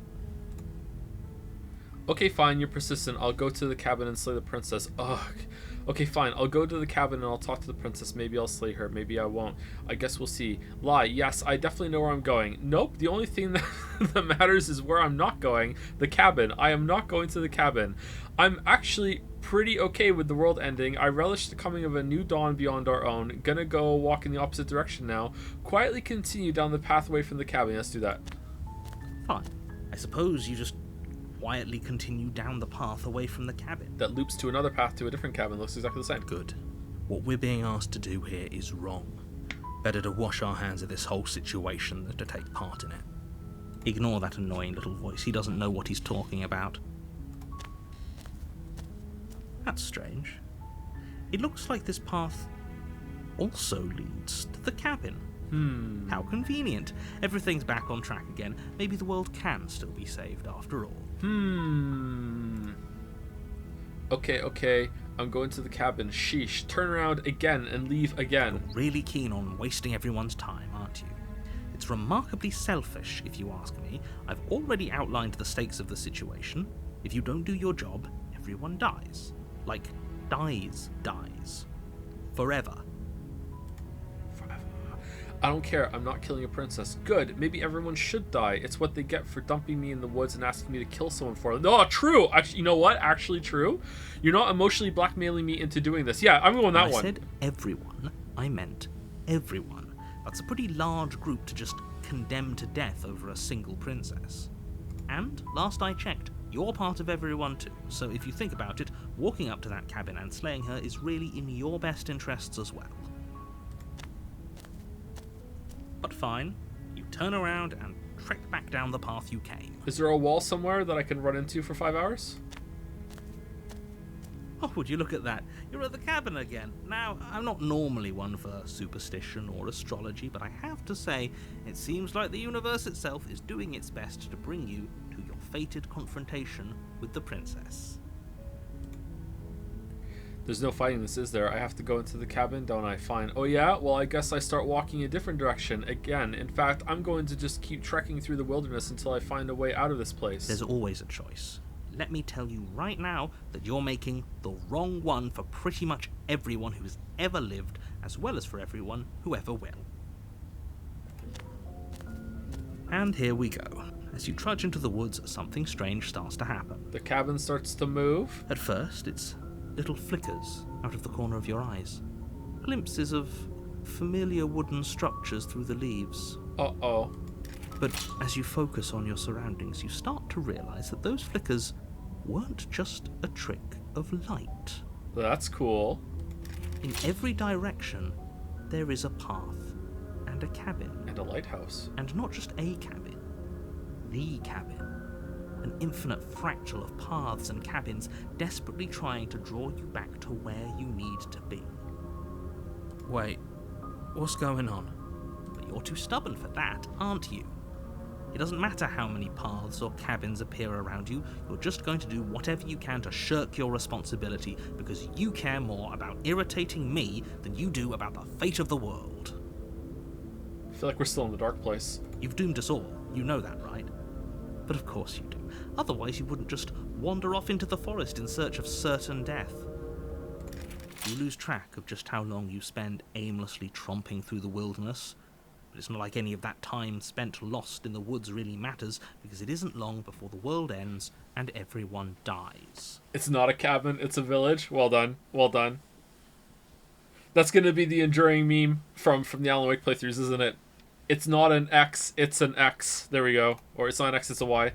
Okay, fine, you're persistent. I'll go to the cabin and slay the princess. Ugh. Okay, fine. I'll go to the cabin and I'll talk to the princess. Maybe I'll slay her. Maybe I won't. I guess we'll see. Lie. Yes, I definitely know where I'm going. Nope. The only thing that matters is where I'm not going. The cabin. I am not going to the cabin. I'm actually pretty okay with the world ending. I relish the coming of a new dawn beyond our own. Gonna go walk in the opposite direction now. Quietly continue down the path away from the cabin. Let's do that. Fine. I suppose you just quietly continue down the path away from the cabin. That loops to another path to a different cabin. Looks exactly the same. Good. What we're being asked to do here is wrong. Better to wash our hands of this whole situation than to take part in it. Ignore that annoying little voice. He doesn't know what he's talking about. That's strange. It looks like this path also leads to the cabin. How convenient. Everything's back on track again. Maybe the world can still be saved after all. Okay. I'm going to the cabin. Sheesh. Turn around again and leave again. You're really keen on wasting everyone's time, aren't you? It's remarkably selfish, if you ask me. I've already outlined the stakes of the situation. If you don't do your job, everyone dies. Like, dies. Forever. I don't care. I'm not killing a princess. Good. Maybe everyone should die. It's what they get for dumping me in the woods and asking me to kill someone for them. No, true. Actually, you know what? Actually true. You're not emotionally blackmailing me into doing this. Yeah, I'm going that one. I said everyone. I meant everyone. That's a pretty large group to just condemn to death over a single princess. And, last I checked, you're part of everyone too. So if you think about it, walking up to that cabin and slaying her is really in your best interests as well. But fine, you turn around and trek back down the path you came. Is there a wall somewhere that I can run into for 5 hours? Oh, would you look at that? You're at the cabin again. Now, I'm not normally one for superstition or astrology, but I have to say, it seems like the universe itself is doing its best to bring you to your fated confrontation with the princess. There's no fighting this, is there? I have to go into the cabin, don't I? Fine. Oh yeah? Well, I guess I start walking a different direction again. In fact, I'm going to just keep trekking through the wilderness until I find a way out of this place. There's always a choice. Let me tell you right now that you're making the wrong one for pretty much everyone who's ever lived, as well as for everyone who ever will. And here we go. As you trudge into the woods, something strange starts to happen. The cabin starts to move. At first, it's little flickers out of the corner of your eyes. Glimpses of familiar wooden structures through the leaves. Uh-oh. But as you focus on your surroundings, you start to realize that those flickers weren't just a trick of light. That's cool. In every direction, there is a path and a cabin. And a lighthouse. And not just a cabin, the cabin. An infinite fractal of paths and cabins desperately trying to draw you back to where you need to be. Wait, what's going on? But you're too stubborn for that, aren't you? It doesn't matter how many paths or cabins appear around you, you're just going to do whatever you can to shirk your responsibility because you care more about irritating me than you do about the fate of the world. I feel like we're still in the dark place. You've doomed us all, you know that, right? But of course you do. Otherwise you wouldn't just wander off into the forest in search of certain death. You lose track of just how long you spend aimlessly tromping through the wilderness. But it's not like any of that time spent lost in the woods really matters, because it isn't long before the world ends and everyone dies. It's not a cabin, it's a village. Well done. Well done. That's going to be the enduring meme from the Alan Wake playthroughs, isn't it? It's not an X, it's an X. There we go. Or it's not an X, it's a Y.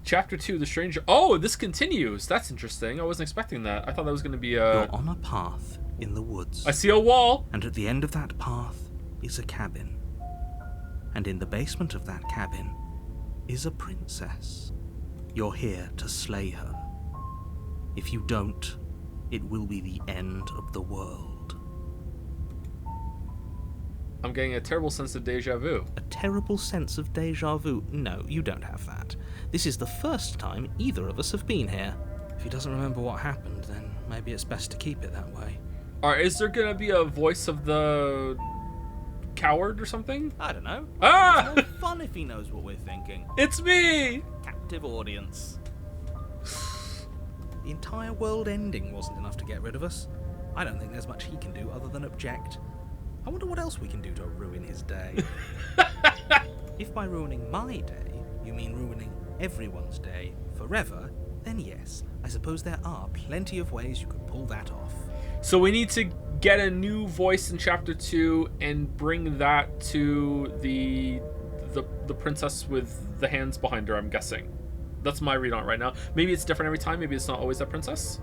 Chapter 2, The Stranger. Oh, this continues. That's interesting. I wasn't expecting that. I thought that was going to be a... You're on a path in the woods. I see a wall. And at the end of that path is a cabin. And in the basement of that cabin is a princess. You're here to slay her. If you don't, it will be the end of the world. I'm getting a terrible sense of deja vu. A terrible sense of deja vu? No, you don't have that. This is the first time either of us have been here. If he doesn't remember what happened, then maybe it's best to keep it that way. Alright, is there going to be a voice of the coward or something? I don't know. Ah! It's more fun if he knows what we're thinking. It's me! Captive audience. The entire world ending wasn't enough to get rid of us. I don't think there's much he can do other than object. I wonder what else we can do to ruin his day. If by ruining my day, you mean ruining everyone's day forever, then yes, I suppose there are plenty of ways you could pull that off. So we need to get a new voice in Chapter 2 and bring that to the princess with the hands behind her, I'm guessing. That's my read on it right now. Maybe it's different every time. Maybe it's not always that princess.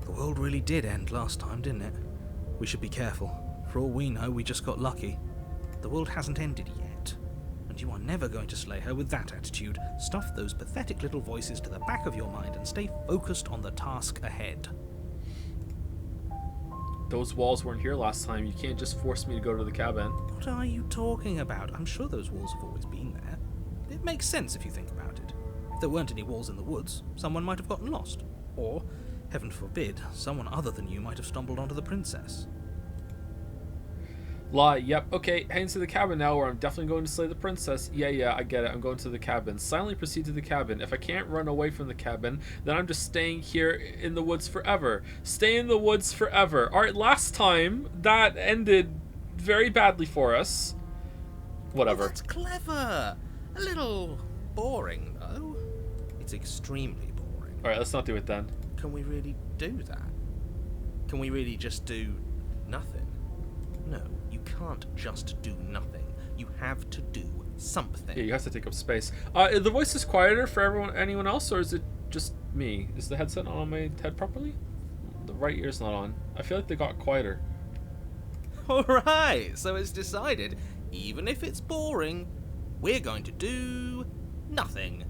The world really did end last time, didn't it? We should be careful. For all we know, we just got lucky. The world hasn't ended yet, and you are never going to slay her with that attitude. Stuff those pathetic little voices to the back of your mind and stay focused on the task ahead. Those walls weren't here last time. You can't just force me to go to the cabin. What are you talking about? I'm sure those walls have always been there. It makes sense if you think about it. If there weren't any walls in the woods, someone might have gotten lost. Or, heaven forbid, someone other than you might have stumbled onto the princess. Lie. Yep. Okay. Heading to the cabin now, where I'm definitely going to slay the princess. Yeah, I get it. I'm going to the cabin. Silently proceed to the cabin. If I can't run away from the cabin, then I'm just staying here in the woods forever. Stay in the woods forever. Alright, last time, that ended very badly for us. Whatever. Oh, that's clever. A little boring, though. It's extremely boring. Alright, let's not do it then. Can we really do that? Can we really just do nothing? No, you can't just do nothing. You have to do something. Yeah, you have to take up space. The voice is quieter for anyone else, or is it just me? Is the headset on my head properly? The right ear's not on. I feel like they got quieter. Alright, so it's decided. Even if it's boring, we're going to do nothing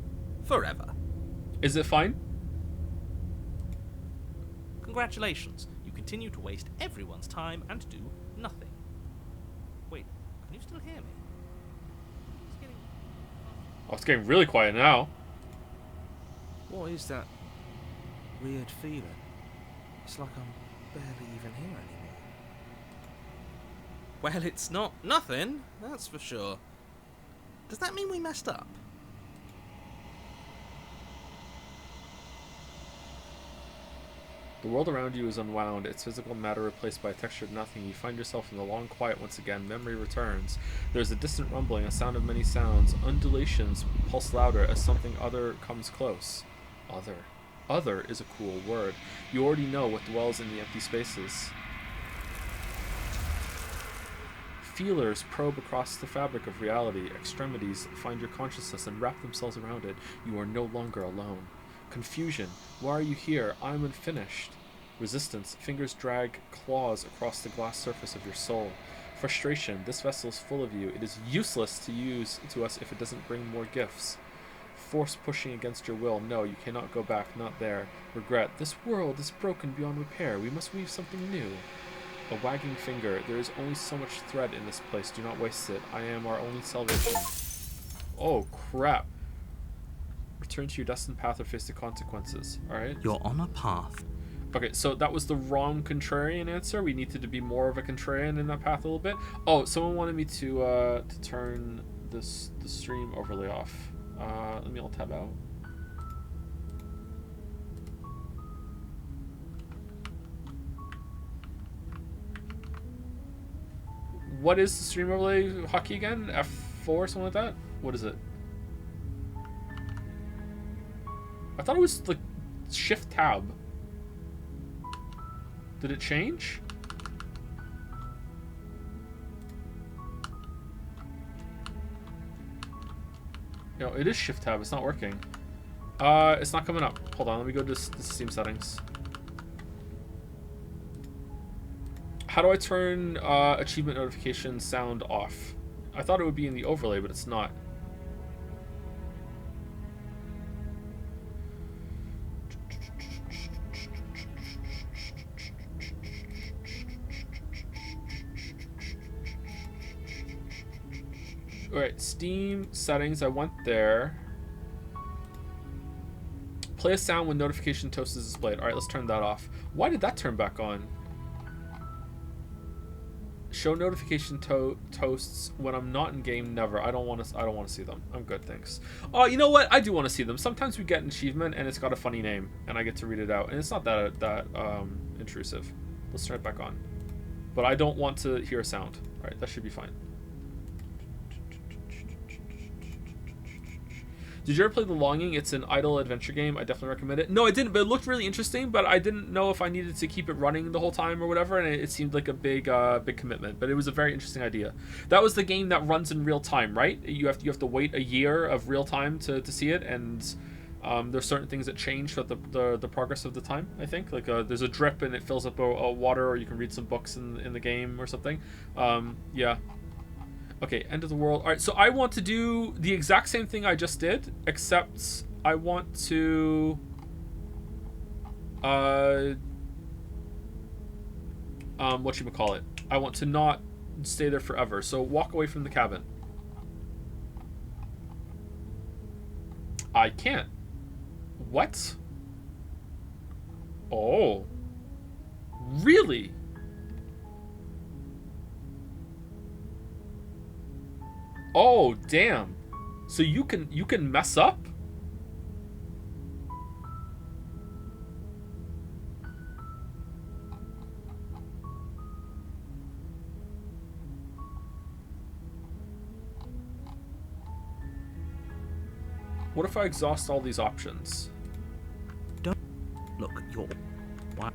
forever. Is it fine? Congratulations. You continue to waste everyone's time and do nothing. Wait, can you still hear me? Oh, it's getting really quiet now. What is that weird feeling? It's like I'm barely even here anymore. Well, it's not nothing, that's for sure. Does that mean we messed up? The world around you is unwound, its physical matter replaced by a textured nothing. You find yourself in the long quiet once again. Memory returns. There's a distant rumbling, a sound of many sounds. Undulations pulse louder as something other comes close. Other. Other is a cool word. You already know what dwells in the empty spaces. Feelers probe across the fabric of reality. Extremities find your consciousness and wrap themselves around it. You are no longer alone. Confusion. Why are you here? I'm unfinished. Resistance. Fingers drag claws across the glass surface of your soul. Frustration. This vessel is full of you. It is useless to use to us if it doesn't bring more gifts. Force pushing against your will. No, you cannot go back. Not there. Regret. This world is broken beyond repair. We must weave something new. A wagging finger. There is only so much thread in this place. Do not waste it. I am our only salvation. Oh, crap. Return to your destined path or face the consequences. Alright. You're on a path. Okay, so that was the wrong contrarian answer. We needed to be more of a contrarian in that path a little bit. Oh, someone wanted me to turn the stream overlay off. Let me alt tab out. What is the stream overlay hotkey again? F4 or something like that? What is it? I thought it was like shift tab. Did it change? No, it is shift tab. It's not working. It's not coming up. Hold on, let me go to the Steam settings. How do I turn achievement notification sound off? I thought it would be in the overlay, but it's not. Alright, Steam settings, I went there. Play a sound when notification toast is displayed. Alright, let's turn that off. Why did that turn back on? Show notification toasts when I'm not in game. Never. I don't want to see them. I'm good, thanks. Oh, you know what? I do want to see them. Sometimes we get an achievement and it's got a funny name, and I get to read it out, and it's not that intrusive. Let's turn it back on. But I don't want to hear a sound. All right, that should be fine. Did you ever play The Longing? It's an idle adventure game. I definitely recommend it. No, I didn't, but it looked really interesting, but I didn't know if I needed to keep it running the whole time or whatever, and it seemed like a big commitment, but it was a very interesting idea. That was the game that runs in real time, right? You have to wait a year of real time to see it, and there's certain things that change throughout the progress of the time, I think. Like there's a drip and it fills up a water, or you can read some books in the game or something. Yeah. Okay, end of the world. All right, so I want to do the exact same thing I just did, except I want to whatchamacallit? I want to not stay there forever. So walk away from the cabin. I can't. What? Oh. Really? Oh, damn. So you can mess up? What if I exhaust all these options? Don't look, you're... What?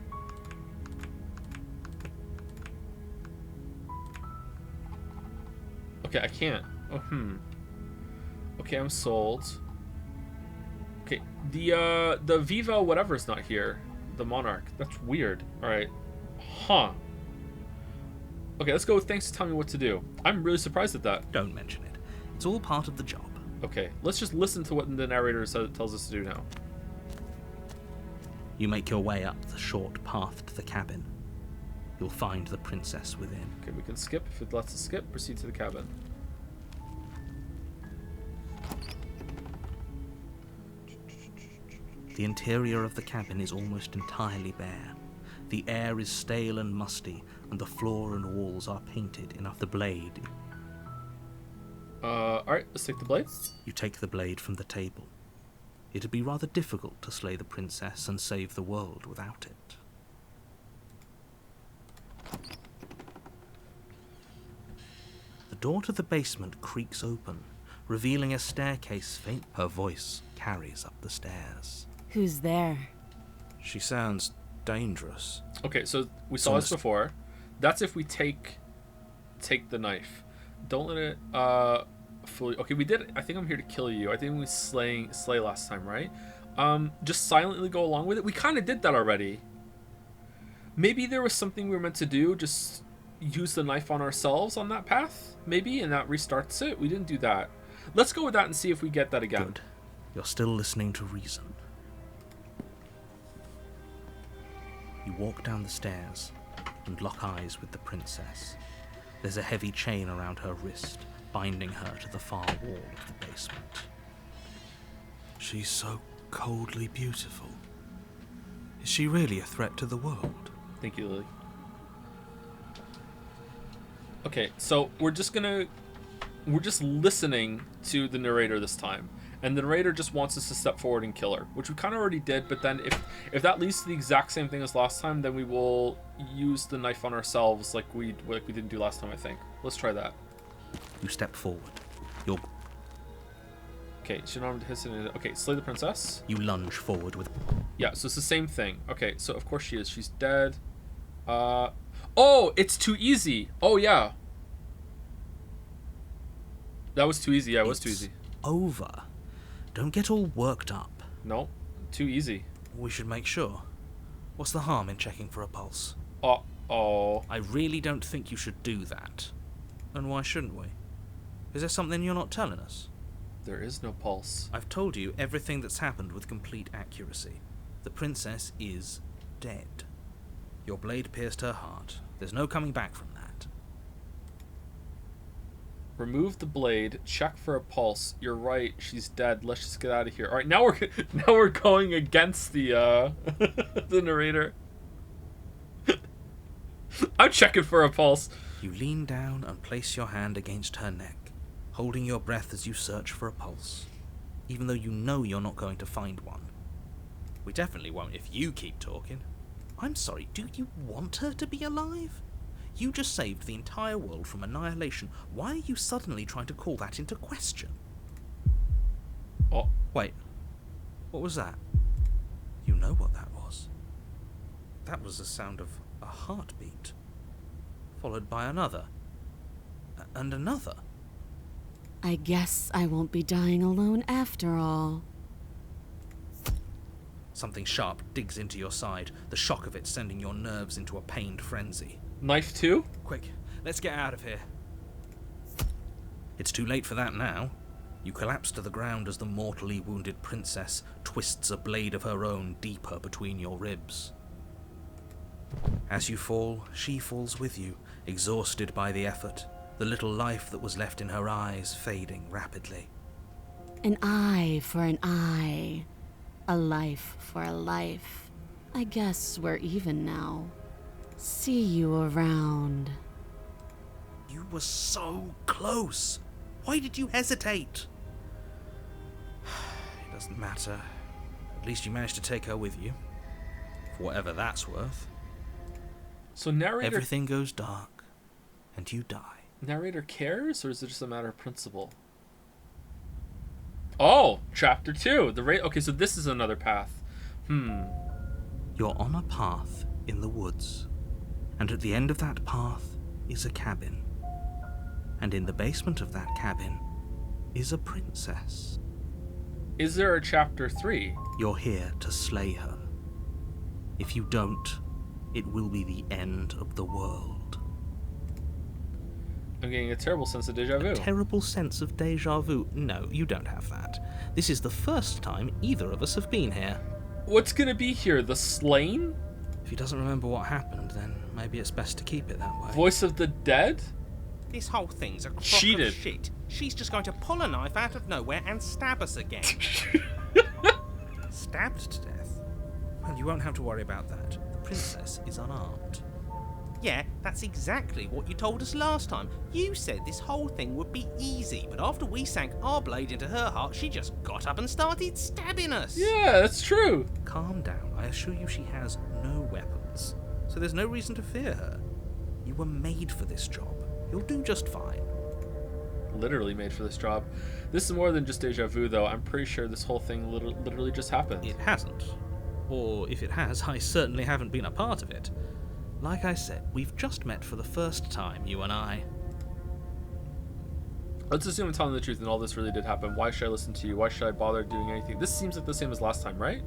Okay, I can't. Oh, Okay, I'm sold. Okay, the Viva whatever's not here. The Monarch. That's weird. Alright. Huh. Okay, let's go with thanks to telling me what to do. I'm really surprised at that. Don't mention it. It's all part of the job. Okay, let's just listen to what the narrator tells us to do now. You make your way up the short path to the cabin. You'll find the princess within. Okay, we can skip. If it lets us skip, proceed to the cabin. The interior of the cabin is almost entirely bare. The air is stale and musty, and the floor and walls are painted enough the blade. Alright, let's take the blade. You take the blade from the table. It'd be rather difficult to slay the princess and save the world without it. The door to the basement creaks open, revealing a staircase faint. Her voice carries up the stairs. Who's there? She sounds dangerous. Okay, so we saw this before. That's if we take take the knife. Don't let it fool you. Okay, we did. I think I'm here to kill you. I think we slay last time, right? Just silently go along with it. We kind of did that already. Maybe there was something we were meant to do. Just use the knife on ourselves on that path, maybe, and that restarts it. We didn't do that. Let's go with that and see if we get that again. Good. You're still listening to reason. You walk down the stairs and lock eyes with the princess. There's a heavy chain around her wrist, binding her to the far wall of the basement. She's so coldly beautiful. Is she really a threat to the world? Thank you, Lily. Okay, so we're just listening to the narrator this time. And the narrator just wants us to step forward and kill her, which we kind of already did, but then if that leads to the exact same thing as last time, then we will use the knife on ourselves like we didn't do last time, I think. Let's try that. You step forward. Okay, okay, slay the princess. You lunge forward with... Yeah, so it's the same thing. Okay, so of course she is. She's dead. Oh, it's too easy. Oh, yeah. That was too easy. Yeah, it was too easy. Over. Don't get all worked up. No, too easy. We should make sure. What's the harm in checking for a pulse? Uh-oh. I really don't think you should do that. And why shouldn't we? Is there something you're not telling us? There is no pulse. I've told you everything that's happened with complete accuracy. The princess is dead. Your blade pierced her heart. There's no coming back from that. Remove the blade. Check for a pulse. You're right. She's dead. Let's just get out of here. All right, now we're going against the the narrator. I'm checking for a pulse. You lean down and place your hand against her neck, holding your breath as you search for a pulse, even though you know you're not going to find one. We definitely won't if you keep talking. I'm sorry, do you want her to be alive? You just saved the entire world from annihilation. Why are you suddenly trying to call that into question? Oh. Wait. What was that? You know what that was. That was the sound of a heartbeat, followed by another. And another. I guess I won't be dying alone after all. Something sharp digs into your side, the shock of it sending your nerves into a pained frenzy. Knife too? Quick, let's get out of here. It's too late for that now. You collapse to the ground as the mortally wounded princess twists a blade of her own deeper between your ribs. As you fall, she falls with you, exhausted by the effort, the little life that was left in her eyes fading rapidly. An eye for an eye. A life for a life. I guess we're even now. See you around. You were so close. Why did you hesitate? It doesn't matter. At least you managed to take her with you. For whatever that's worth. So narrator... Everything goes dark, and you die. Narrator cares, or is it just a matter of principle? Oh, chapter 2. Okay, so this is another path. You're on a path in the woods, and at the end of that path is a cabin. And in the basement of that cabin is a princess. Is there a chapter 3? You're here to slay her. If you don't, it will be the end of the world. I'm getting a terrible sense of deja vu. A terrible sense of deja vu? No, you don't have that. This is the first time either of us have been here. What's gonna be here? The slain? If he doesn't remember what happened, then maybe it's best to keep it that way. Voice of the dead? This whole thing's a crock Cheated. of shit. She's just going to pull a knife out of nowhere and stab us again. Stabbed to death? Well, you won't have to worry about that. The princess is unarmed. Yeah, that's exactly what you told us last time. You said this whole thing would be easy, but after we sank our blade into her heart, she just got up and started stabbing us. Yeah, that's true. Calm down. I assure you she has no weapons, so there's no reason to fear her. You were made for this job. You'll do just fine. Literally made for this job. This is more than just deja vu, though. I'm pretty sure this whole thing literally just happened. It hasn't. Or if it has, I certainly haven't been a part of it. Like I said, we've just met for the first time, you and I. Let's assume I'm telling the truth and all this really did happen. Why should I listen to you? Why should I bother doing anything? This seems like the same as last time, right?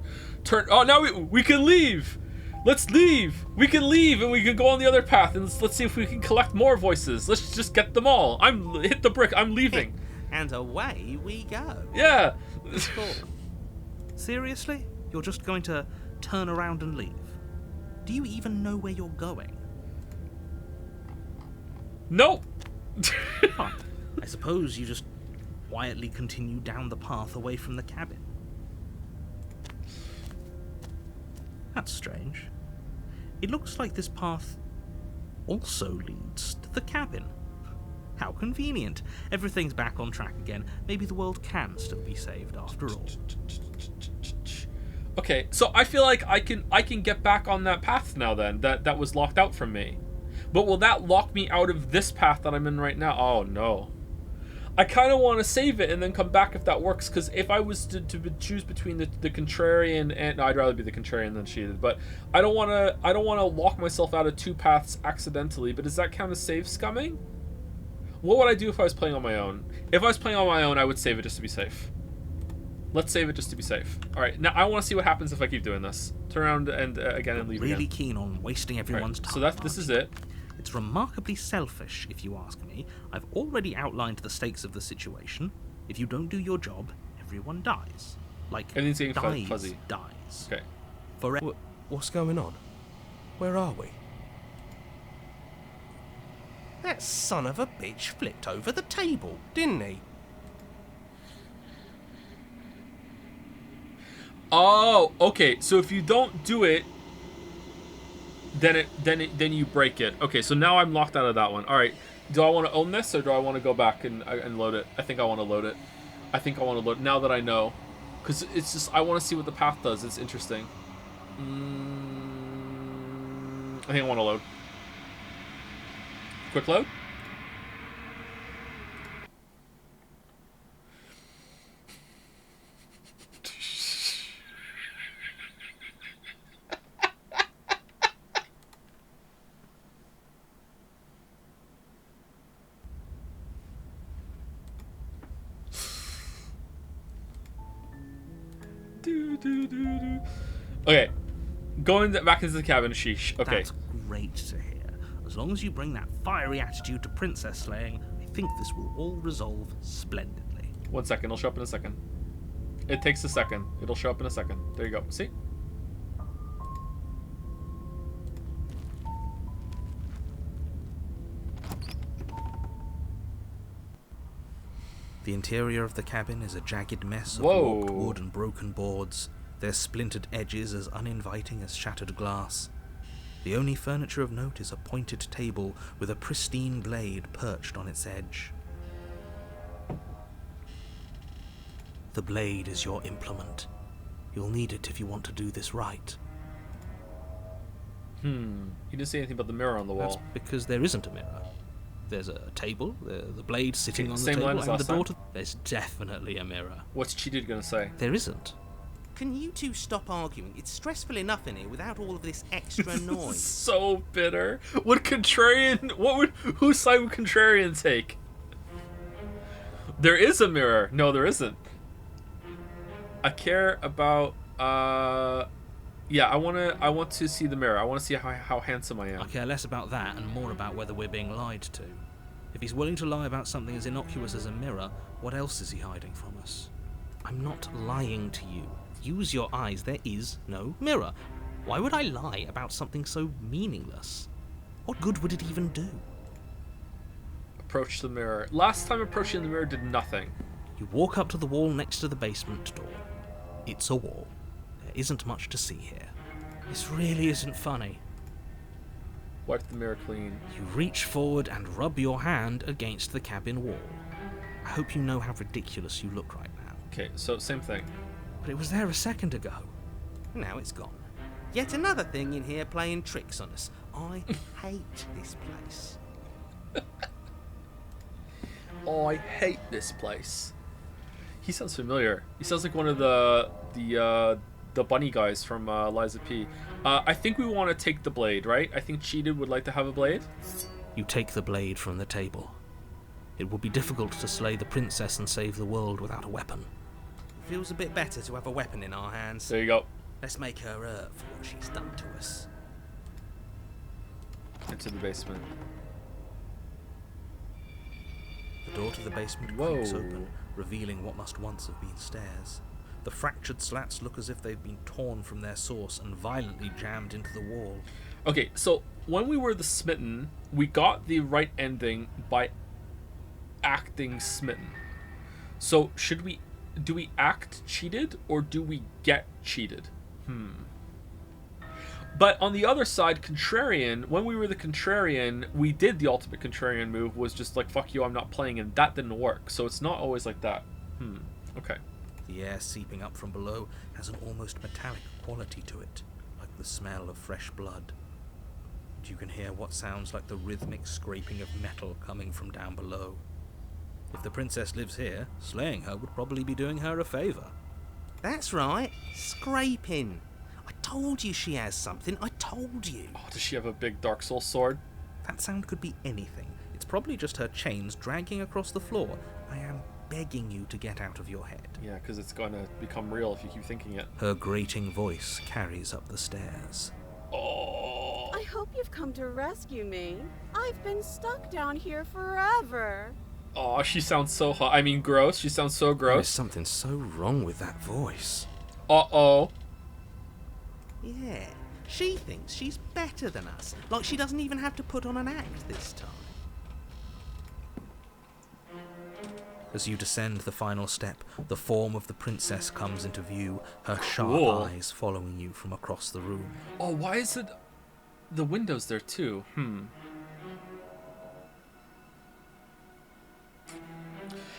Now we can leave! Let's leave! We can leave and we can go on the other path and let's see if we can collect more voices. Let's just get them all. Hit the brick. I'm leaving. And away we go. Yeah. Cool. Seriously? You're just going to turn around and leave? Do you even know where you're going? Nope. Fine. I suppose you just quietly continue down the path away from the cabin. That's strange. It looks like this path also leads to the cabin. How convenient. Everything's back on track again. Maybe the world can still be saved after all. Okay, so I feel like I can get back on that path now then, that was locked out from me. But will that lock me out of this path that I'm in right now? Oh no. I kind of want to save it and then come back if that works, because if I was to choose between the contrarian and no, I'd rather be the contrarian than cheated, but I don't want to lock myself out of two paths accidentally. But does that count as save scumming? What would I do if I was playing on my own? If I was playing on my own, I would save it just to be safe. Let's save it just to be safe. All right, now I want to see what happens if I keep doing this. Turn around and again and leave again. Really keen on wasting everyone's time. So this is it. It's remarkably selfish, if you ask me. I've already outlined the stakes of the situation. If you don't do your job, everyone dies. Like, Everything's getting dies, fuzzy. dies. Okay. Forever. What's going on? Where are we? That son of a bitch flipped over the table, didn't he? Oh, okay. So if you don't do it, then you break it. Okay, so now I'm locked out of that one. All right. Do I want to own this or do I want to go back and load it? I think I want to load it. I think I want to load it now that I know, because it's just I want to see what the path does. It's interesting. I think I want to load. Quick load. Okay, going back into the cabin. Sheesh. Okay. That's great to hear. As long as you bring that fiery attitude to princess slaying, I think this will all resolve splendidly. 1 second. It'll show up in a second. It takes a second. It'll show up in a second. There you go. See? The interior of the cabin is a jagged mess of Whoa. warped wood and broken boards, their splintered edges as uninviting as shattered glass. The only furniture of note is a pointed table with a pristine blade perched on its edge. The blade is your implement. You'll need it if you want to do this right. He didn't say anything about the mirror on the That's wall. because there isn't a mirror. There's a table, the blade sitting on the Same line table, as and last the time? door. There's definitely a mirror. What's cheated gonna say? There isn't. Can you two stop arguing? It's stressful enough in here without all of this extra noise. So bitter. Whose side would contrarian take? There is a mirror. No, there isn't. I care about yeah, I want to see the mirror. I want to see how handsome I am. I care less about that and more about whether we're being lied to. If he's willing to lie about something as innocuous as a mirror, what else is he hiding from us? I'm not lying to you. Use your eyes. There is no mirror. Why would I lie about something so meaningless? What good would it even do? Approach the mirror. Last time approaching the mirror did nothing. You walk up to the wall next to the basement door. It's a wall. There isn't much to see here. This really isn't funny. Wipe the mirror clean. You reach forward and rub your hand against the cabin wall. I hope you know how ridiculous you look right now. Okay, so same thing. But it was there a second ago. Now it's gone. Yet another thing in here playing tricks on us. I hate this place. Oh, I hate this place. He sounds familiar. He sounds like one of the bunny guys from Liza P. I think we want to take the blade, right? I think Cheated would like to have a blade. You take the blade from the table. It would be difficult to slay the princess and save the world without a weapon. Feels a bit better to have a weapon in our hands. There you go. Let's make her hurt for what she's done to us. Into the basement. The door to the basement Whoa. creaks open, revealing what must once have been stairs. The fractured slats look as if they've been torn from their source and violently jammed into the wall. Okay, so when we were the smitten, we got the right ending by acting smitten. So do we act cheated or do we get cheated? But on the other side, contrarian, when we were the contrarian, we did the ultimate contrarian move, was just like, fuck you, I'm not playing, and that didn't work. So it's not always like that. Okay. The air seeping up from below has an almost metallic quality to it, like the smell of fresh blood. And you can hear what sounds like the rhythmic scraping of metal coming from down below. If the princess lives here, slaying her would probably be doing her a favour. That's right, scraping. I told you she has something, I told you. Oh, does she have a big Dark Soul sword? That sound could be anything. It's probably just her chains dragging across the floor. I am begging you to get out of your head. Yeah, because it's going to become real if you keep thinking it. Her grating voice carries up the stairs. Oh. I hope you've come to rescue me. I've been stuck down here forever. Oh, she sounds so hot. I mean, gross. She sounds so There is gross. something so wrong with that voice. Uh-oh. Yeah, she thinks she's better than us. Like she doesn't even have to put on an act this time. As you descend the final step, the form of the princess comes into view, her sharp Cool. eyes following you from across the room. Oh, why is it the windows there too?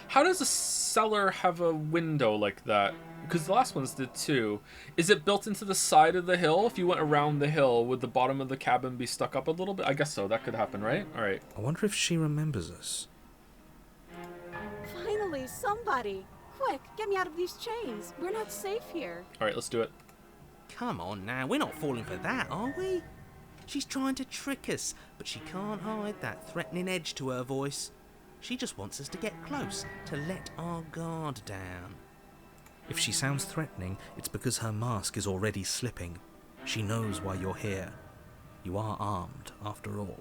How does a cellar have a window like that? Because the last ones did too. Is it built into the side of the hill? If you went around the hill, would the bottom of the cabin be stuck up a little bit? I guess so. That could happen, right? All right. I wonder if she remembers us. Finally, somebody. Quick, get me out of these chains. We're not safe here. All right, let's do it. Come on now, we're not falling for that, are we? She's trying to trick us, but she can't hide that threatening edge to her voice. She just wants us to get close, to let our guard down. If she sounds threatening, it's because her mask is already slipping. She knows why you're here. You are armed, after all.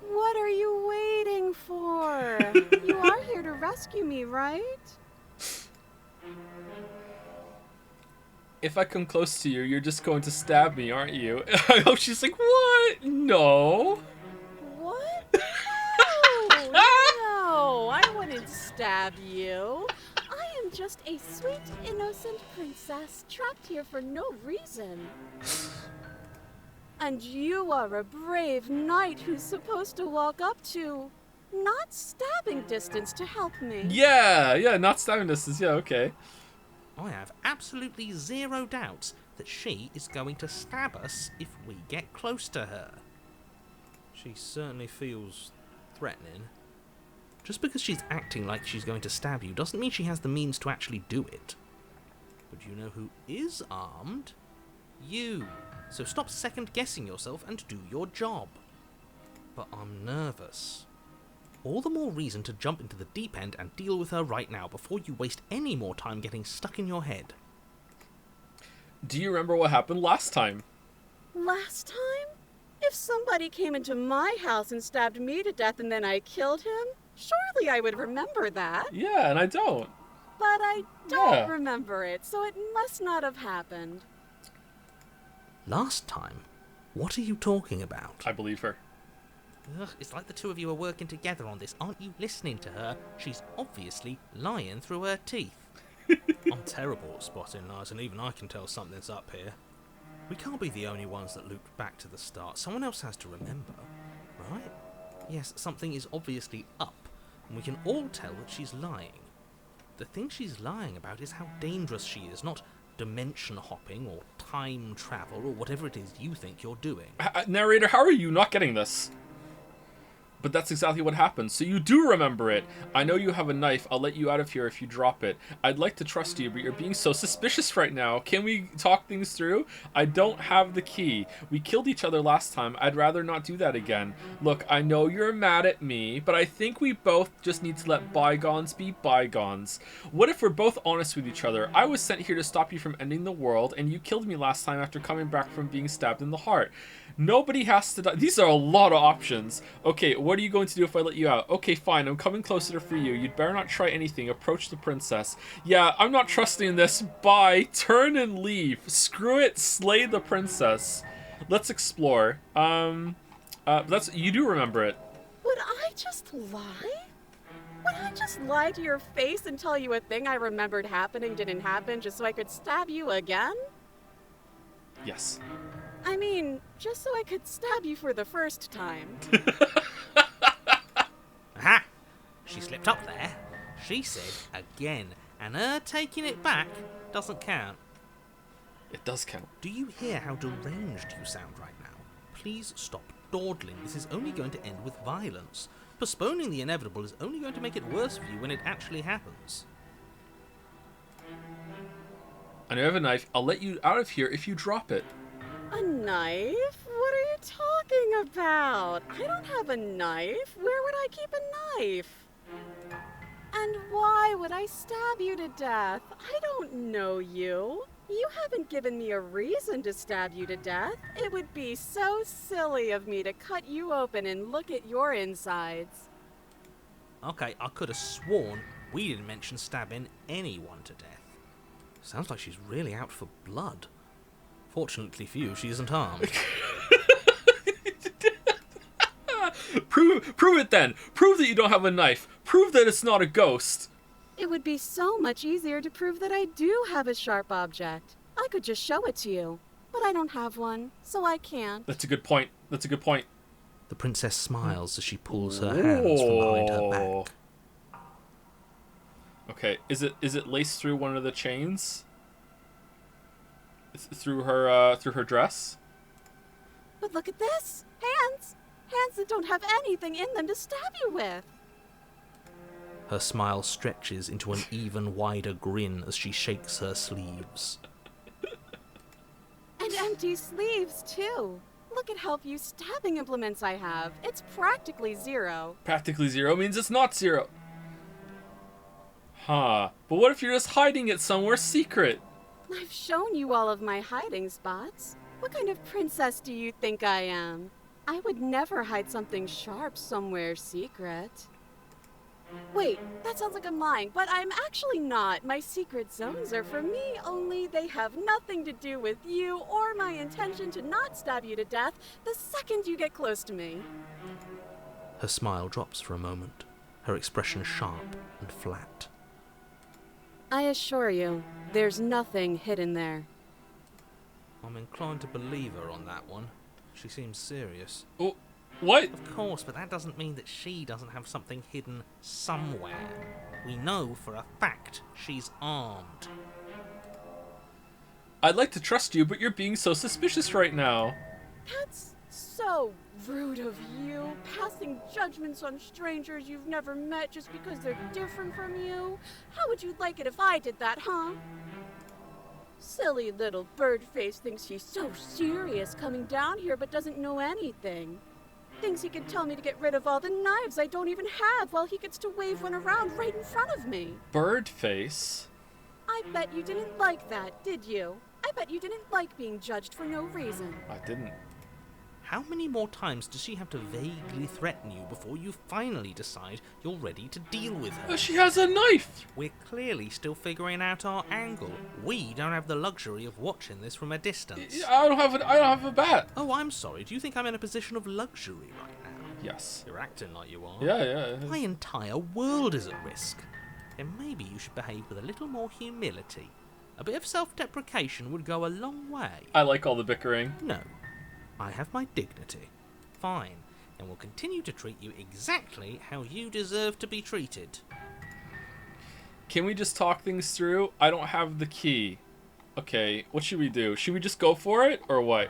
What are you waiting for? You are here to rescue me, right? If I come close to you, you're just going to stab me, aren't you? I hope she's like, what? No. What? No, no, I wouldn't stab you. I am just a sweet, innocent princess trapped here for no reason. And you are a brave knight who's supposed to walk up to not stabbing distance to help me. Yeah, not stabbing distance. Yeah, okay. I have absolutely zero doubts that she is going to stab us if we get close to her. She certainly feels threatening. Just because she's acting like she's going to stab you doesn't mean she has the means to actually do it. But you know who is armed? You. So stop second-guessing yourself and do your job. But I'm nervous. All the more reason to jump into the deep end and deal with her right now before you waste any more time getting stuck in your head. Do you remember what happened last time? Last time? If somebody came into my house and stabbed me to death and then I killed him, surely I would remember that. Yeah, and I don't. But I don't Yeah. remember it, so it must not have happened. Last time? What are you talking about? I believe her. Ugh, it's like the two of you are working together on this. Aren't you listening to her? She's obviously lying through her teeth. I'm terrible at spotting lies, and even I can tell something's up here. We can't be the only ones that looped back to the start. Someone else has to remember, right? Yes, something is obviously up, and we can all tell that she's lying. The thing she's lying about is how dangerous she is, not dimension hopping or time travel or whatever it is you think you're doing. Narrator, how are you not getting this? But that's exactly what happened, so you do remember it. I know you have a knife. I'll let you out of here if you drop it. I'd like to trust you, but you're being so suspicious right now. Can we talk things through? I don't have the key. We killed each other last time. I'd rather not do that again. Look, I know you're mad at me, but I think we both just need to let bygones be bygones. What if we're both honest with each other? I was sent here to stop you from ending the world, and you killed me last time after coming back from being stabbed in the heart. Nobody has to die. These are a lot of options. Okay, what are you going to do if I let you out? Okay, fine, I'm coming closer for you. You'd better not try anything. Approach the princess. Yeah, I'm not trusting this. Bye. Turn and leave. Screw it. Slay the princess. Let's explore. You do remember it. Would I just lie? Would I just lie to your face and tell you a thing I remembered happening didn't happen just so I could stab you again? Yes. I mean, just so I could stab you for the first time. Aha! She slipped up there. She said again, and her taking it back doesn't count. It does count. Do you hear how deranged you sound right now? Please stop dawdling. This is only going to end with violence. Postponing the inevitable is only going to make it worse for you when it actually happens. I know you have a knife. I'll let you out of here if you drop it. A knife? What are you talking about? I don't have a knife. Where would I keep a knife? And why would I stab you to death? I don't know you. You haven't given me a reason to stab you to death. It would be so silly of me to cut you open and look at your insides. Okay, I could have sworn we didn't mention stabbing anyone to death. Sounds like she's really out for blood. Fortunately for you, she isn't armed. Prove it then. Prove that you don't have a knife. Prove that it's not a ghost. It would be so much easier to prove that I do have a sharp object. I could just show it to you, but I don't have one, so I can't. That's a good point. That's a good point. The princess smiles as she pulls her hands from behind her back. Okay, is it laced through one of the chains? Through her dress? But look at this! Hands! Hands that don't have anything in them to stab you with! Her smile stretches into an even wider grin as she shakes her sleeves. And empty sleeves, too. Look at how few stabbing implements I have. It's practically zero. Practically zero means it's not zero. Huh. But what if you're just hiding it somewhere secret? I've shown you all of my hiding spots. What kind of princess do you think I am? I would never hide something sharp somewhere secret. Wait, that sounds like I'm lying, but I'm actually not. My secret zones are for me, only they have nothing to do with you or my intention to not stab you to death the second you get close to me. Her smile drops for a moment, her expression sharp and flat. I assure you, there's nothing hidden there. I'm inclined to believe her on that one. She seems serious. Oh, what? Of course, but that doesn't mean that she doesn't have something hidden somewhere. We know for a fact she's armed. I'd like to trust you, but you're being so suspicious right now. That's so rude of you, passing judgments on strangers you've never met just because they're different from you. How would you like it if I did that, huh? Silly little bird-face thinks he's so serious coming down here but doesn't know anything. Thinks he can tell me to get rid of all the knives I don't even have while he gets to wave one around right in front of me. Bird face? I bet you didn't like that, did you? I bet you didn't like being judged for no reason. I didn't. How many more times does she have to vaguely threaten you before you finally decide you're ready to deal with her? She has a knife! We're clearly still figuring out our angle. We don't have the luxury of watching this from a distance. I don't have a bat. Oh, I'm sorry. Do you think I'm in a position of luxury right now? Yes. You're acting like you are. Yeah. My entire world is at risk. Then maybe you should behave with a little more humility. A bit of self-deprecation would go a long way. I like all the bickering. No. I have my dignity. Fine. And will continue to treat you exactly how you deserve to be treated. Can we just talk things through? I don't have the key. Okay, what should we do? Should we just go for it, or what?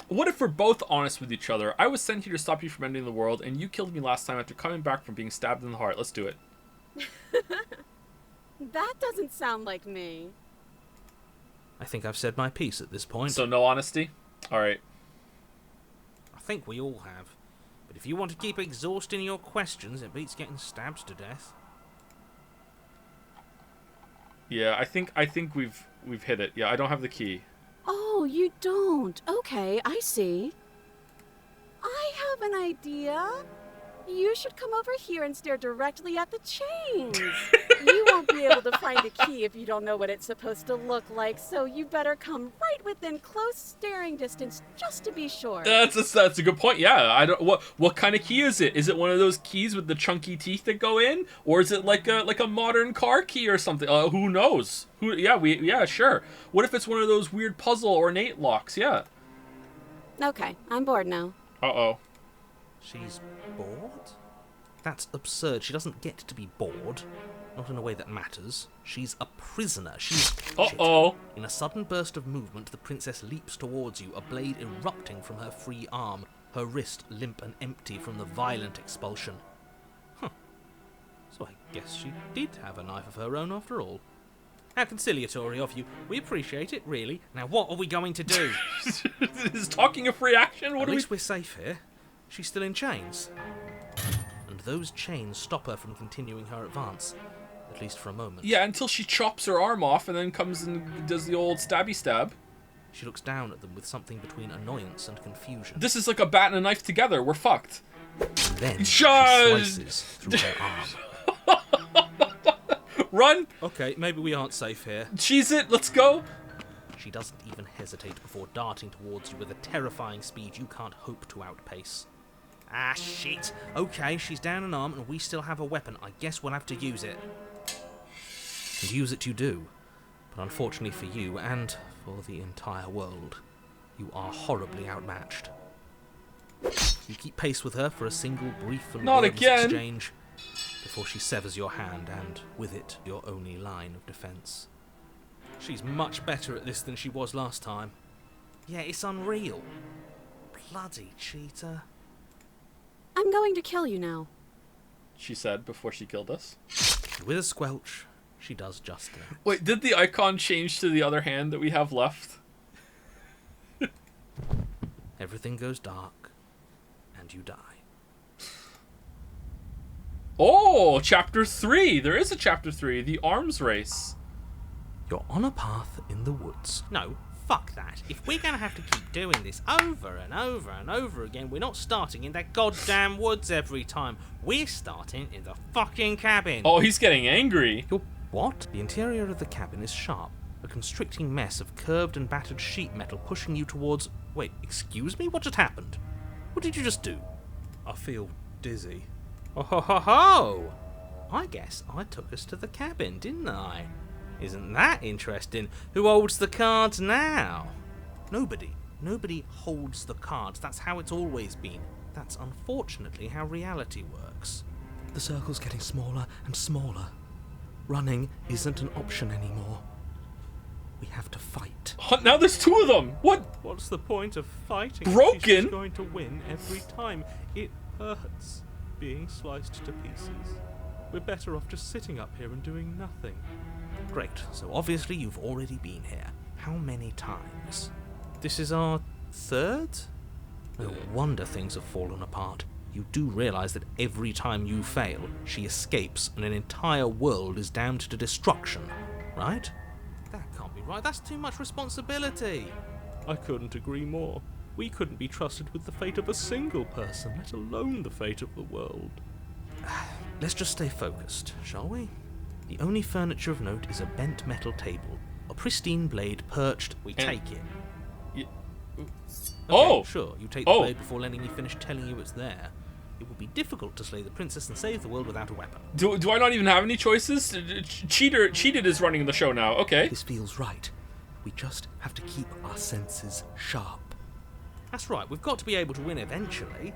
What if we're both honest with each other? I was sent here to stop you from ending the world, and you killed me last time after coming back from being stabbed in the heart. Let's do it. That doesn't sound like me. I think I've said my piece at this point. So no honesty? Alright. I think we all have. But if you want to keep exhausting your questions, it beats getting stabbed to death. Yeah, I think we've hit it. Yeah, I don't have the key. Oh, you don't? Okay, I see. I have an idea. You should come over here and stare directly at the chains. You won't be able to find the key if you don't know what it's supposed to look like, so you better come right within close staring distance just to be sure. That's a good point. Yeah, I don't. What kind of key is it? Is it one of those keys with the chunky teeth that go in, or is it like a modern car key or something? Who knows? Yeah, sure. What if it's one of those weird puzzle ornate locks? Yeah. Okay, I'm bored now. Uh-oh. She's bored? That's absurd. She doesn't get to be bored. Not in a way that matters. She's a prisoner. She's... Uh-oh. In a sudden burst of movement, the princess leaps towards you, a blade erupting from her free arm, her wrist limp and empty from the violent expulsion. Huh. So I guess she did have a knife of her own after all. How conciliatory of you. We appreciate it, really. Now what are we going to do? Is talking a free action? At least we're safe here. She's still in chains. And those chains stop her from continuing her advance. At least for a moment. Yeah, until she chops her arm off and then comes and does the old stabby stab. She looks down at them with something between annoyance and confusion. This is like a bat and a knife together. We're fucked. And then she slices through her arm. Run! Okay, maybe we aren't safe here. Cheese it, let's go! She doesn't even hesitate before darting towards you with a terrifying speed you can't hope to outpace. Ah, shit. Okay, she's down an arm and we still have a weapon. I guess we'll have to use it. And use it you do. But unfortunately for you, and for the entire world, you are horribly outmatched. You keep pace with her for a single brief and Not wordless again. exchange before she severs your hand and, with it, your only line of defense. She's much better at this than she was last time. Yeah, it's unreal. Bloody cheater. I'm going to kill you now. She said before she killed us. And with a squelch, she does just that. Wait, did the icon change to the other hand that we have left? Everything goes dark, and you die. Oh, chapter 3! There is a chapter 3, the arms race. You're on a path in the woods. No, fuck that. If we're going to have to keep doing this over and over and over again, we're not starting in that goddamn woods every time. We're starting in the fucking cabin. Oh, he's getting angry. You're what? The interior of the cabin is sharp, A constricting mess of curved and battered sheet metal pushing you towards... Wait, excuse me? What just happened? What did you just do? I feel dizzy. Oh ho ho ho! I guess I took us to the cabin, didn't I? Isn't that interesting? Who holds the cards now? Nobody. Nobody holds the cards. That's how it's always been. That's unfortunately how reality works. The circle's getting smaller and smaller. Running isn't an option anymore. We have to fight. Now there's two of them. What? What's the point of fighting? Broken? She's just going to win every time. It hurts being sliced to pieces. We're better off just sitting up here and doing nothing. Great. So obviously you've already been here. How many times? This is our third? No wonder things have fallen apart. You do realise that every time you fail, she escapes and an entire world is damned to destruction, right? That can't be right. That's too much responsibility. I couldn't agree more. We couldn't be trusted with the fate of a single person, let alone the fate of the world. Let's just stay focused, shall we? The only furniture of note is a bent metal table, a pristine blade perched. We take it. Okay, Oh! Sure, you take the blade before letting me finish telling you it's there. It would be difficult to slay the princess and save the world without a weapon. Do I not even have any choices? Cheated is running the show now. Okay. This feels right. We just have to keep our senses sharp. That's right, we've got to be able to win eventually.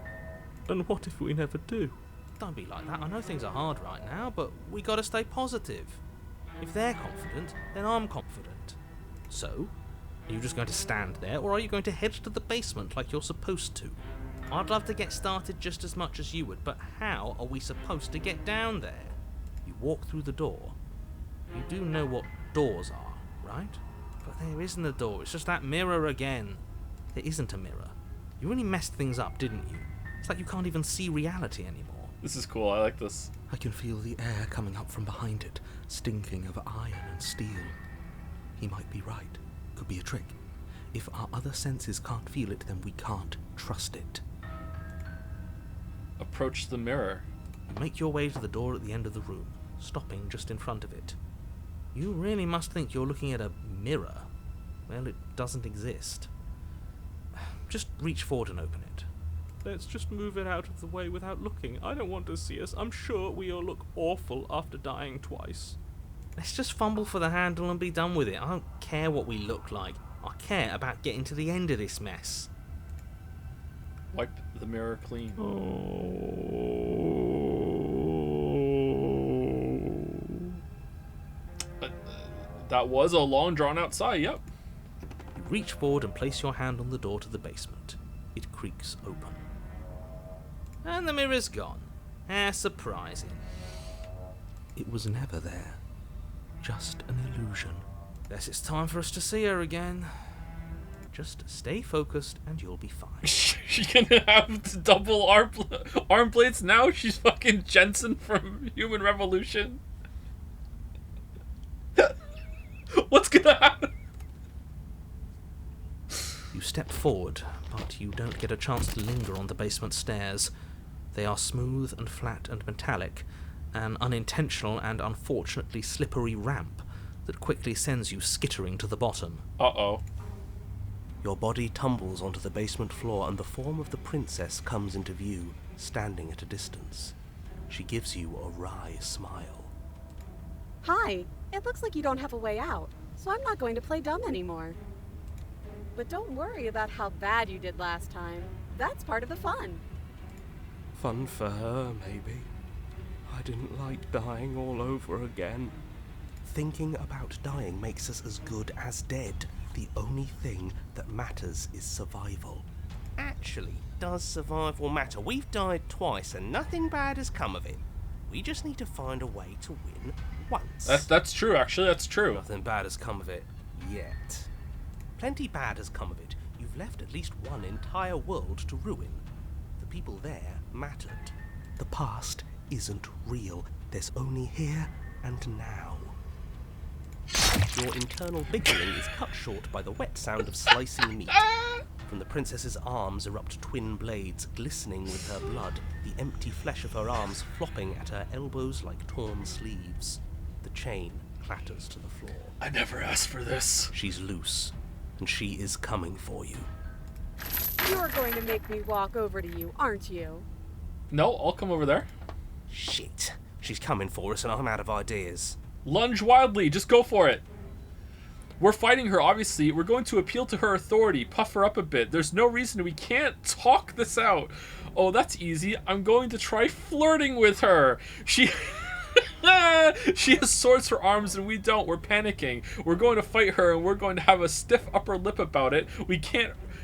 And what if we never do? Don't be like that. I know things are hard right now, but we got to stay positive. If they're confident, then I'm confident. So, Are you just going to stand there, or are you going to head to the basement like you're supposed to? I'd love to get started just as much as you would, but how are we supposed to get down there? You walk through the door. You do know what doors are, right? But there isn't a door, it's just that mirror again. There isn't a mirror. You really messed things up, didn't you? It's like you can't even see reality anymore. This is cool. I like this. I can feel the air coming up from behind it, stinking of iron and steel. He might be right. Could be a trick. If our other senses can't feel it, then we can't trust it. Approach the mirror. You make your way to the door at the end of the room, stopping just in front of it. You really must think you're looking at a mirror. Well, it doesn't exist. Just reach forward and open it. Let's just move it out of the way without looking. I don't want to see us. I'm sure we all look awful after dying twice. Let's just fumble for the handle and be done with it. I don't care what we look like. I care about getting to the end of this mess. Wipe the mirror clean. That was a long drawn out sigh, yep. You reach forward and place your hand on the door to the basement. It creaks open. And the mirror's gone. How surprising. It was never there. Just an illusion. Guess it's time for us to see her again. Just stay focused and you'll be fine. She's gonna have double arm plates now? She's fucking Jensen from Human Revolution. What's gonna happen? You step forward, but you don't get a chance to linger on the basement stairs. They are smooth and flat and metallic, an unintentional and unfortunately slippery ramp that quickly sends you skittering to the bottom. Uh-oh. Your body tumbles onto the basement floor and the form of the princess comes into view, standing at a distance. She gives you a wry smile. Hi, it looks like you don't have a way out, so I'm not going to play dumb anymore. But don't worry about how bad you did last time. That's part of the fun. Fun for her, maybe. I didn't like dying all over again. Thinking about dying makes us as good as dead. The only thing that matters is survival. Actually, does survival matter? We've died twice and nothing bad has come of it. We just need to find a way to win once. That's true, actually, that's true. Nothing bad has come of it. Yet. Plenty bad has come of it. You've left at least one entire world to ruin. The people there mattered. The past isn't real. There's only here and now. Your internal bickering is cut short by the wet sound of slicing meat. From the princess's arms erupt twin blades, glistening with her blood, the empty flesh of her arms flopping at her elbows like torn sleeves. The chain clatters to the floor. I never asked for this. She's loose, and she is coming for you. You're going to make me walk over to you, aren't you? No, I'll come over there. Shit. She's coming for us and I'm out of ideas. Lunge wildly, just go for it. We're fighting her, obviously. We're going to appeal to her authority, puff her up a bit. There's no reason we can't talk this out. Oh, that's easy. I'm going to try flirting with her. She has swords for arms and we don't. We're panicking. We're going to fight her and we're going to have a stiff upper lip about it.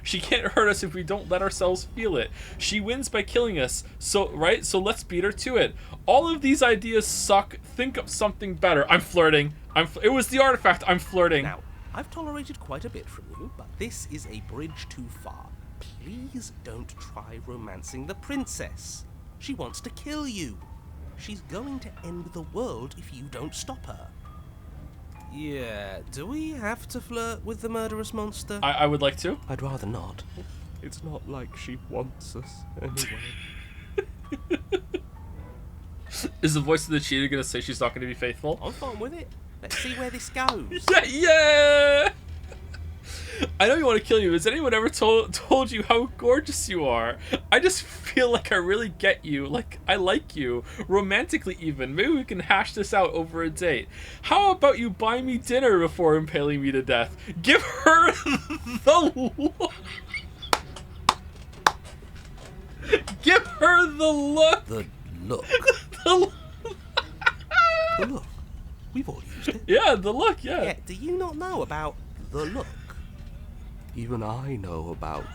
She can't hurt us if we don't let ourselves feel it. She wins by killing us, so let's beat her to it. All of these ideas suck. Think of something better. I'm flirting. It was the artifact. I'm flirting. Now, I've tolerated quite a bit from you, but this is a bridge too far. Please don't try romancing the princess. She wants to kill you. She's going to end the world if you don't stop her. Yeah, do we have to flirt with the murderous monster? I would like to. I'd rather not. It's not like she wants us anyway. Is the voice of the cheater going to say she's not going to be faithful? I'm fine with it. Let's see where this goes. Yeah! I know you want to kill you. Has anyone ever told you how gorgeous you are? I just feel like I really get you. Like, I like you. Romantically even. Maybe we can hash this out over a date. How about you buy me dinner before impaling me to death? Give her the look. Give her the look. The look. The look. The look. We've all used it. Yeah, the look, yeah. Yeah, do you not know about the look? Even I know about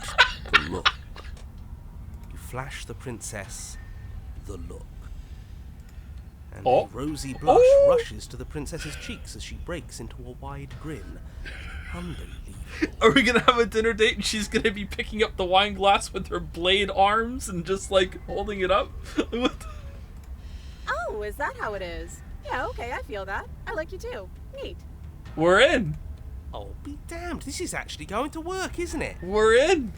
the look. You flash the princess the look. And Oh. a rosy blush Oh. rushes to the princess's cheeks as she breaks into a wide grin. Unbelievable. Are we gonna have a dinner date and she's gonna be picking up the wine glass with her blade arms and just like holding it up? What the- Oh, is that how it is? Yeah, okay, I feel that. I like you too. Neat. We're in. Oh, be damned. This is actually going to work, isn't it? We're in.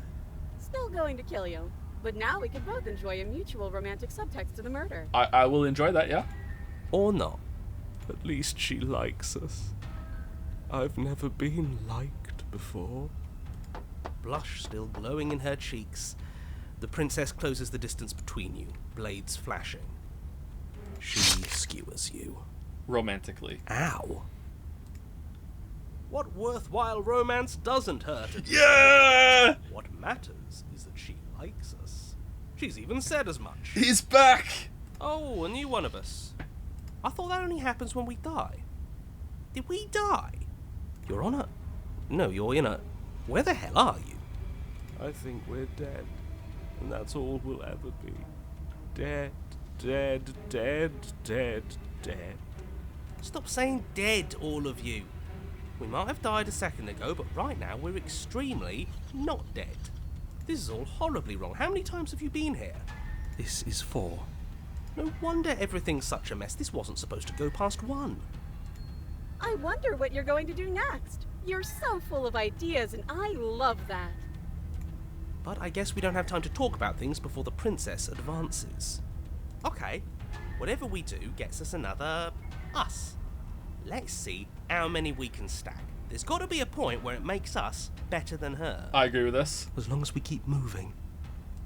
Still going to kill you. But now we can both enjoy a mutual romantic subtext to the murder. I will enjoy that, yeah. Or not. At least she likes us. I've never been liked before. Blush still glowing in her cheeks. The princess closes the distance between you, blades flashing. She skewers you. Romantically. Ow. What worthwhile romance doesn't hurt? Yeah! What matters is that she likes us. She's even said as much. He's back! Oh, a new one of us. I thought that only happens when we die. Did we die? You're on a... No, you're in a... Where the hell are you? I think we're dead, and that's all we'll ever be. Dead, dead, dead, dead, dead. Stop saying dead, all of you. We might have died a second ago, but right now we're extremely not dead. This is all horribly wrong. How many times have you been here? This is 4. No wonder everything's such a mess. This wasn't supposed to go past 1. I wonder what you're going to do next. You're so full of ideas, and I love that. But I guess we don't have time to talk about things before the princess advances. Okay, whatever we do gets us another us. Let's see how many we can stack. There's got to be a point where it makes us better than her. I agree with this. As long as we keep moving.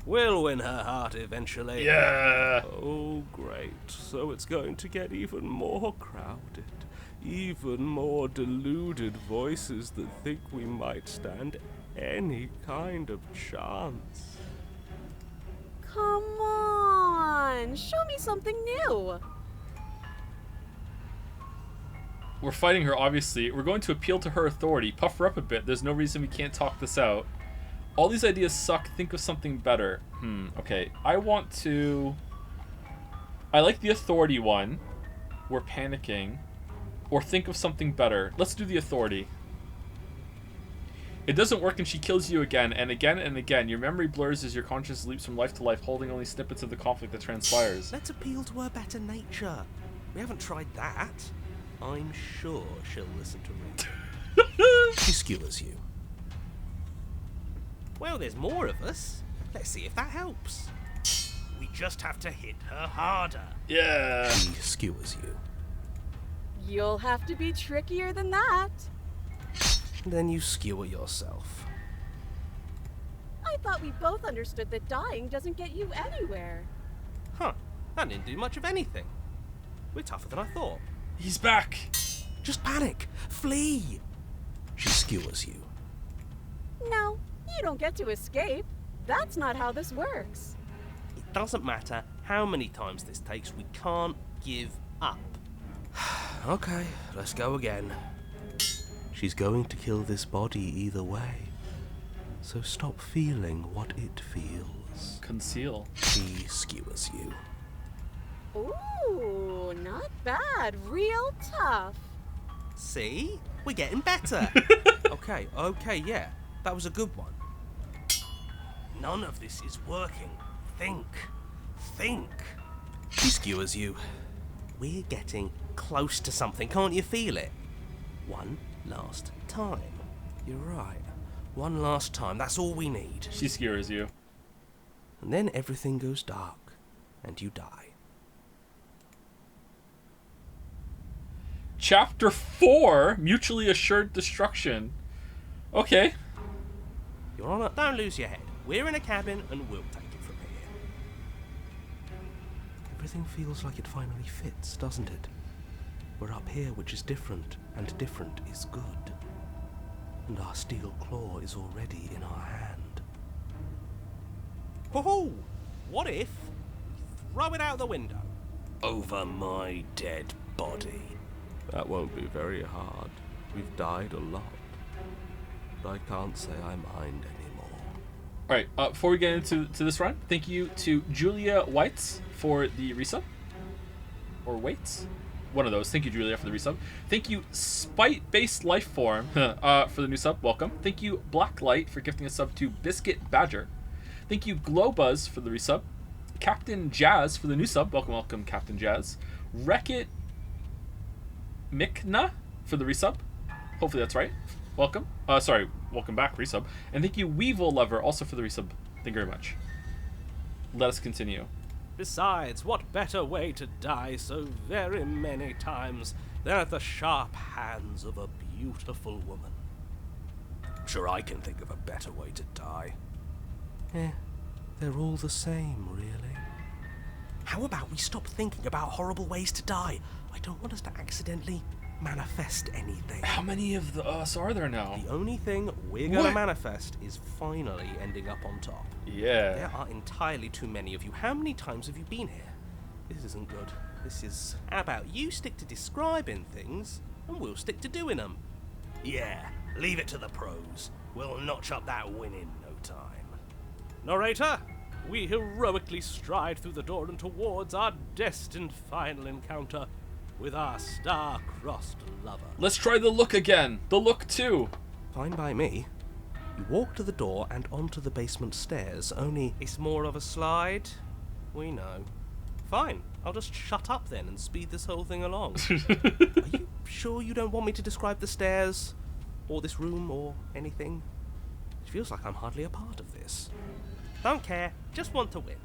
We'll win her heart eventually. Yeah! Oh, great. So it's going to get even more crowded. Even more deluded voices that think we might stand any kind of chance. Come on, show me something new. We're fighting her, obviously. We're going to appeal to her authority. Puff her up a bit. There's no reason we can't talk this out. All these ideas suck. Think of something better. Okay. I like the authority one. We're panicking. Or think of something better. Let's do the authority. It doesn't work and she kills you again and again and again. Your memory blurs as your conscience leaps from life to life, holding only snippets of the conflict that transpires. Let's appeal to her better nature. We haven't tried that. I'm sure she'll listen to reason. She skewers you. Well, there's more of us. Let's see if that helps. We just have to hit her harder. Yeah! She skewers you. You'll have to be trickier than that. Then you skewer yourself. I thought we both understood that dying doesn't get you anywhere. Huh. That didn't do much of anything. We're tougher than I thought. He's back! Just panic! Flee! She skewers you. No, you don't get to escape. That's not how this works. It doesn't matter how many times this takes, we can't give up. Okay, let's go again. She's going to kill this body either way. So stop feeling what it feels. Conceal. She skewers you. Ooh, not bad. Real tough. See? We're getting better. Okay, yeah. That was a good one. None of this is working. Think. She skewers you. We're getting close to something. Can't you feel it? One last time. You're right. One last time, that's all we need. She skewers you. And then everything goes dark, and you die. Chapter 4, Mutually Assured Destruction. Okay. You're on it. Don't lose your head. We're in a cabin and we'll take it from here. Everything feels like it finally fits, doesn't it? We're up here, which is different, and different is good. And our steel claw is already in our hand. Ho-ho! What if we throw it out the window? Over my dead body. That won't be very hard. We've died a lot. but I can't say I mind anymore. All right. Before we get into this run, thank you to Julia Whites for the resub, or Waits, one of those. Thank you, Julia, for the resub. Thank you, Spite-Based Lifeform, for the new sub. Welcome. Thank you, Blacklight, for gifting a sub to Biscuit Badger. Thank you, Glowbuzz, for the resub. Captain Jazz for the new sub. Welcome, welcome, Captain Jazz. Wreck-It Mikna for the resub. Hopefully that's right. Welcome. Welcome back, resub. And thank you, Weevil Lover, also for the resub. Thank you very much. Let us continue. Besides, what better way to die so very many times than at the sharp hands of a beautiful woman? Sure, I can think of a better way to die. They're all the same, really. How about we stop thinking about horrible ways to die? I don't want us to accidentally manifest anything. How many of us are there now? The only thing we're gonna manifest is finally ending up on top. Yeah. There are entirely too many of you. How many times have you been here? This isn't good. This is... How about you stick to describing things, and we'll stick to doing them? Yeah, leave it to the pros. We'll notch up that win in no time. Narrator, we heroically stride through the door and towards our destined final encounter with our star-crossed lover. Let's try the look again. The look 2. Fine by me. You walk to the door and onto the basement stairs, only it's more of a slide. We know. Fine, I'll just shut up then and speed this whole thing along. Are you sure you don't want me to describe the stairs, or this room, or anything? It feels like I'm hardly a part of this. Don't care, just want to win.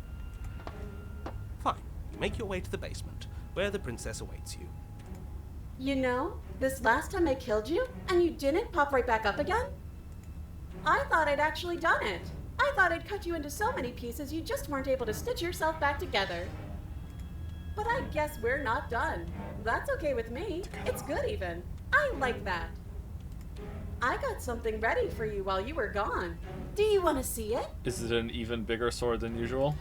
Fine, you make your way to the basement, where the princess awaits you. You know, this last time I killed you, and you didn't pop right back up again? I thought I'd actually done it. I thought I'd cut you into so many pieces you just weren't able to stitch yourself back together. But I guess we're not done. That's okay with me. It's good even. I like that. I got something ready for you while you were gone. Do you want to see it? Is it an even bigger sword than usual?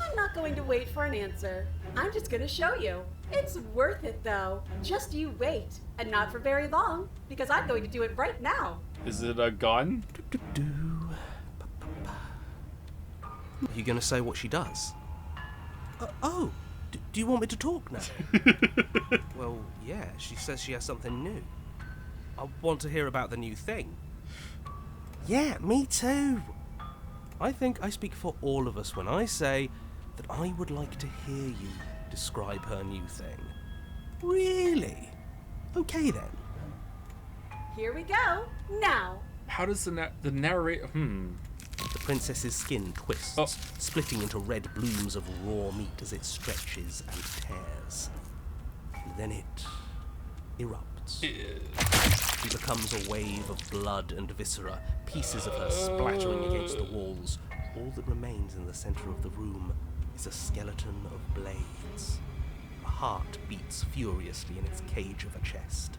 I'm not going to wait for an answer. I'm just going to show you. It's worth it though. Just you wait. And not for very long, because I'm going to do it right now. Is it a gun? Are you going to say what she does? Do you want me to talk now? Well, yeah, she says she has something new. I want to hear about the new thing. Yeah, me too. I think I speak for all of us when I say that I would like to hear you describe her new thing. Really? Okay then. Here we go. Now. How does the narrator... The princess's skin twists, splitting into red blooms of raw meat as it stretches and tears. And then it erupts. She becomes a wave of blood and viscera, pieces of her splattering against the walls. All that remains in the center of the room is a skeleton of blades. A heart beats furiously in its cage of a chest.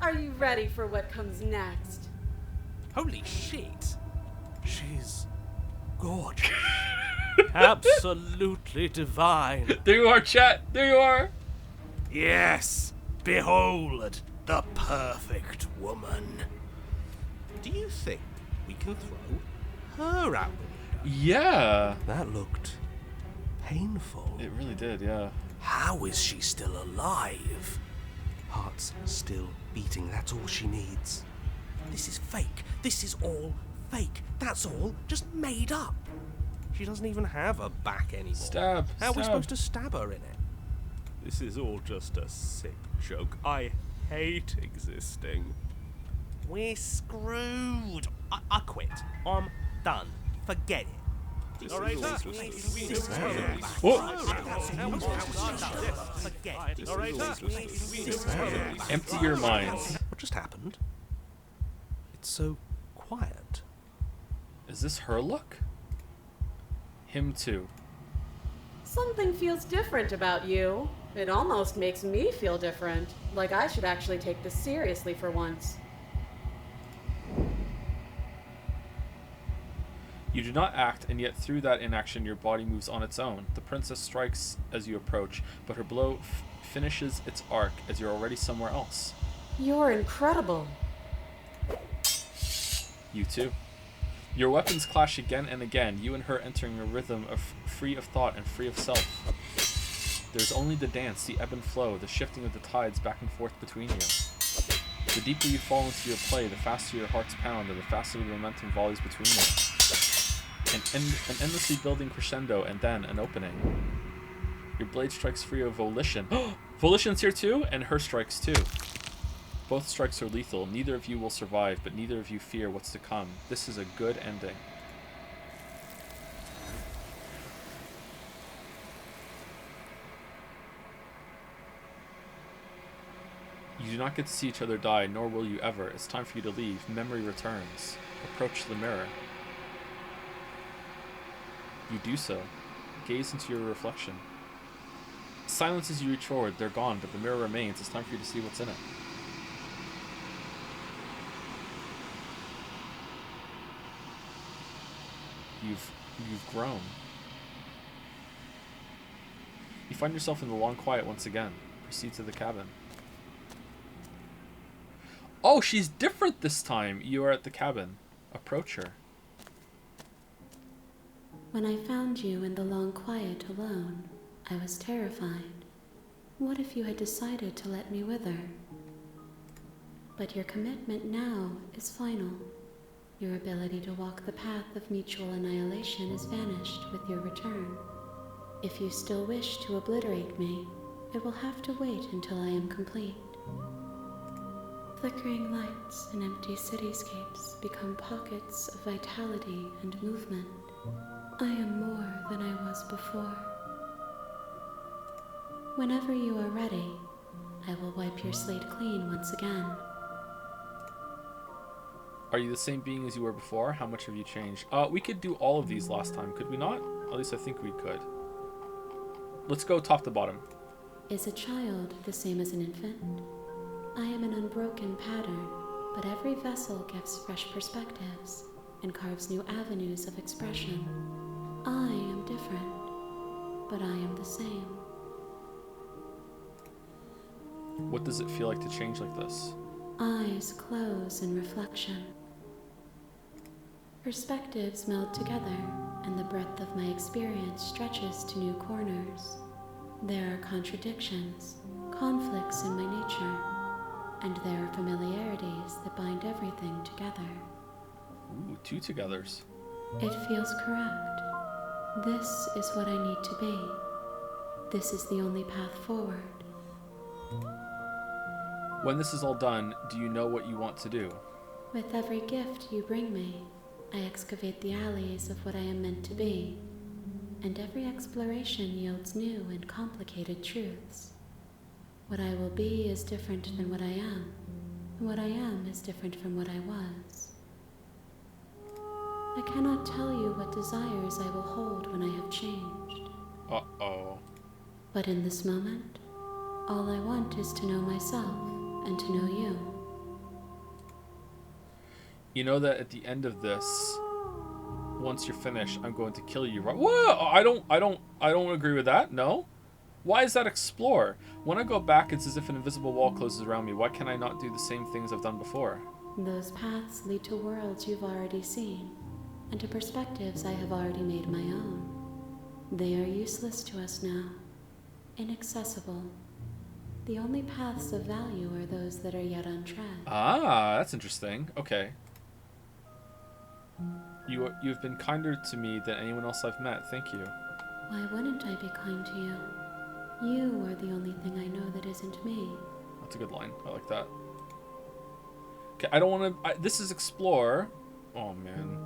Are you ready for what comes next? Holy shit! She's gorgeous. Absolutely divine. There you are, chat. There you are. Yes! Behold, the perfect woman. Do you think we can throw her out the window? Yeah. That looked painful. It really did, yeah. How is she still alive? Heart's still beating, that's all she needs. This is fake. This is all fake. That's all just made up. She doesn't even have a back anymore. Stab. How are we stab. supposed to stab her in it? This is all just a sick joke. I hate existing. We're screwed. I quit. I'm done. Forget it. Empty your minds. What just happened? It's so quiet. Is this her look? Him too. Something feels different about you. It almost makes me feel different. Like I should actually take this seriously for once. You do not act, and yet through that inaction your body moves on its own. The princess strikes as you approach, but her blow finishes its arc as you're already somewhere else. You're incredible. You too. Your weapons clash again and again, you and her entering a rhythm of free of thought and free of self. There's only the dance, the ebb and flow, the shifting of the tides back and forth between you. The deeper you fall into your play, the faster your hearts pound and the faster the momentum volleys between you. An endlessly building crescendo and then an opening. Your blade strikes free of volition. Volition's here too, and her strikes too. Both strikes are lethal. Neither of you will survive, but neither of you fear what's to come. This is a good ending. You do not get to see each other die, nor will you ever. It's time for you to leave. Memory returns. Approach the mirror. You do so. Gaze into your reflection. Silence as you reach forward. They're gone, but the mirror remains. It's time for you to see what's in it. You've grown. You find yourself in the long quiet once again. Proceed to the cabin. Oh, she's different this time. You are at the cabin. Approach her. When I found you in the long quiet alone, I was terrified. What if you had decided to let me wither? But your commitment now is final. Your ability to walk the path of mutual annihilation is vanished with your return. If you still wish to obliterate me, it will have to wait until I am complete. Flickering lights and empty cityscapes become pockets of vitality and movement. I am more than I was before. Whenever you are ready, I will wipe your slate clean once again. Are you the same being as you were before? How much have you changed? We could do all of these last time, could we not? At least I think we could. Let's go top to bottom. Is a child the same as an infant? I am an unbroken pattern, but every vessel gives fresh perspectives and carves new avenues of expression. I am different, but I am the same. What does it feel like to change like this? Eyes close in reflection. Perspectives meld together, and the breadth of my experience stretches to new corners. There are contradictions, conflicts in my nature, and there are familiarities that bind everything together. Ooh, two togethers. It feels correct. This is what I need to be. This is the only path forward. When this is all done, do you know what you want to do? With every gift you bring me, I excavate the alleys of what I am meant to be, and every exploration yields new and complicated truths. What I will be is different than what I am, and what I am is different from what I was. I cannot tell you what desires I will hold when I have changed. Uh-oh. But in this moment, all I want is to know myself and to know you. You know that at the end of this, once you're finished, I'm going to kill you, right? Whoa! I don't agree with that. No. Why is that explore? When I go back, it's as if an invisible wall closes around me. Why can I not do the same things I've done before? Those paths lead to worlds you've already seen, and to perspectives I have already made my own. They are useless to us now, inaccessible. The only paths of value are those that are yet untread. Ah, that's interesting. Okay. You've been kinder to me than anyone else I've met. Thank you. Why wouldn't I be kind to you? You are the only thing I know that isn't me. That's a good line. I like that. Okay, I don't want to... This is explore. Oh, man.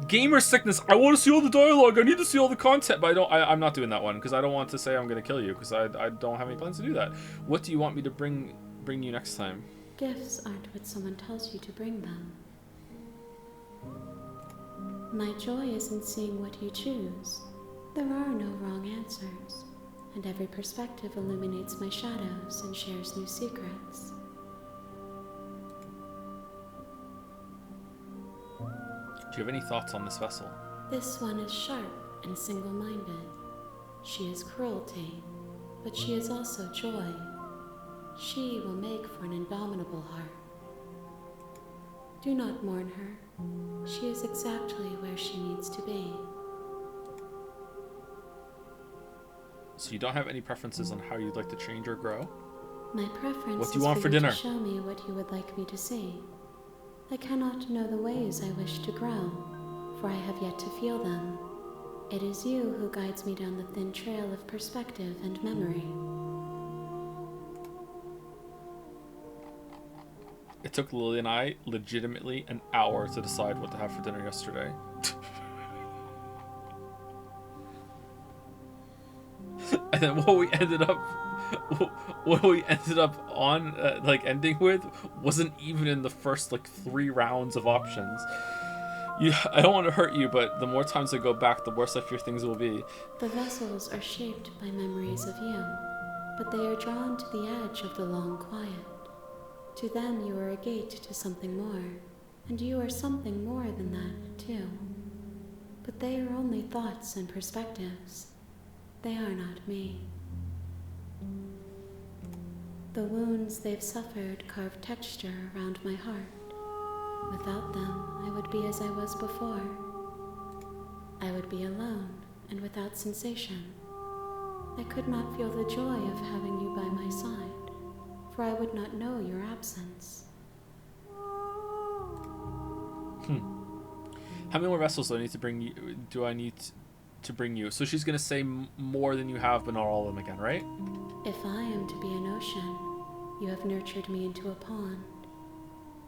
Gamer sickness. I want to see all the dialogue. I need to see all the content. But I'm not doing that one because I don't want to say I'm going to kill you because I don't have any plans to do that. What do you want me to bring you next time? Gifts aren't what someone tells you to bring them. My joy is in seeing what you choose. There are no wrong answers, and every perspective illuminates my shadows and shares new secrets. Do you have any thoughts on this vessel? This one is sharp and single-minded. She is cruelty, but she is also joy. She will make for an indomitable heart. Do not mourn her. She is exactly where she needs to be. So you don't have any preferences on how you'd like to change or grow? My preference What do you is want for for you dinner? to show me what you would like me to see. I cannot know the ways I wish to grow, for I have yet to feel them. It is you who guides me down the thin trail of perspective and memory. It took Lily and I legitimately an hour to decide what to have for dinner yesterday. And then what we ended up on ending with wasn't even in the first 3 rounds of options. I don't want to hurt you, but the more times I go back, the worse I fear things will be. The vessels are shaped by memories of you, but they are drawn to the edge of the long quiet. To them you are a gate to something more, and you are something more than that, too. But they are only thoughts and perspectives. They are not me. The wounds they've suffered carve texture around my heart. Without them, I would be as I was before. I would be alone and without sensation. I could not feel the joy of having you by my side, for I would not know your absence. How many more vessels do I need to bring you? So she's gonna say more than you have, but not all of them again, right? If I am to be an ocean, you have nurtured me into a pond.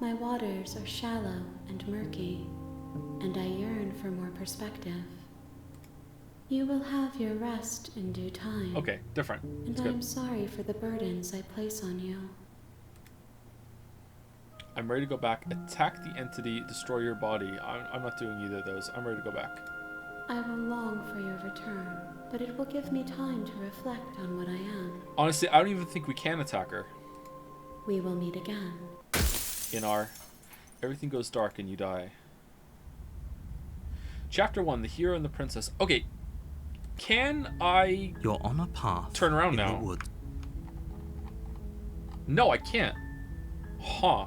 My waters are shallow and murky, and I yearn for more perspective. You will have your rest in due time. Okay, different. And It's I good. am sorry for the burdens I place on you. I'm ready to go back. Attack the entity, destroy your body. I'm not doing either of those. I'm ready to go back. I will long for your return, but it will give me time to reflect on what I am. Honestly, I don't even think we can attack her. We will meet again. Everything goes dark and you die. Chapter 1, The Hero and the Princess. Okay, can I... You're on a path. Turn around in now. The woods. No, I can't. Huh.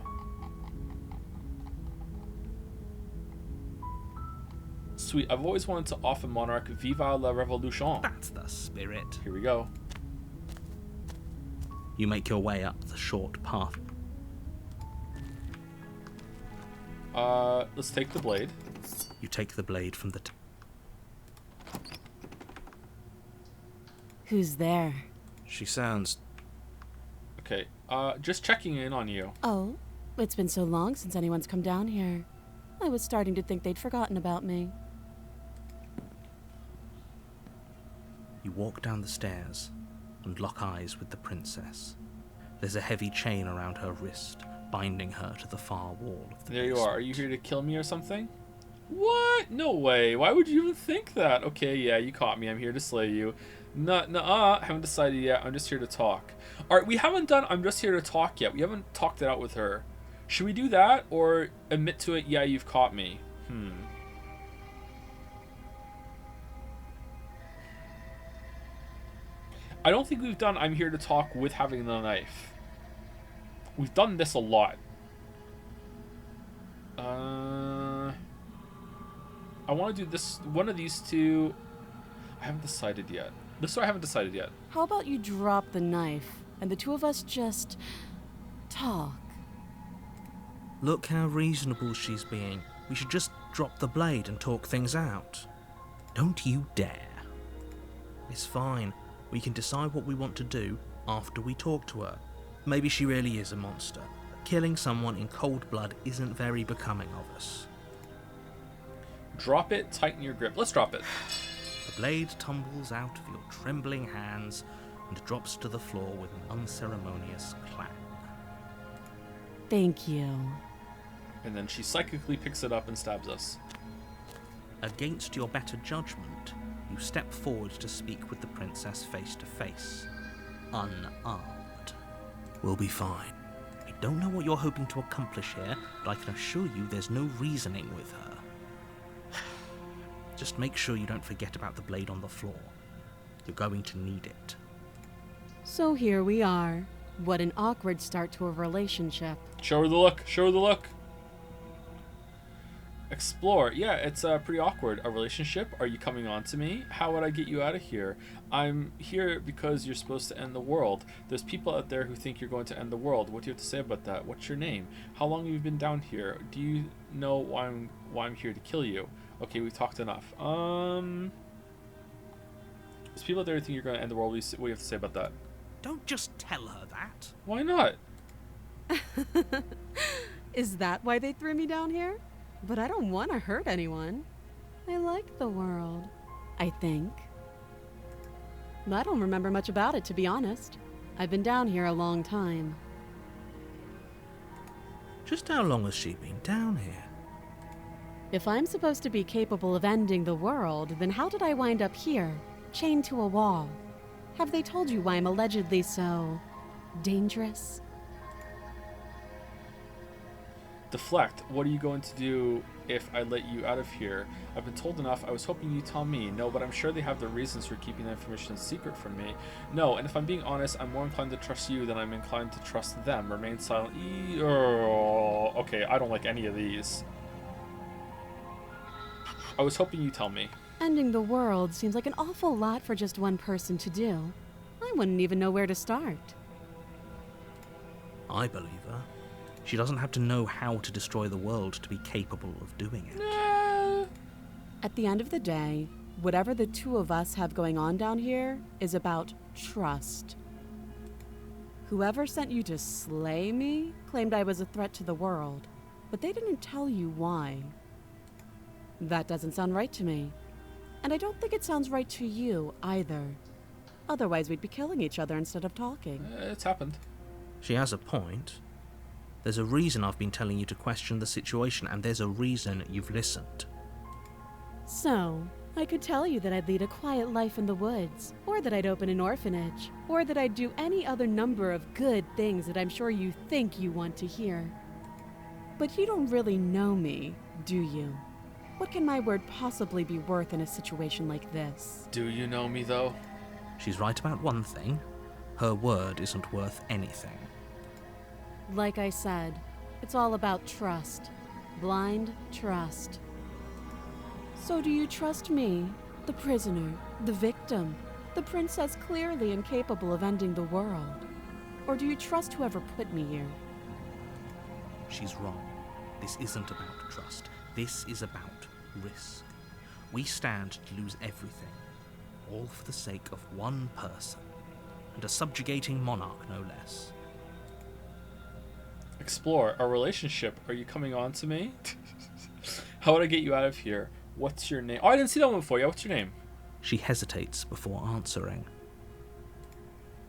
Sweet, I've always wanted to offer Monarch Viva la Revolution. That's the spirit. Here we go. You make your way up the short path. Let's take the blade. You take the blade from the... Who's there? She sounds... Okay, just checking in on you. Oh, it's been so long since anyone's come down here. I was starting to think they'd forgotten about me. You walk down the stairs and lock eyes with the princess. There's a heavy chain around her wrist, binding her to the far wall of the There you basement. are. Are you here to kill me or something? What? No way. Why would you even think that? Okay, yeah, you caught me. I'm here to slay you. Nuh-uh. Haven't decided yet. I'm just here to talk. Alright, we haven't done I'm just here to talk yet. We haven't talked it out with her. Should we do that or admit to it, yeah, you've caught me? I don't think we've done I'm here to talk with having the knife. We've done this a lot. I want to do this, one of these two. I haven't decided yet. This one I haven't decided yet. How about you drop the knife and the two of us just talk? Look how reasonable she's being. We should just drop the blade and talk things out. Don't you dare. It's fine. We can decide what we want to do after we talk to her. Maybe she really is a monster. Killing someone in cold blood isn't very becoming of us. Drop it, tighten your grip. Let's drop it. The blade tumbles out of your trembling hands and drops to the floor with an unceremonious clang. Thank you. And then she psychically picks it up and stabs us. Against your better judgment, you step forward to speak with the princess face to face, unarmed. We'll be fine. I don't know what you're hoping to accomplish here, but I can assure you there's no reasoning with her. Just make sure you don't forget about the blade on the floor. You're going to need it. So here we are. What an awkward start to a relationship. Show her the look. Show her the look. Explore. Yeah, it's pretty awkward. A relationship? Are you coming on to me? How would I get you out of here? I'm here because you're supposed to end the world. There's people out there who think you're going to end the world. What do you have to say about that? What's your name? How long have you been down here? Do you know why I'm here to kill you? Okay, we've talked enough. There's people out there who think you're going to end the world. What do you have to say about that? Don't just tell her that. Why not? Is that why they threw me down here? But I don't want to hurt anyone. I like the world, I think. I don't remember much about it, to be honest. I've been down here a long time. Just how long has she been down here? If I'm supposed to be capable of ending the world, then how did I wind up here, chained to a wall? Have they told you why I'm allegedly so dangerous? Deflect. What are you going to do if I let you out of here? I've been told enough. I was hoping you'd tell me. No, but I'm sure they have their reasons for keeping that information secret from me. No, and if I'm being honest, I'm more inclined to trust you than I'm inclined to trust them. Remain silent. Okay, I don't like any of these. I was hoping you'd tell me. Ending the world seems like an awful lot for just one person to do. I wouldn't even know where to start. I believe her. She doesn't have to know how to destroy the world to be capable of doing it. At the end of the day, whatever the two of us have going on down here is about trust. Whoever sent you to slay me claimed I was a threat to the world, but they didn't tell you why. That doesn't sound right to me. And I don't think it sounds right to you either. Otherwise, we'd be killing each other instead of talking. It's happened. She has a point. There's a reason I've been telling you to question the situation, and there's a reason you've listened. So, I could tell you that I'd lead a quiet life in the woods, or that I'd open an orphanage, or that I'd do any other number of good things that I'm sure you think you want to hear. But you don't really know me, do you? What can my word possibly be worth in a situation like this? Do you know me, though? She's right about one thing. Her word isn't worth anything. Like I said, it's all about trust. Blind trust. So do you trust me, the prisoner, the victim, the princess clearly incapable of ending the world? Or do you trust whoever put me here? She's wrong. This isn't about trust. This is about risk. We stand to lose everything, all for the sake of one person, and a subjugating monarch no less. Explore. Our relationship. Are you coming on to me? How would I get you out of here? What's your name? Oh, I didn't see that one before. Yeah, what's your name? She hesitates before answering.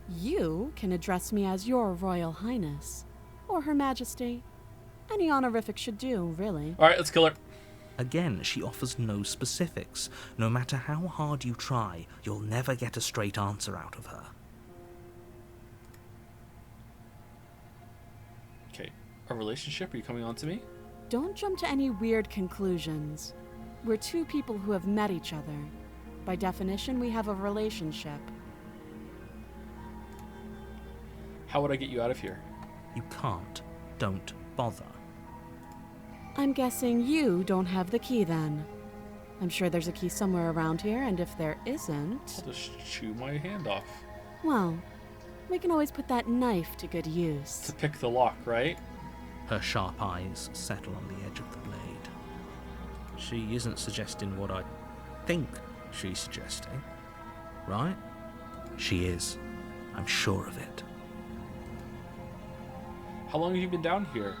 You can address me as Your Royal Highness, or Her Majesty. Any honorific should do, really. Alright, let's kill her. Again, she offers no specifics. No matter how hard you try, you'll never get a straight answer out of her. Okay. Our relationship? Are you coming on to me? Don't jump to any weird conclusions. We're two people who have met each other. By definition, we have a relationship. How would I get you out of here? You can't. Don't bother. I'm guessing you don't have the key then. I'm sure there's a key somewhere around here, and if there isn't... I'll just chew my hand off. Well, we can always put that knife to good use. To pick the lock, right? Her sharp eyes settle on the edge of the blade. She isn't suggesting what I think she's suggesting, right? She is. I'm sure of it. How long have you been down here?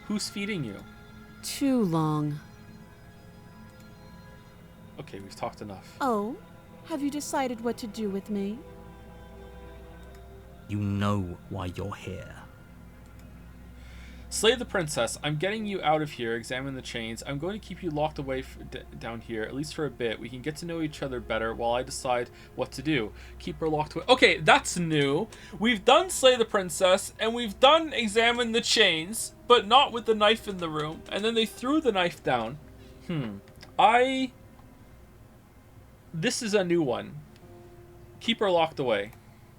Who's feeding you? Too long. Okay, we've talked enough. Oh, have you decided what to do with me? You know why you're here. Slay the princess. I'm getting you out of here. Examine the chains. I'm going to keep you locked away down here, at least for a bit. We can get to know each other better while I decide what to do. Keep her locked away. Okay, that's new. We've done Slay the Princess, and we've done Examine the Chains, but not with the knife in the room. And then they threw the knife down. This is a new one. Keep her locked away.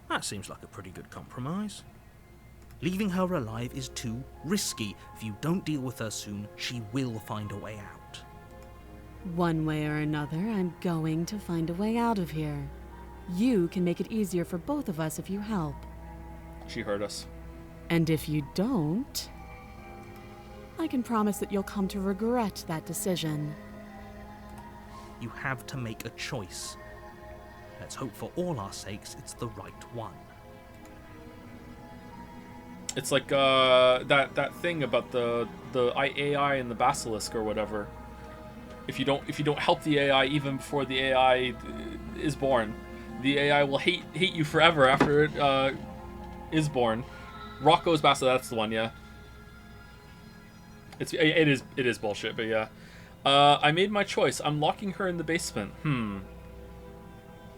That seems like a pretty good compromise. Leaving her alive is too risky. If you don't deal with her soon, she will find a way out. One way or another, I'm going to find a way out of here. You can make it easier for both of us if you help. She heard us. And if you don't, I can promise that you'll come to regret that decision. You have to make a choice. Let's hope for all our sakes it's the right one. It's like that thing about the AI and the basilisk or whatever. If you don't help the AI even before the AI is born, the AI will hate you forever after it is born. Rocco's basilisk, that's the one, yeah. It is bullshit, but yeah. I made my choice. I'm locking her in the basement.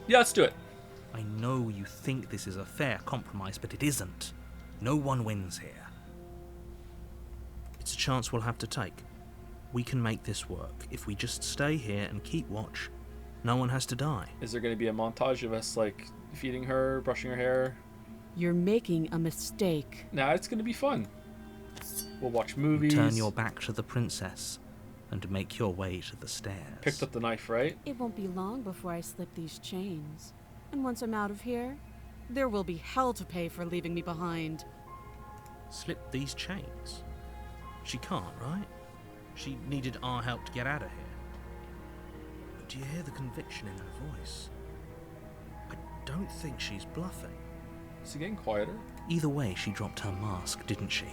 Yeah, let's do it. I know you think this is a fair compromise, but it isn't. No one wins here. It's a chance we'll have to take. We can make this work. If we just stay here and keep watch, no one has to die. Is there going to be a montage of us, like, feeding her, brushing her hair? You're making a mistake. Nah, it's going to be fun. We'll watch movies. Turn your back to the princess and make your way to the stairs. Picked up the knife, right? It won't be long before I slip these chains. And once I'm out of here, there will be hell to pay for leaving me behind. Slip these chains? She can't, right? She needed our help to get out of here. But do you hear the conviction in her voice? I don't think she's bluffing. Is it getting quieter? Either way, she dropped her mask, didn't she?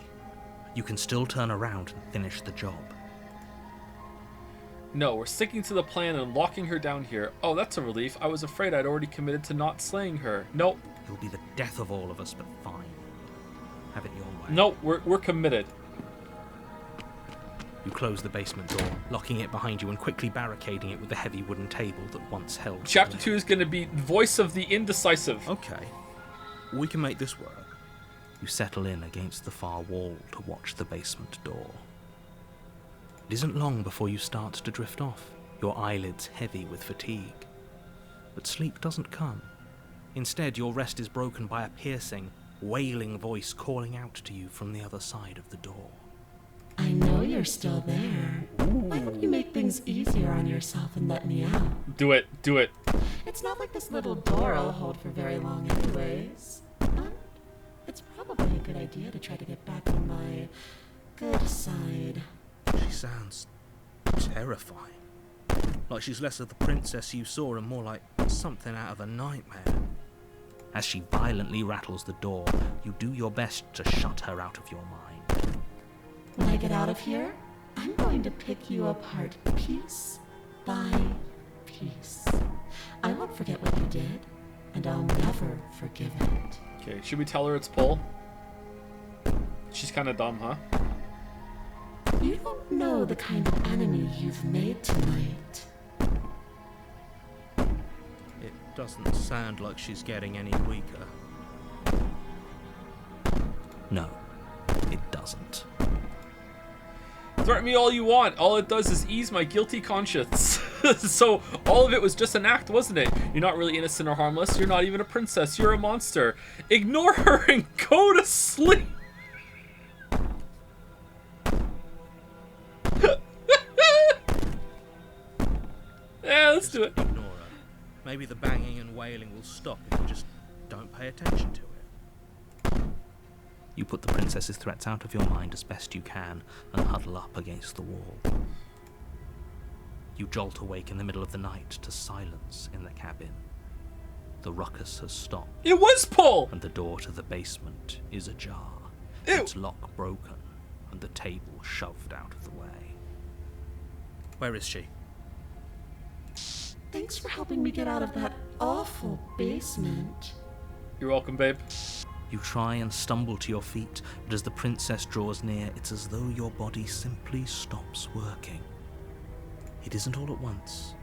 You can still turn around and finish the job. No, we're sticking to the plan and locking her down here. Oh, that's a relief. I was afraid I'd already committed to not slaying her. Nope. It'll be the death of all of us, but fine. Have it your way. Nope, we're committed. You close the basement door, locking it behind you and quickly barricading it with the heavy wooden table that once held. Chapter 2 is going to be Voice of the Indecisive. Okay. We can make this work. You settle in against the far wall to watch the basement door. It isn't long before you start to drift off, your eyelids heavy with fatigue. But sleep doesn't come. Instead, your rest is broken by a piercing, wailing voice calling out to you from the other side of the door. I know you're still there. Why don't you make things easier on yourself and let me out? Do it. It's not like this little door will hold for very long anyways. And it's probably a good idea to try to get back on my good side. She sounds terrifying. Like she's less of the princess you saw and more like something out of a nightmare. As she violently rattles the door, you do your best to shut her out of your mind. When I get out of here, I'm going to pick you apart piece by piece. I won't forget what you did, and I'll never forgive it. Okay, should we tell her it's Paul? She's kind of dumb, huh? You don't know the kind of enemy you've made tonight. It doesn't sound like she's getting any weaker. No, it doesn't. Threaten me all you want. All it does is ease my guilty conscience. So all of it was just an act, wasn't it? You're not really innocent or harmless. You're not even a princess. You're a monster. Ignore her and go to sleep. Yeah, let's do it. Ignore her. Maybe the banging and wailing will stop if you just don't pay attention to it. You put the princess's threats out of your mind as best you can and huddle up against the wall. You jolt awake in the middle of the night to silence in the cabin. The ruckus has stopped. It was Paul! And the door to the basement is ajar. Ew. Its lock broken and the table shoved out of the way. Where is she? Thanks for helping me get out of that awful basement. You're welcome, babe. You try and stumble to your feet, but as the princess draws near, it's as though your body simply stops working. It isn't all at once.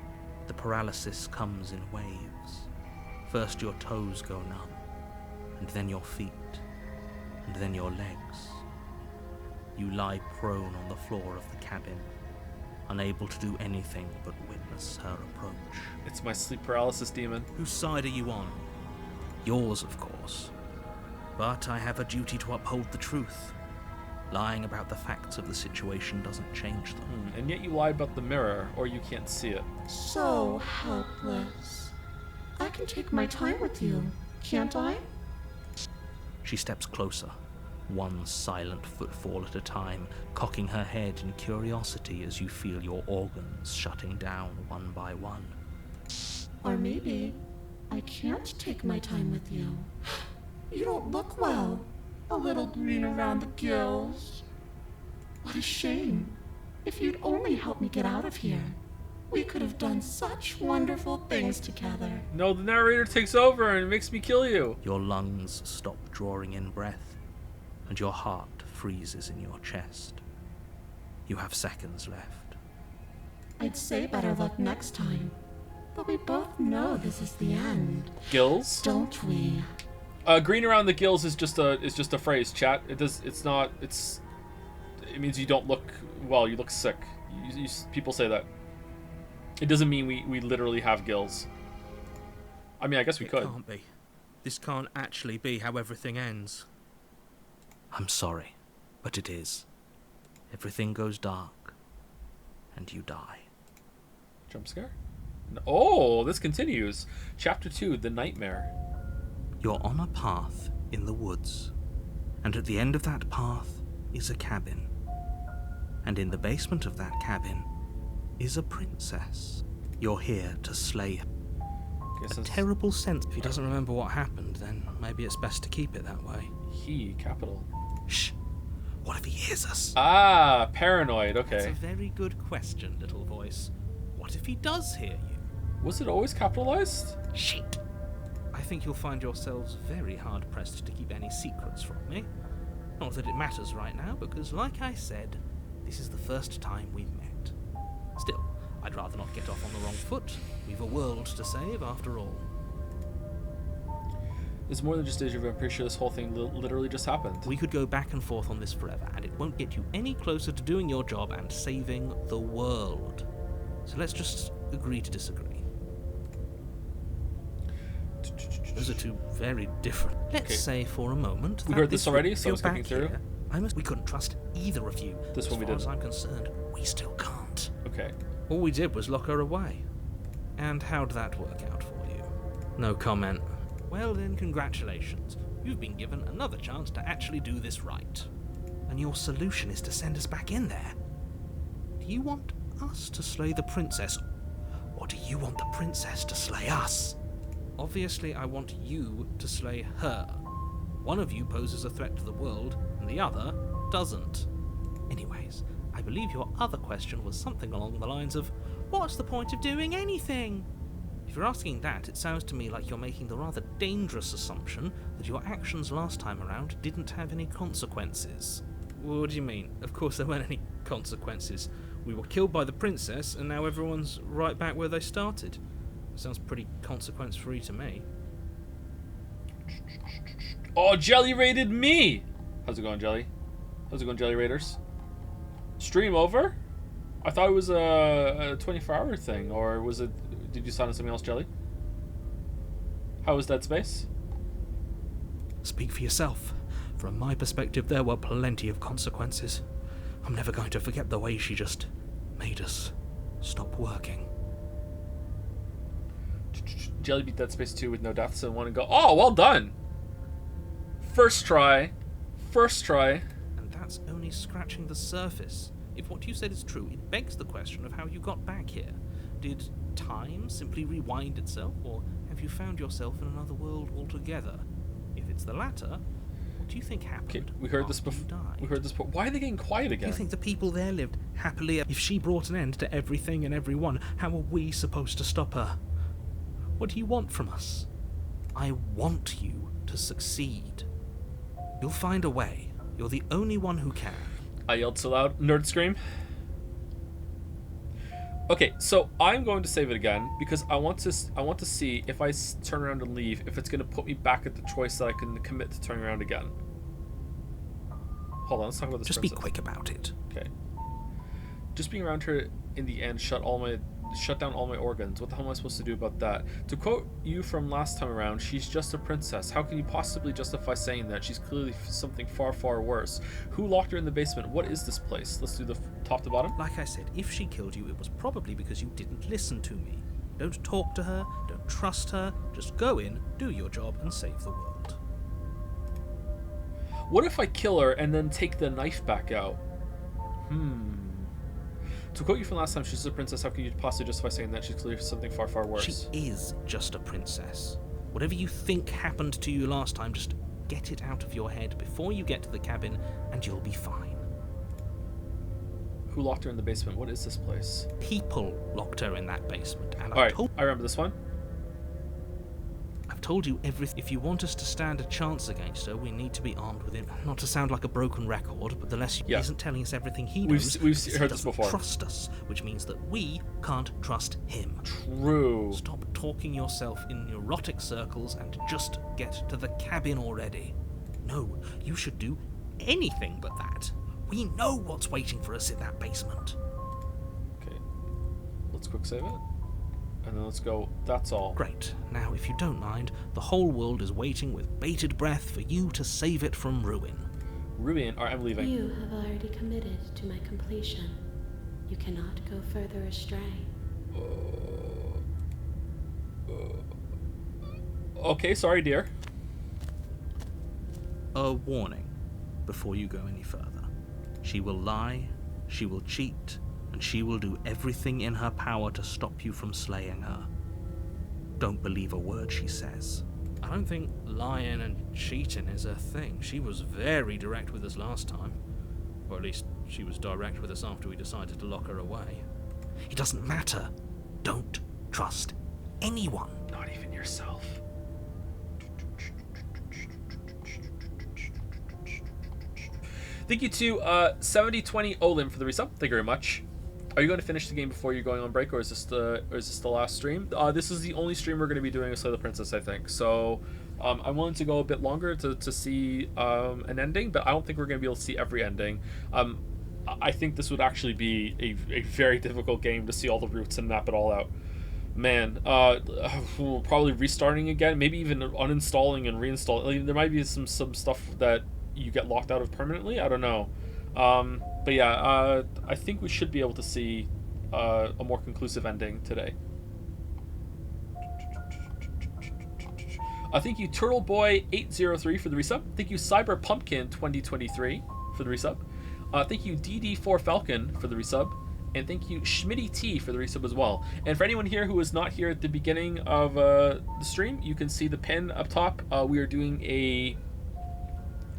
The paralysis comes in waves. First your toes go numb, and then your feet, and then your legs. You lie prone on the floor of the cabin, unable to do anything but witness her approach. It's my sleep paralysis demon. Whose side are you on? Yours, of course. But I have a duty to uphold the truth. Lying about the facts of the situation doesn't change them. And yet you lie about the mirror, or you can't see it. So helpless. I can take my time with you, can't I? She steps closer, one silent footfall at a time, cocking her head in curiosity as you feel your organs shutting down one by one. Or maybe I can't take my time with you. You don't look well. A little green around the gills. What a shame. If you'd only help me get out of here, we could have done such wonderful things together. No, the narrator takes over and makes me kill you. Your lungs stop drawing in breath, and your heart freezes in your chest. You have seconds left. I'd say better luck next time, but we both know this is the end. Gills? Don't we? Green around the gills is just a phrase, chat. It means you don't look well, you look sick. People say that. It doesn't mean we literally have gills. I mean, I guess we could. It can't be. This can't actually be how everything ends. I'm sorry, but it is. Everything goes dark, and you die. Jump scare? No. Oh, this continues. Chapter 2, The Nightmare. You're on a path in the woods, and at the end of that path is a cabin. And in the basement of that cabin is a princess. You're here to slay her. A terrible sense. If he doesn't remember what happened, then maybe it's best to keep it that way. He, capital. Shh. What if he hears us? Ah, paranoid, okay. That's a very good question, little voice. What if he does hear you? Was it always capitalized? Shit. I think you'll find yourselves very hard-pressed to keep any secrets from me. Not that it matters right now, because like I said, this is the first time we've met. Still, I'd rather not get off on the wrong foot. We've a world to save, after all. It's more than just deja vu. I'm pretty sure this whole thing literally just happened. We could go back and forth on this forever, and it won't get you any closer to doing your job and saving the world. So let's just agree to disagree. Those are two very different. Let's say for a moment that we heard this already, so you're it's clicking back through. Here, we couldn't trust either of you. This one we did. As far as I'm concerned, we still can't. Okay. All we did was lock her away. And how'd that work out for you? No comment. Well then, congratulations. You've been given another chance to actually do this right. And your solution is to send us back in there. Do you want us to slay the princess? Or do you want the princess to slay us? Obviously, I want you to slay her. One of you poses a threat to the world, and the other doesn't. Anyways, I believe your other question was something along the lines of, what's the point of doing anything? If you're asking that, it sounds to me like you're making the rather dangerous assumption that your actions last time around didn't have any consequences. What do you mean? Of course there weren't any consequences. We were killed by the princess, and now everyone's right back where they started. Sounds pretty consequence-free to me. Oh, Jelly raided me! How's it going, Jelly? How's it going, Jelly Raiders? Stream over? I thought it was a 24-hour thing, or was it... Did you sign on something else, Jelly? How was Dead Space? Speak for yourself. From my perspective, there were plenty of consequences. I'm never going to forget the way she just made us stop working. Jelly beat Dead Space 2 with no deaths and want to go, oh, well done! First try. First try. And that's only scratching the surface. If what you said is true, it begs the question of how you got back here. Did time simply rewind itself, or have you found yourself in another world altogether? If it's the latter, what do you think happened? Okay, we heard this before. We heard this before. Why are they getting quiet again? Do you think the people there lived happily? If she brought an end to everything and everyone, how are we supposed to stop her? What do you want from us? I want you to succeed. You'll find a way. You're the only one who can. I yelled so loud. Nerd scream. Okay, so I'm going to save it again because I want to see if I turn around and leave, if it's going to put me back at the choice that I can commit to turning around again. Hold on, let's talk about this. Just princess. be quick about it. Okay. Just being around her in the end shut all my shut down all my organs. What the hell am I supposed to do about that? To quote you from last time around, she's just a princess. How can you possibly justify saying that? She's clearly something far, far worse. Who locked her in the basement? What is this place? Let's do the top to bottom. Like I said, if she killed you, it was probably because you didn't listen to me. Don't talk to her, don't trust her, just go in, do your job, and save the world. What if I kill her and then take the knife back out? To quote you from last time, she's a princess. How can you possibly justify saying that? She's clearly something far, far worse. She is just a princess. Whatever you think happened to you last time, just get it out of your head before you get to the cabin, and you'll be fine. Who locked her in the basement? What is this place? People locked her in that basement, and Alright, I remember this one. I've told you everything. If you want us to stand a chance against her, we need to be armed with it. Not to sound like a broken record, but the less he isn't telling us everything he knows. We've he heard this before. Trust us, which means that we can't trust him. True. Stop talking yourself in neurotic circles and just get to the cabin already. No, you should do anything but that. We know what's waiting for us in that basement. Okay. Let's quick save it. And then let's go, that's all. Great. Now, if you don't mind, the whole world is waiting with bated breath for you to save it from ruin. Ruin? Alright, I'm leaving. You have already committed to my completion. You cannot go further astray. Okay, sorry, dear. A warning before you go any further. She will lie, she will cheat, and she will do everything in her power to stop you from slaying her. Don't believe a word she says. I don't think lying and cheating is her thing. She was very direct with us last time. Or at least she was direct with us after we decided to lock her away. It doesn't matter. Don't trust anyone. Not even yourself. Thank you to 7020 Olim for the resub. Thank you very much. Are you going to finish the game before you're going on break, or is this the last stream? This is the only stream we're going to be doing with Slay the Princess, I think. So I'm willing to go a bit longer to see an ending, but I don't think we're going to be able to see every ending. I think this would actually be a very difficult game to see all the routes and map it all out. Man, we'll probably restarting again, maybe even uninstalling and reinstalling. There might be some stuff that you get locked out of permanently. I don't know. But yeah, I think we should be able to see a more conclusive ending today. Thank you Turtleboy803 for the resub. Thank you Cyberpumpkin2023 for the resub. Thank you DD4Falcon for the resub. And thank you Schmitty T for the resub as well. And for anyone here who was not here at the beginning of the stream, you can see the pin up top. We are doing a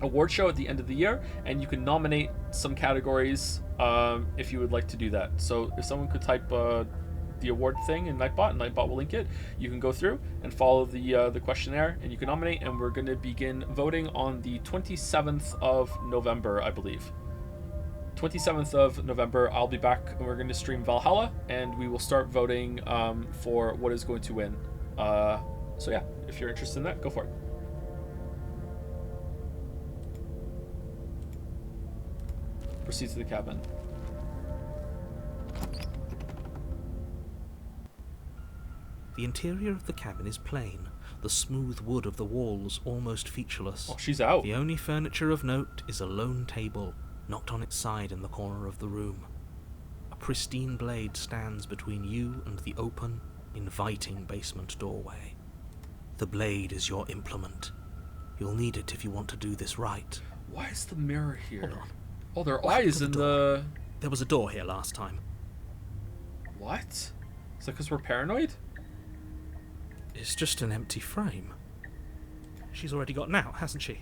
award show at the end of the year, and you can nominate some categories if you would like to do that. So if someone could type the award thing in Nightbot, and Nightbot will link it, you can go through and follow the questionnaire, and you can nominate, and we're going to begin voting on the 27th of November, I believe. 27th of November, I'll be back, and we're going to stream Valhalla, and we will start voting for what is going to win. So yeah, if you're interested in that, go for it. Proceed to the cabin. The interior of the cabin is plain, the smooth wood of the walls almost featureless. Oh, she's out. The only furniture of note is a lone table, knocked on its side in the corner of the room. A pristine blade stands between you and the open, inviting basement doorway. The blade is your implement. You'll need it if you want to do this right. Why is the mirror here? Hold on. Oh, there are eyes in the... There was a door here last time. What? Is that because we're paranoid? It's just an empty frame. She's already gotten out, hasn't she?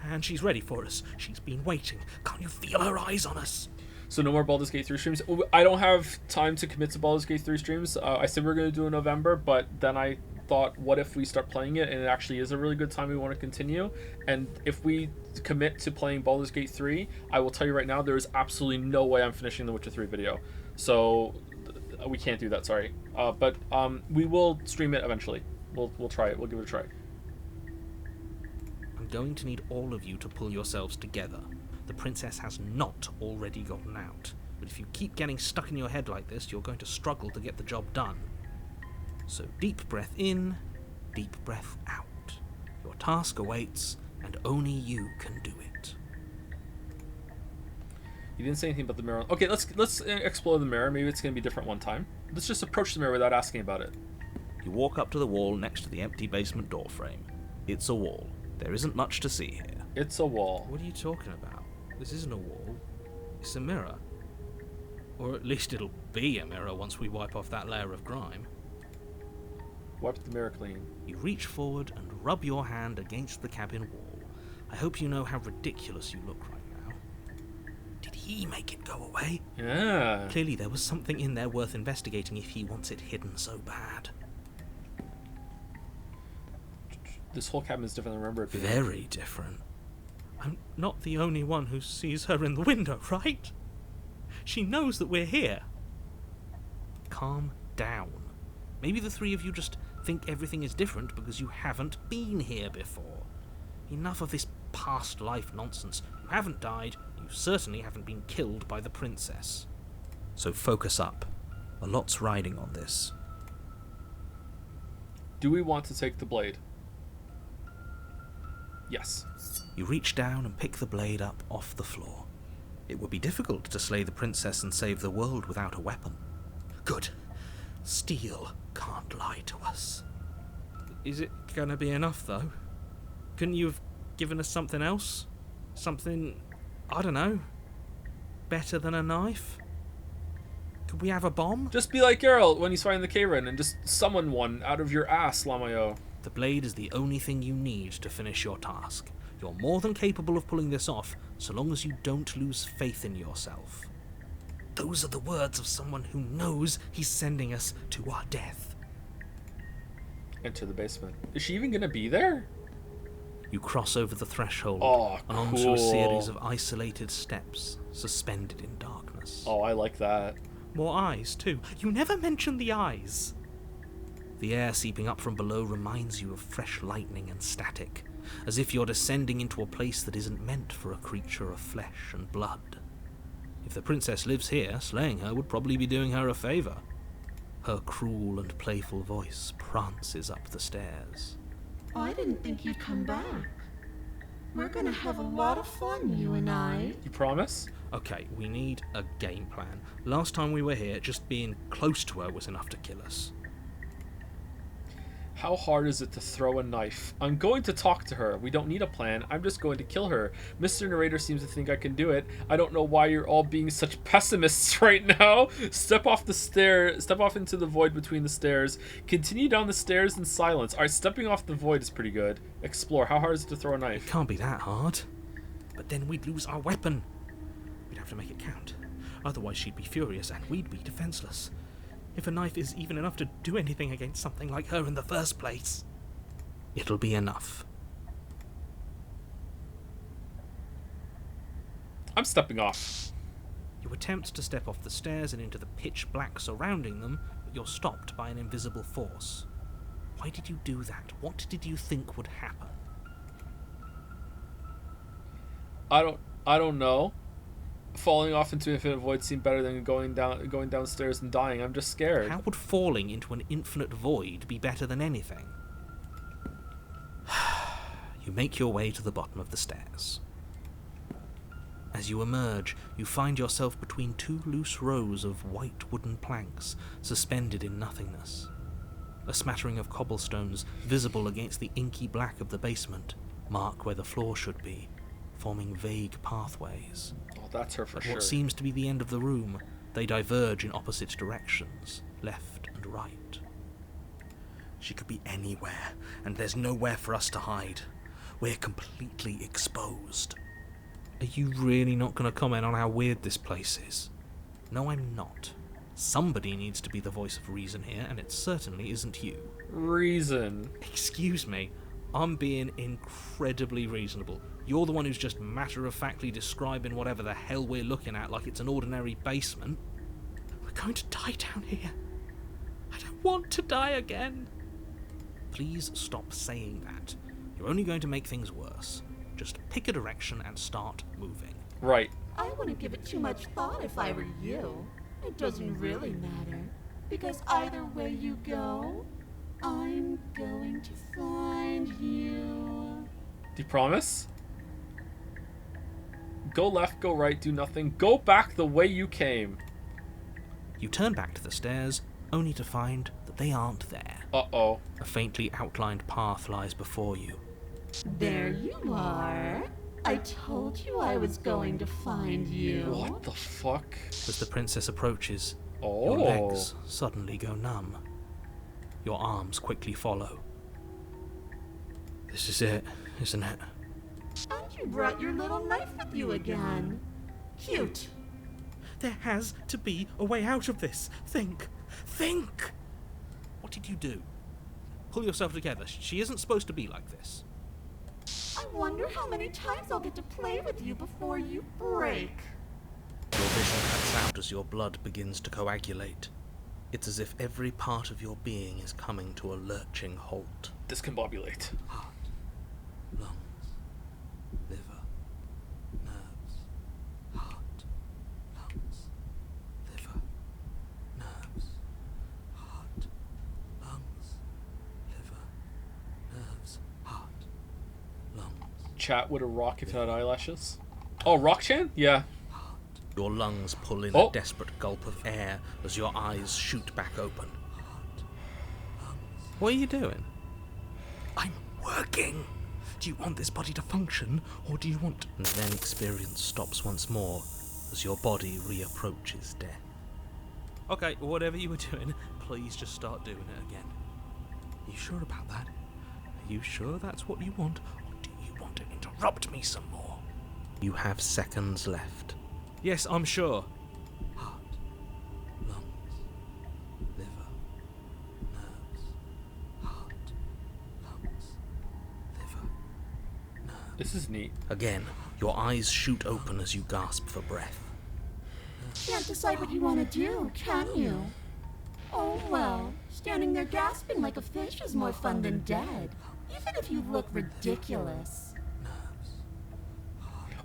And she's ready for us. She's been waiting. Can't you feel her eyes on us? So no more Baldur's Gate 3 streams. I don't have time to commit to Baldur's Gate 3 streams. I said we were going to do it in November, but then I thought, what if we start playing it and it actually is a really good time we want to continue? And if we commit to playing Baldur's Gate 3, I will tell you right now, there is absolutely no way I'm finishing the Witcher 3 video. So we can't do that, sorry. But we will stream it eventually. We'll try it. We'll give it a try. I'm going to need all of you to pull yourselves together. The princess has not already gotten out. but if you keep getting stuck in your head like this, you're going to struggle to get the job done. So deep breath in, deep breath out. Your task awaits, and only you can do it. You didn't say anything about the mirror. Okay, let's explore the mirror. Maybe it's going to be different one time. Let's just approach the mirror without asking about it. You walk up to the wall next to the empty basement door frame. It's a wall. There isn't much to see here. It's a wall. What are you talking about? This isn't a wall. It's a mirror. Or at least it'll be a mirror once we wipe off that layer of grime. Wipe the mirror clean. You reach forward and rub your hand against the cabin wall. I hope you know how ridiculous you look right now. Did he make it go away? Yeah. Clearly there was something in there worth investigating if he wants it hidden so bad. This whole cabin is different than I remember it being. Very different. I'm not the only one who sees her in the window, right? She knows that we're here. Calm down. Maybe the three of you just think everything is different because you haven't been here before. Enough of this past life nonsense. You haven't died. You certainly haven't been killed by the princess. So focus up. A lot's riding on this. Do we want to take the blade? Yes. You reach down and pick the blade up off the floor. It would be difficult to slay the princess and save the world without a weapon. Good. Steel can't lie to us. Is it gonna be enough, though? Couldn't you have given us something else? Something, I don't know, better than a knife? Could we have a bomb? Just be like Geralt when he's fighting the Karen and just summon one out of your ass, Lamayo. The blade is the only thing you need to finish your task. You're more than capable of pulling this off, so long as you don't lose faith in yourself. Those are the words of someone who knows he's sending us to our death. Enter the basement. Is she even gonna be there? You cross over the threshold and onto cool. a series of isolated steps, suspended in darkness. Oh, I like that. More eyes, too. You never mentioned the eyes. The air seeping up from below reminds you of fresh lightning and static, as if you're descending into a place that isn't meant for a creature of flesh and blood. If the princess lives here, slaying her would probably be doing her a favour. Her cruel and playful voice prances up the stairs. I didn't think you'd come back. We're gonna have a lot of fun, you and I. You promise? Okay, we need a game plan. Last time we were here, just being close to her was enough to kill us. How hard is it to throw a knife? I'm going to talk to her. We don't need a plan. I'm just going to kill her. Mr. Narrator seems to think I can do it. I don't know why you're all being such pessimists right now. Step off the stair. Step off into the void between the stairs. Continue down the stairs in silence. Alright, stepping off the void is pretty good. Explore. How hard is it to throw a knife? It can't be that hard. But then we'd lose our weapon. We'd have to make it count. Otherwise she'd be furious and we'd be defenseless. If a knife is even enough to do anything against something like her in the first place. It'll be enough. I'm stepping off. You attempt to step off the stairs and into the pitch black surrounding them, but you're stopped by an invisible force. Why did you do that? What did you think would happen? I don't know. Falling off into infinite void seemed better than going downstairs and dying. I'm just scared. How would falling into an infinite void be better than anything? You make your way to the bottom of the stairs. As you emerge, you find yourself between two loose rows of white wooden planks suspended in nothingness. A smattering of cobblestones visible against the inky black of the basement mark where the floor should be, forming vague pathways. Oh, that's her for At sure. what seems to be the end of the room, they diverge in opposite directions, left and right. She could be anywhere, and there's nowhere for us to hide. We're completely exposed. Are you really not going to comment on how weird this place is? No, I'm not. Somebody needs to be the voice of reason here, and it certainly isn't you. Reason. Excuse me, I'm being incredibly reasonable. You're the one who's just matter-of-factly describing whatever the hell we're looking at like it's an ordinary basement. We're going to die down here. I don't want to die again. Please stop saying that. You're only going to make things worse. Just pick a direction and start moving. Right. I wouldn't give it too much thought if I were you. It doesn't really matter, because either way you go, I'm going to find you. Do you promise? Go left, go right, do nothing. Go back the way you came. You turn back to the stairs, only to find that they aren't there. Uh-oh. A faintly outlined path lies before you. There you are. I told you I was going to find you. What the fuck? As the princess approaches, Oh. your legs suddenly go numb. Your arms quickly follow. This is it, isn't it? And you brought your little knife with you again. Cute. There has to be a way out of this. Think! Think! What did you do? Pull yourself together. She isn't supposed to be like this. I wonder how many times I'll get to play with you before you break. Your vision cuts out as your blood begins to coagulate. It's as if every part of your being is coming to a lurching halt. Discombobulate. Heart, lungs, liver, nerves. Heart, lungs, liver, nerves. Heart, lungs, liver, nerves. Heart, lungs. Chat with a rock if you had eyelashes. Oh, Rock-chan? Yeah. Your lungs pull in Oh. a desperate gulp of air as your eyes shoot back open. What are you doing? I'm working! Do you want this body to function, or do you want... And then experience stops once more as your body reapproaches death. Okay, whatever you were doing, please just start doing it again. You sure about that? Are you sure that's what you want, or do you want to interrupt me some more? You have seconds left. Yes, I'm sure. Heart, lungs, liver, nerves. Heart, lungs, liver, nerves. This is neat. Again, your eyes shoot open as you gasp for breath. Can't decide what you want to do, can you? Oh well, standing there gasping like a fish is more fun than dead, even if you look ridiculous.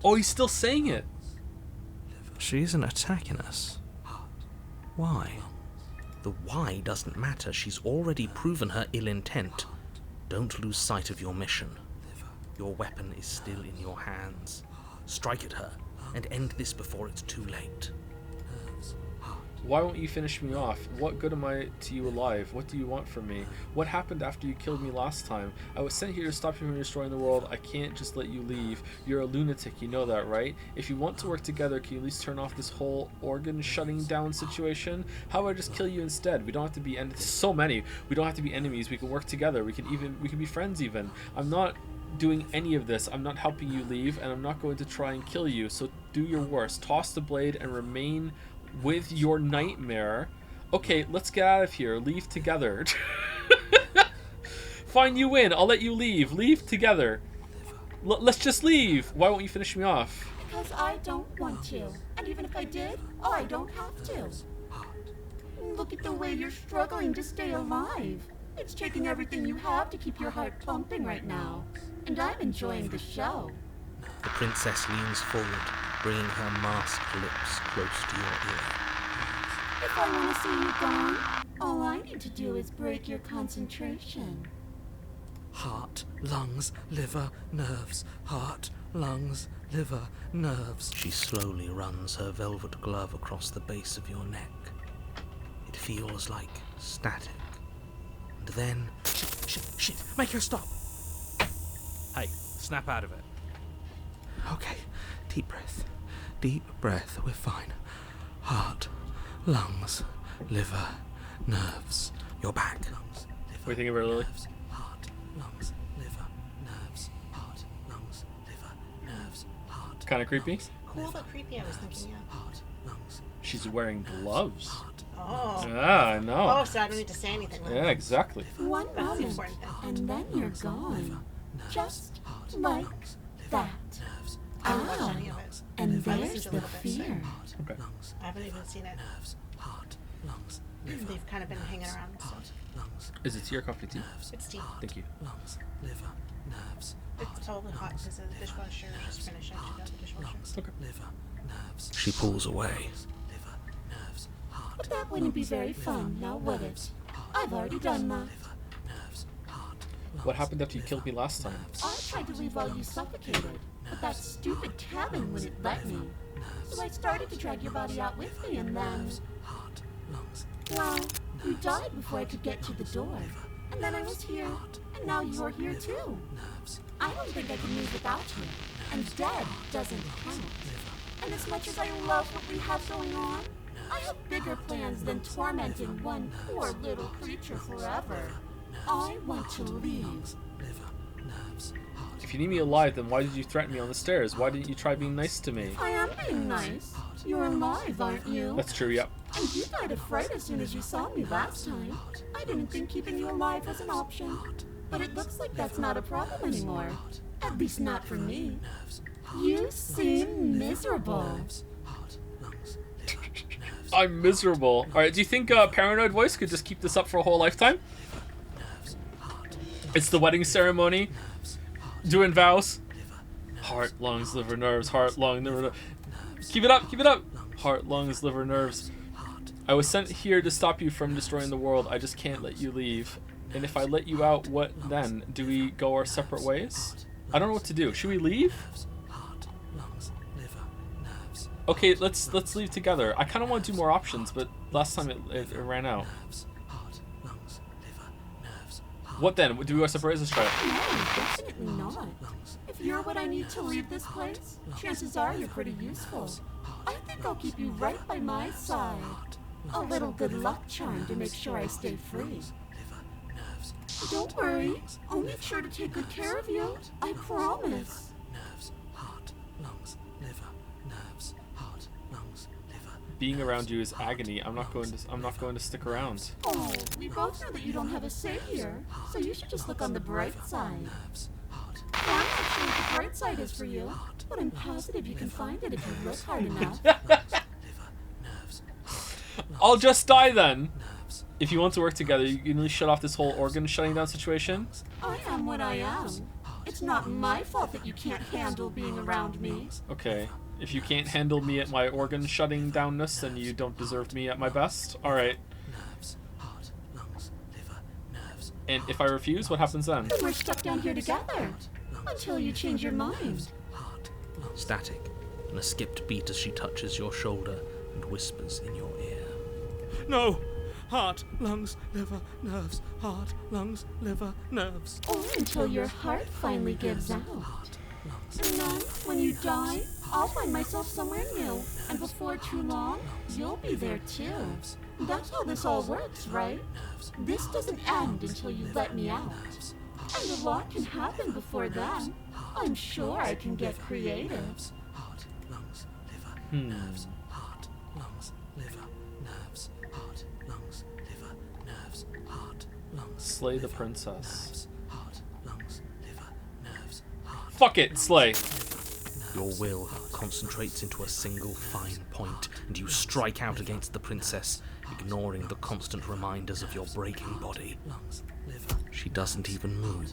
Oh, he's still saying it. She isn't attacking us. Why? The why doesn't matter. She's already proven her ill intent. Don't lose sight of your mission. Your weapon is still in your hands. Strike at her and end this before it's too late. Why won't you finish me off? What good am I to you alive? What do you want from me? What happened after you killed me last time? I was sent here to stop you from destroying the world. I can't just let you leave. You're a lunatic, you know that, right? If you want to work together, can you at least turn off this whole organ shutting down situation? How about I just kill you instead? We don't have to be so many. We don't have to be enemies. We can work together. We can be friends even. I'm not doing any of this. I'm not helping you leave, and I'm not going to try and kill you. So do your worst. Toss the blade and remain with your nightmare. Okay, let's get out of here. Leave together. Fine, you win. I'll let you leave. Leave together. Let's just leave. Why won't you finish me off? Because I don't want to. And even if I did, I don't have to. Look at the way you're struggling to stay alive. It's taking everything you have to keep your heart pumping right now. And I'm enjoying the show. The princess leans forward, bringing her masked lips close to your ear. If I want to see you gone, all I need to do is break your concentration. Heart, lungs, liver, nerves. Heart, lungs, liver, nerves. She slowly runs her velvet glove across the base of your neck. It feels like static. And then... Shit, make her stop! Hey, snap out of it. Okay, deep breath, we're fine. Heart, lungs, liver, nerves. You're back. Lungs, liver, What do you think of her, Lily? nerves. Heart, lungs, liver, nerves. Heart, lungs, liver, nerves. Heart. Kind of creepy. Cool but creepy, I was thinking, yeah. Heart, lungs. She's wearing gloves. Heart, Oh. Yeah, I know. Oh, so I don't need to say anything. Yeah, exactly. One That's the moment, important thing. and then you're gone. Just like that. nerves. I haven't watched any of it. And I listened there's to a the little bit, so fear. Heart, Okay. lungs, I haven't even seen it. nerves. Heart, lungs, They've kind of been hanging around. So. Is it tea or coffee tea? It's tea. Thank you. Lungs, liver, nerves, It's probably hot because the dishwasher just finished. I took out the dishwasher. Okay. liver, nerves. She pulls away. Liver, nerves, heart. But that wouldn't be very fun, now would it? I've already done that. Nerves, heart. What happened after you killed me last time? I tried to leave while you suffocated, but that stupid cabin wouldn't let me. So I started to drag your body out with me, and then... Heart, lungs, Well, you died before I could get to the door. And then I was here, and now you're here too. nerves, I don't think I can move without you. And dead doesn't count. And as much as I love what we have going on, I have bigger plans than tormenting one poor little creature forever. I want to leave. liver, nerves, heart. If you need me alive, then why did you threaten me on the stairs? Why didn't you try being nice to me? I am being nice. You're alive, aren't you? That's true, yep. And you died of fright as soon as you saw me last time. I didn't think keeping you alive was an option. But it looks like that's not a problem anymore. At least not for me. You seem miserable. Heart, lungs, liver, nerves, I'm miserable. Alright, do you think Paranoid Voice could just keep this up for a whole lifetime? heart, It's the wedding ceremony. Doing vows. Heart, lungs, liver, nerves. Heart, lung, liver, keep it up, keep it up. Heart, lungs, liver, nerves. I was sent here to stop you from destroying the world. I just can't let you leave. And if I let you out, what then? Do we go our separate ways? I don't know what to do. Should we leave? heart, lungs, liver, nerves, Okay, let's leave together. I kind of want to do more options, but last time it ran out. heart, lungs, liver, nerves, heart, What then? Do we go separate ways? Let's try it. No, definitely not. If you're what I need to leave this place, chances are you're pretty useful. I think I'll keep you right by my side. A little good luck charm to make sure I stay free. liver, nerves, Don't worry, I'll make sure to take good care of you. I promise. nerves, heart, lungs, liver, nerves, heart, lungs, liver, Being around you is agony. I'm not going to stick around. Oh, we both know that you don't have a say here, so you should just look on the bright side. nerves, heart, I'm not sure what the bright side is for you, but I'm positive you can find it if you look hard enough. liver, nerves, I'll just die then. If you want to work together, you can at least shut off this whole organ shutting down situation. I am what I am. It's not my fault that you can't handle being around me. Okay. If you can't handle me at my organ shutting downness, then you don't deserve me at my best. Alright. nerves, heart, lungs, liver, nerves, And if I refuse, what happens then? Then we're stuck down here together until you change your mind. heart, lungs, Static, and a skipped beat as she touches your shoulder and whispers in your ear. No! Heart, lungs, liver, nerves, heart, lungs, liver, nerves. Or until your heart finally gives out. And then, when you die, I'll find myself somewhere new. And before too long, you'll be there too. That's how this all works, right? This doesn't end until you let me out. And a lot can happen before then. I'm sure I can get creative. Heart, lungs, liver, nerves, heart, lungs, liver, nerves, heart, lungs, liver, nerves, heart, lungs, Slay the princess. heart, lungs, liver, nerves, heart. Fuck it, slay. Your will concentrates into a single fine point, and you strike out against the princess, ignoring the constant reminders of your breaking body. Lungs, liver, She doesn't even move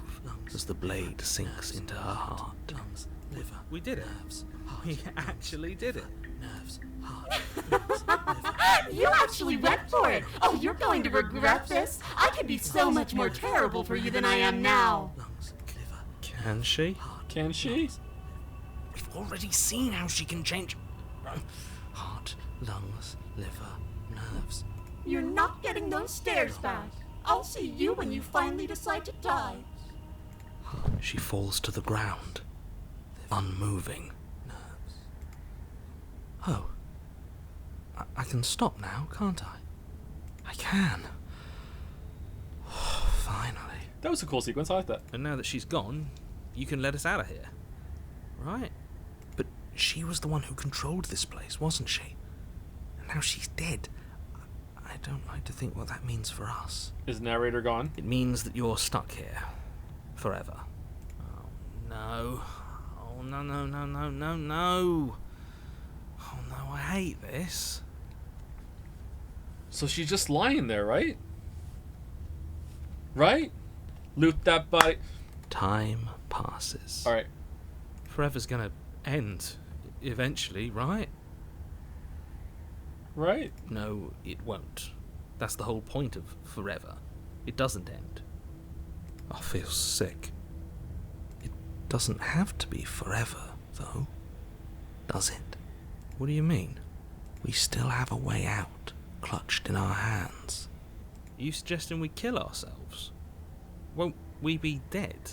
as the blade sinks into her heart. lungs, liver, We did it. We actually did it. nerves, You actually went for it! Oh, you're going to regret this! I could be so much more terrible for you than I am now! lungs, liver, Can she? Can she? We've already seen how she can change. Heart, lungs, liver, nerves. You're not getting those stairs back. I'll see you when you finally decide to die. She falls to the ground, unmoving. Oh. I can stop now, can't I? I can. Finally. That was a cool sequence. I like that. And now that she's gone, you can let us out of here. Right? But she was the one who controlled this place, wasn't she? And now she's dead. I don't like to think what that means for us. Is narrator gone? It means that you're stuck here. Forever. Oh, no. Oh, no, no, no, no, no, no. Oh, no, I hate this. So she's just lying there, right? Right? Loot that body. Time passes. Alright. Forever's gonna end eventually, right? Right? No, it won't. That's the whole point of forever. It doesn't end. I feel sick. It doesn't have to be forever, though, does it? What do you mean? We still have a way out, clutched in our hands. Are you suggesting we kill ourselves? Won't we be dead?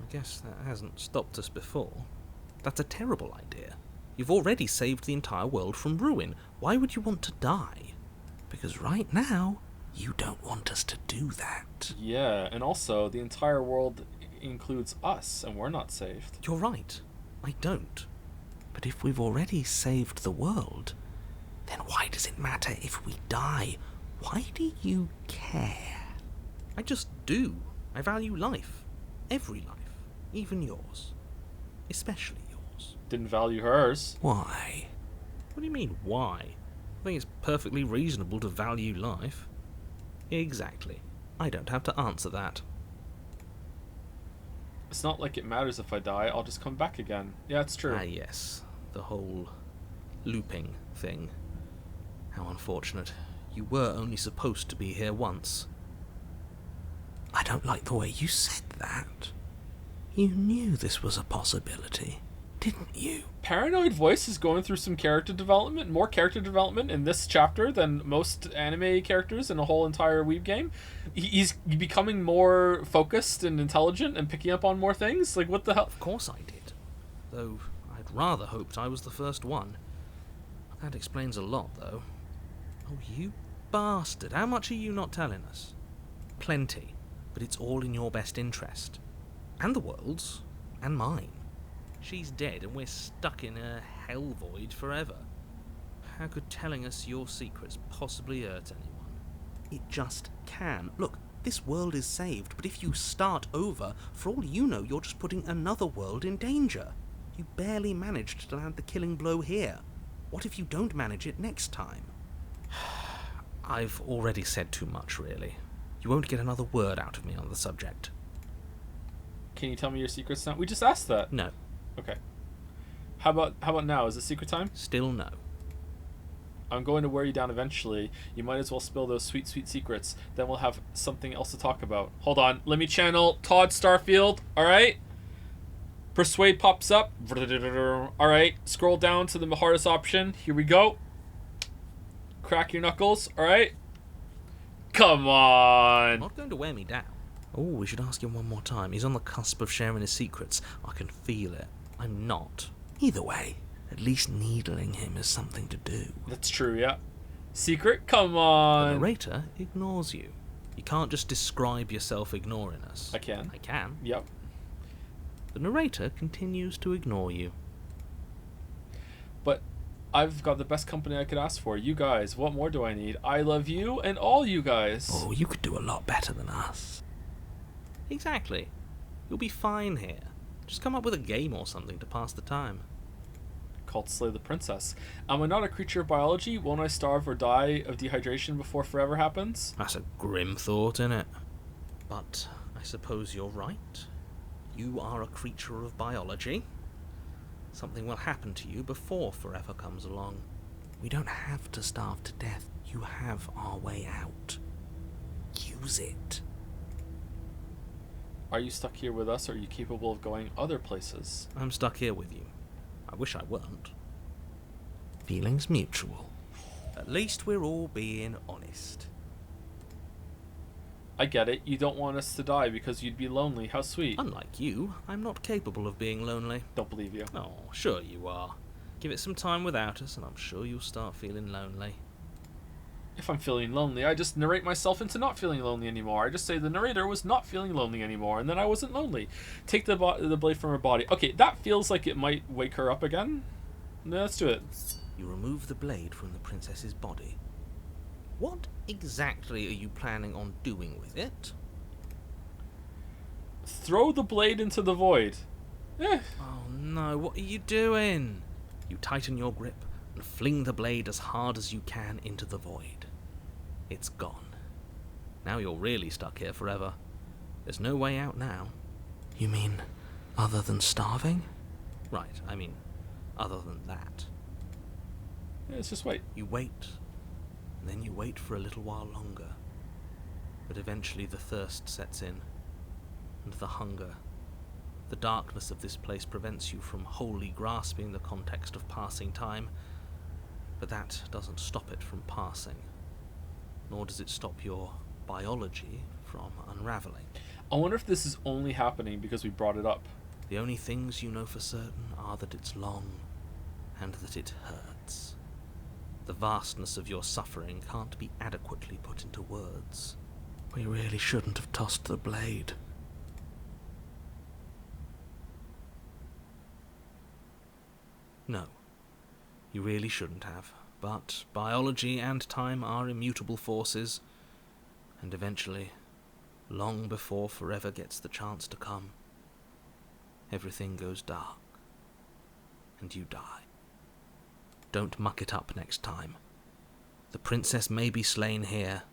I guess that hasn't stopped us before. That's a terrible idea. You've already saved the entire world from ruin. Why would you want to die? Because right now, you don't want us to do that. Yeah, and also, the entire world includes us, and we're not saved. You're right. I don't. But if we've already saved the world, then why does it matter if we die? Why do you care? I just do. I value life. Every life. Even yours. Especially yours. Didn't value hers. Why? What do you mean, why? I think it's perfectly reasonable to value life. Exactly. I don't have to answer that. It's not like it matters if I die, I'll just come back again. Yeah, it's true. Ah, yes. The whole looping thing. How unfortunate. You were only supposed to be here once. I don't like the way you said that. You knew this was a possibility, didn't you? Paranoid Voice is going through some character development, more character development in this chapter than most anime characters in a whole entire Weeb game. He's becoming more focused and intelligent and picking up on more things. Like, what the hell? Of course I did. Though I'd rather hoped I was the first one. That explains a lot, though. Oh, you bastard. How much are you not telling us? Plenty. But it's all in your best interest. And the world's. And mine. She's dead and we're stuck in a hell void forever. How could telling us your secrets possibly hurt anyone? It just can. Look, this world is saved, but if you start over, for all you know, you're just putting another world in danger. You barely managed to land the killing blow here. What if you don't manage it next time? I've already said too much, really. You won't get another word out of me on the subject. Can you tell me your secrets now? We just asked that. No. Okay. How about now? Is it secret time? Still no. I'm going to wear you down eventually. You might as well spill those sweet, sweet secrets. Then we'll have something else to talk about. Hold on. Let me channel Todd Starfield. Alright? Persuade pops up. Alright. Scroll down to the hardest option. Here we go. Crack your knuckles. Alright? Come on. Not going to wear me down. Oh, we should ask him one more time. He's on the cusp of sharing his secrets. I can feel it. I'm not. Either way, at least needling him is something to do. That's true, yeah. Secret? Come The on. narrator ignores you. You can't just describe yourself ignoring us. I can. I can. Yep. The narrator continues to ignore you. But I've got the best company I could ask for. You guys, what more do I need? I love you and all you guys. Oh, you could do a lot better than us. Exactly. You'll be fine here. Just come up with a game or something to pass the time. Called Slay the Princess. Am I not a creature of biology? Won't I starve or die of dehydration before forever happens? That's a grim thought, innit? But I suppose you're right. You are a creature of biology. Something will happen to you before forever comes along. We don't have to starve to death. You have our way out. Use it. Are you stuck here with us, or are you capable of going other places? I'm stuck here with you. I wish I weren't. Feelings mutual. At least we're all being honest. I get it. You don't want us to die because you'd be lonely. How sweet. Unlike you, I'm not capable of being lonely. Don't believe you. Oh, sure you are. Give it some time without us, and I'm sure you'll start feeling lonely. If I'm feeling lonely, I just narrate myself into not feeling lonely anymore. I just say the narrator was not feeling lonely anymore, and then I wasn't lonely. Take the blade from her body. Okay, that feels like it might wake her up again. No, let's do it. You remove the blade from the princess's body. What exactly are you planning on doing with it? Throw the blade into the void. Eh. Oh no, what are you doing? You tighten your grip and fling the blade as hard as you can into the void. It's gone. Now you're really stuck here forever. There's no way out now. You mean other than starving? Right, I mean other than that. Yeah, let's just wait. You wait, and then you wait for a little while longer. But eventually the thirst sets in, and the hunger. The darkness of this place prevents you from wholly grasping the context of passing time, but that doesn't stop it from passing, nor does it stop your biology from unraveling. I wonder if this is only happening because we brought it up. The only things you know for certain are that it's long, and that it hurts. The vastness of your suffering can't be adequately put into words. We really shouldn't have tossed the blade. No, you really shouldn't have. But biology and time are immutable forces, and eventually, long before forever gets the chance to come, everything goes dark, and you die. Don't muck it up next time. The princess may be slain here,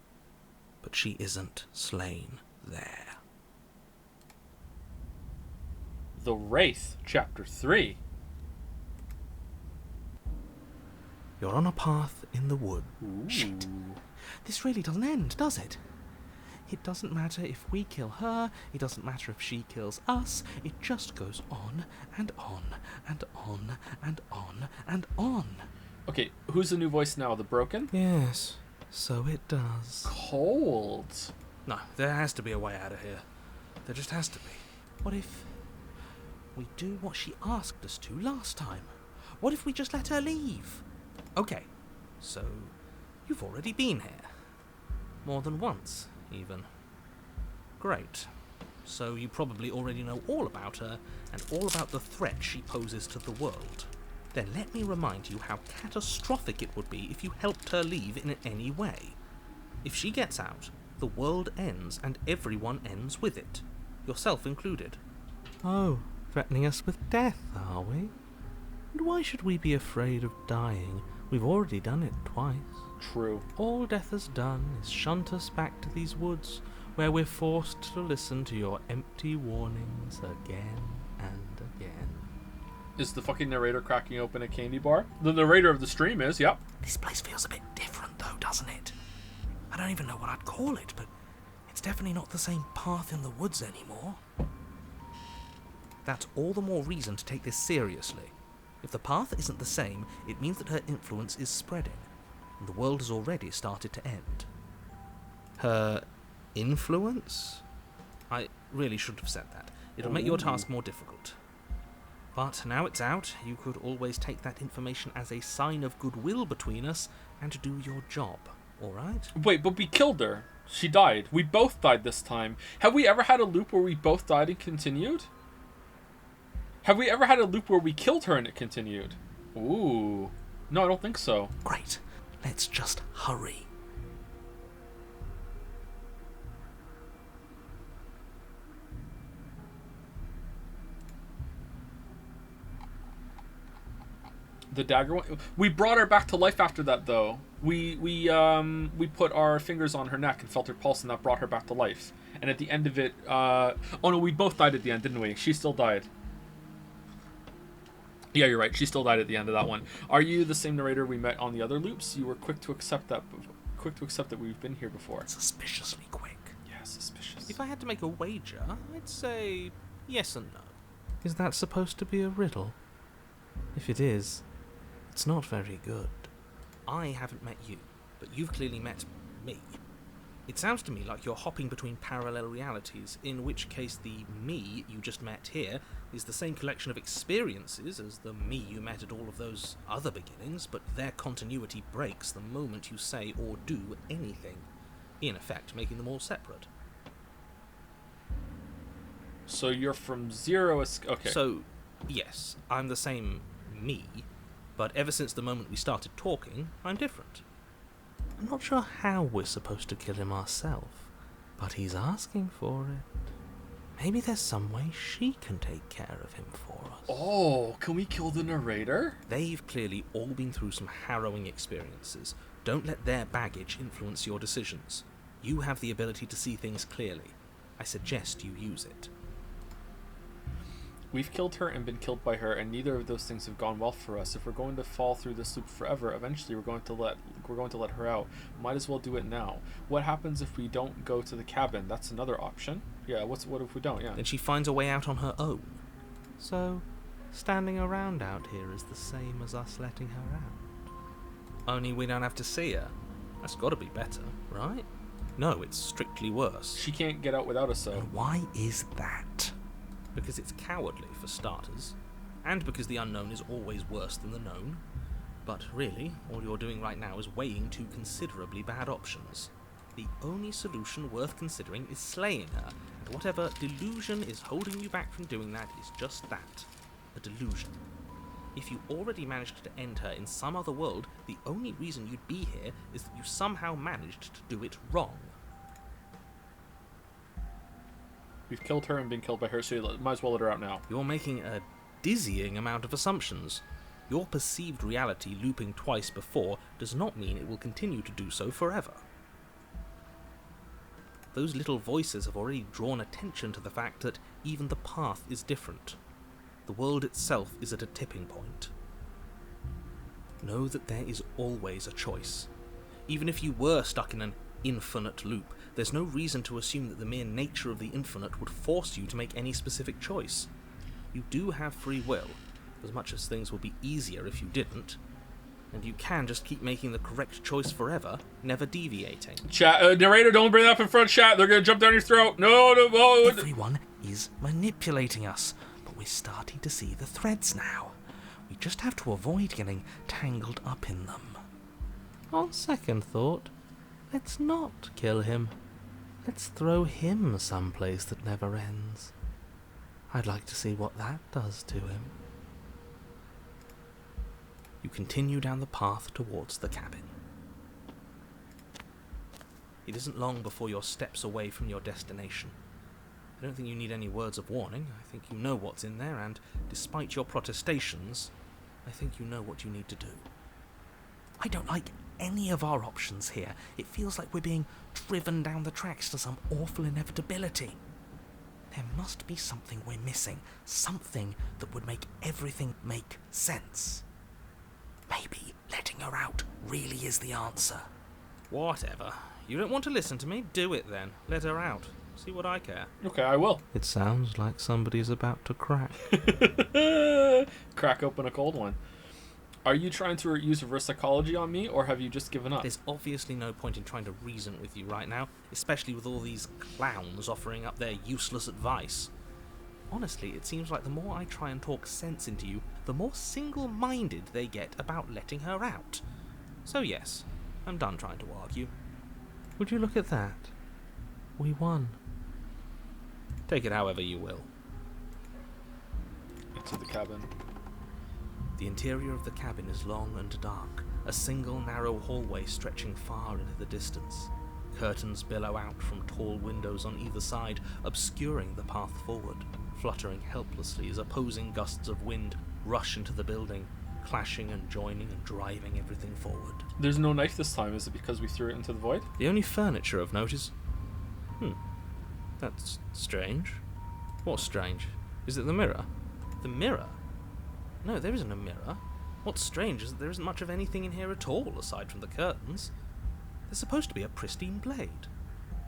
but she isn't slain there. The Wraith, Chapter 3. You're on a path in the wood. Ooh. Shit. This really doesn't end, does it? It doesn't matter if we kill her, it doesn't matter if she kills us, it just goes on and on and on and on and on. Okay, who's the new voice now? The Broken? Yes, so it does. Cold. No, there has to be a way out of here. There just has to be. What if we do what she asked us to last time? What if we just let her leave? Okay, so you've already been here. More than once, even. Great. So you probably already know all about her and all about the threat she poses to the world. Then let me remind you how catastrophic it would be if you helped her leave in any way. If she gets out, the world ends and everyone ends with it, yourself included. Oh, threatening us with death, are we? And why should we be afraid of dying? We've already done it twice. True. All death has done is shunt us back to these woods, where we're forced to listen to your empty warnings again and again. Is the fucking narrator cracking open a candy bar? The narrator of the stream is, yep. This place feels a bit different though, doesn't it? I don't even know what I'd call it, but it's definitely not the same path in the woods anymore. That's all the more reason to take this seriously. If the path isn't the same, it means that her influence is spreading, and the world has already started to end. Her influence? I really shouldn't have said that. It'll make your task more difficult. But now it's out, you could always take that information as a sign of goodwill between us and do your job, alright? Wait, but we killed her. She died. We both died this time. Have we ever had a loop where we both died and continued? Have we ever had a loop where we killed her and it continued? Ooh. No, I don't think so. Great. Let's just hurry. The dagger one. We brought her back to life after that, though. We put our fingers on her neck and felt her pulse, and that brought her back to life. And at the end of it, oh no, we both died at the end, didn't we? She still died. Yeah, you're right. She still died at the end of that one. Are you the same narrator we met on the other loops? You were quick to accept that we've been here before. Suspiciously quick. Yeah, suspicious. If I had to make a wager, I'd say yes and no. Is that supposed to be a riddle? If it is, it's not very good. I haven't met you, but you've clearly met me. It sounds to me like you're hopping between parallel realities, in which case the me you just met here is the same collection of experiences as the me you met at all of those other beginnings, but their continuity breaks the moment you say or do anything, in effect making them all separate. So you're from zero... Okay. So, yes, I'm the same me, but ever since the moment we started talking, I'm different. I'm not sure how we're supposed to kill him ourselves, but he's asking for it. Maybe there's some way she can take care of him for us. Oh, can we kill the narrator? They've clearly all been through some harrowing experiences, Don't let their baggage influence your decisions. You have the ability to see things clearly. I suggest you use it. We've killed her and been killed by her, and neither of those things have gone well for us. If we're going to fall through this loop forever, eventually we're going to let her out. Might as well do it now. What happens if we don't go to the cabin? That's another option. Yeah, what if we don't? Yeah. Then she finds a way out on her own. So, standing around out here is the same as us letting her out. Only we don't have to see her. That's got to be better, right? No, it's strictly worse. She can't get out without us, though. And why is that? Because it's cowardly, for starters, and because the unknown is always worse than the known. But really, all you're doing right now is weighing two considerably bad options. The only solution worth considering is slaying her, and whatever delusion is holding you back from doing that is just that, a delusion. If you already managed to end her in some other world, the only reason you'd be here is that you somehow managed to do it wrong. We've killed her and been killed by her, so you might as well let her out now. You're making a dizzying amount of assumptions. Your perceived reality looping twice before does not mean it will continue to do so forever. Those little voices have already drawn attention to the fact that even the path is different. The world itself is at a tipping point. Know that there is always a choice. Even if you were stuck in an infinite loop, there's no reason to assume that the mere nature of the infinite would force you to make any specific choice. You do have free will, as much as things would be easier if you didn't, and you can just keep making the correct choice forever, never deviating. Chat, narrator, don't bring that up in front, chat. They're gonna jump down your throat. No. Everyone is manipulating us, but we're starting to see the threads now. We just have to avoid getting tangled up in them. On second thought, let's not kill him. Let's throw him someplace that never ends. I'd like to see what that does to him. You continue down the path towards the cabin. It isn't long before you're steps away from your destination. I don't think you need any words of warning. I think you know what's in there, and despite your protestations, I think you know what you need to do. I don't like any of our options here. It feels like we're being driven down the tracks to some awful inevitability. There must be something we're missing. Something that would make everything make sense. Maybe letting her out really is the answer. Whatever. You don't want to listen to me? Do it then. Let her out. See what I care. Okay, I will. It sounds like somebody's about to crack. Crack open a cold one. Are you trying to use reverse psychology on me, or have you just given up? There's obviously no point in trying to reason with you right now, especially with all these clowns offering up their useless advice. Honestly, it seems like the more I try and talk sense into you, the more single-minded they get about letting her out. So yes, I'm done trying to argue. Would you look at that? We won. Take it however you will. Into the cabin. The interior of the cabin is long and dark, a single narrow hallway stretching far into the distance. Curtains billow out from tall windows on either side, obscuring the path forward, fluttering helplessly as opposing gusts of wind rush into the building, clashing and joining and driving everything forward. There's no knife this time. Is it because we threw it into the void? The only furniture of note is... That's strange. What's strange? Is it the mirror? The mirror? No, there isn't a mirror. What's strange is that there isn't much of anything in here at all, aside from the curtains. There's supposed to be a pristine blade.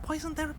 Why isn't there a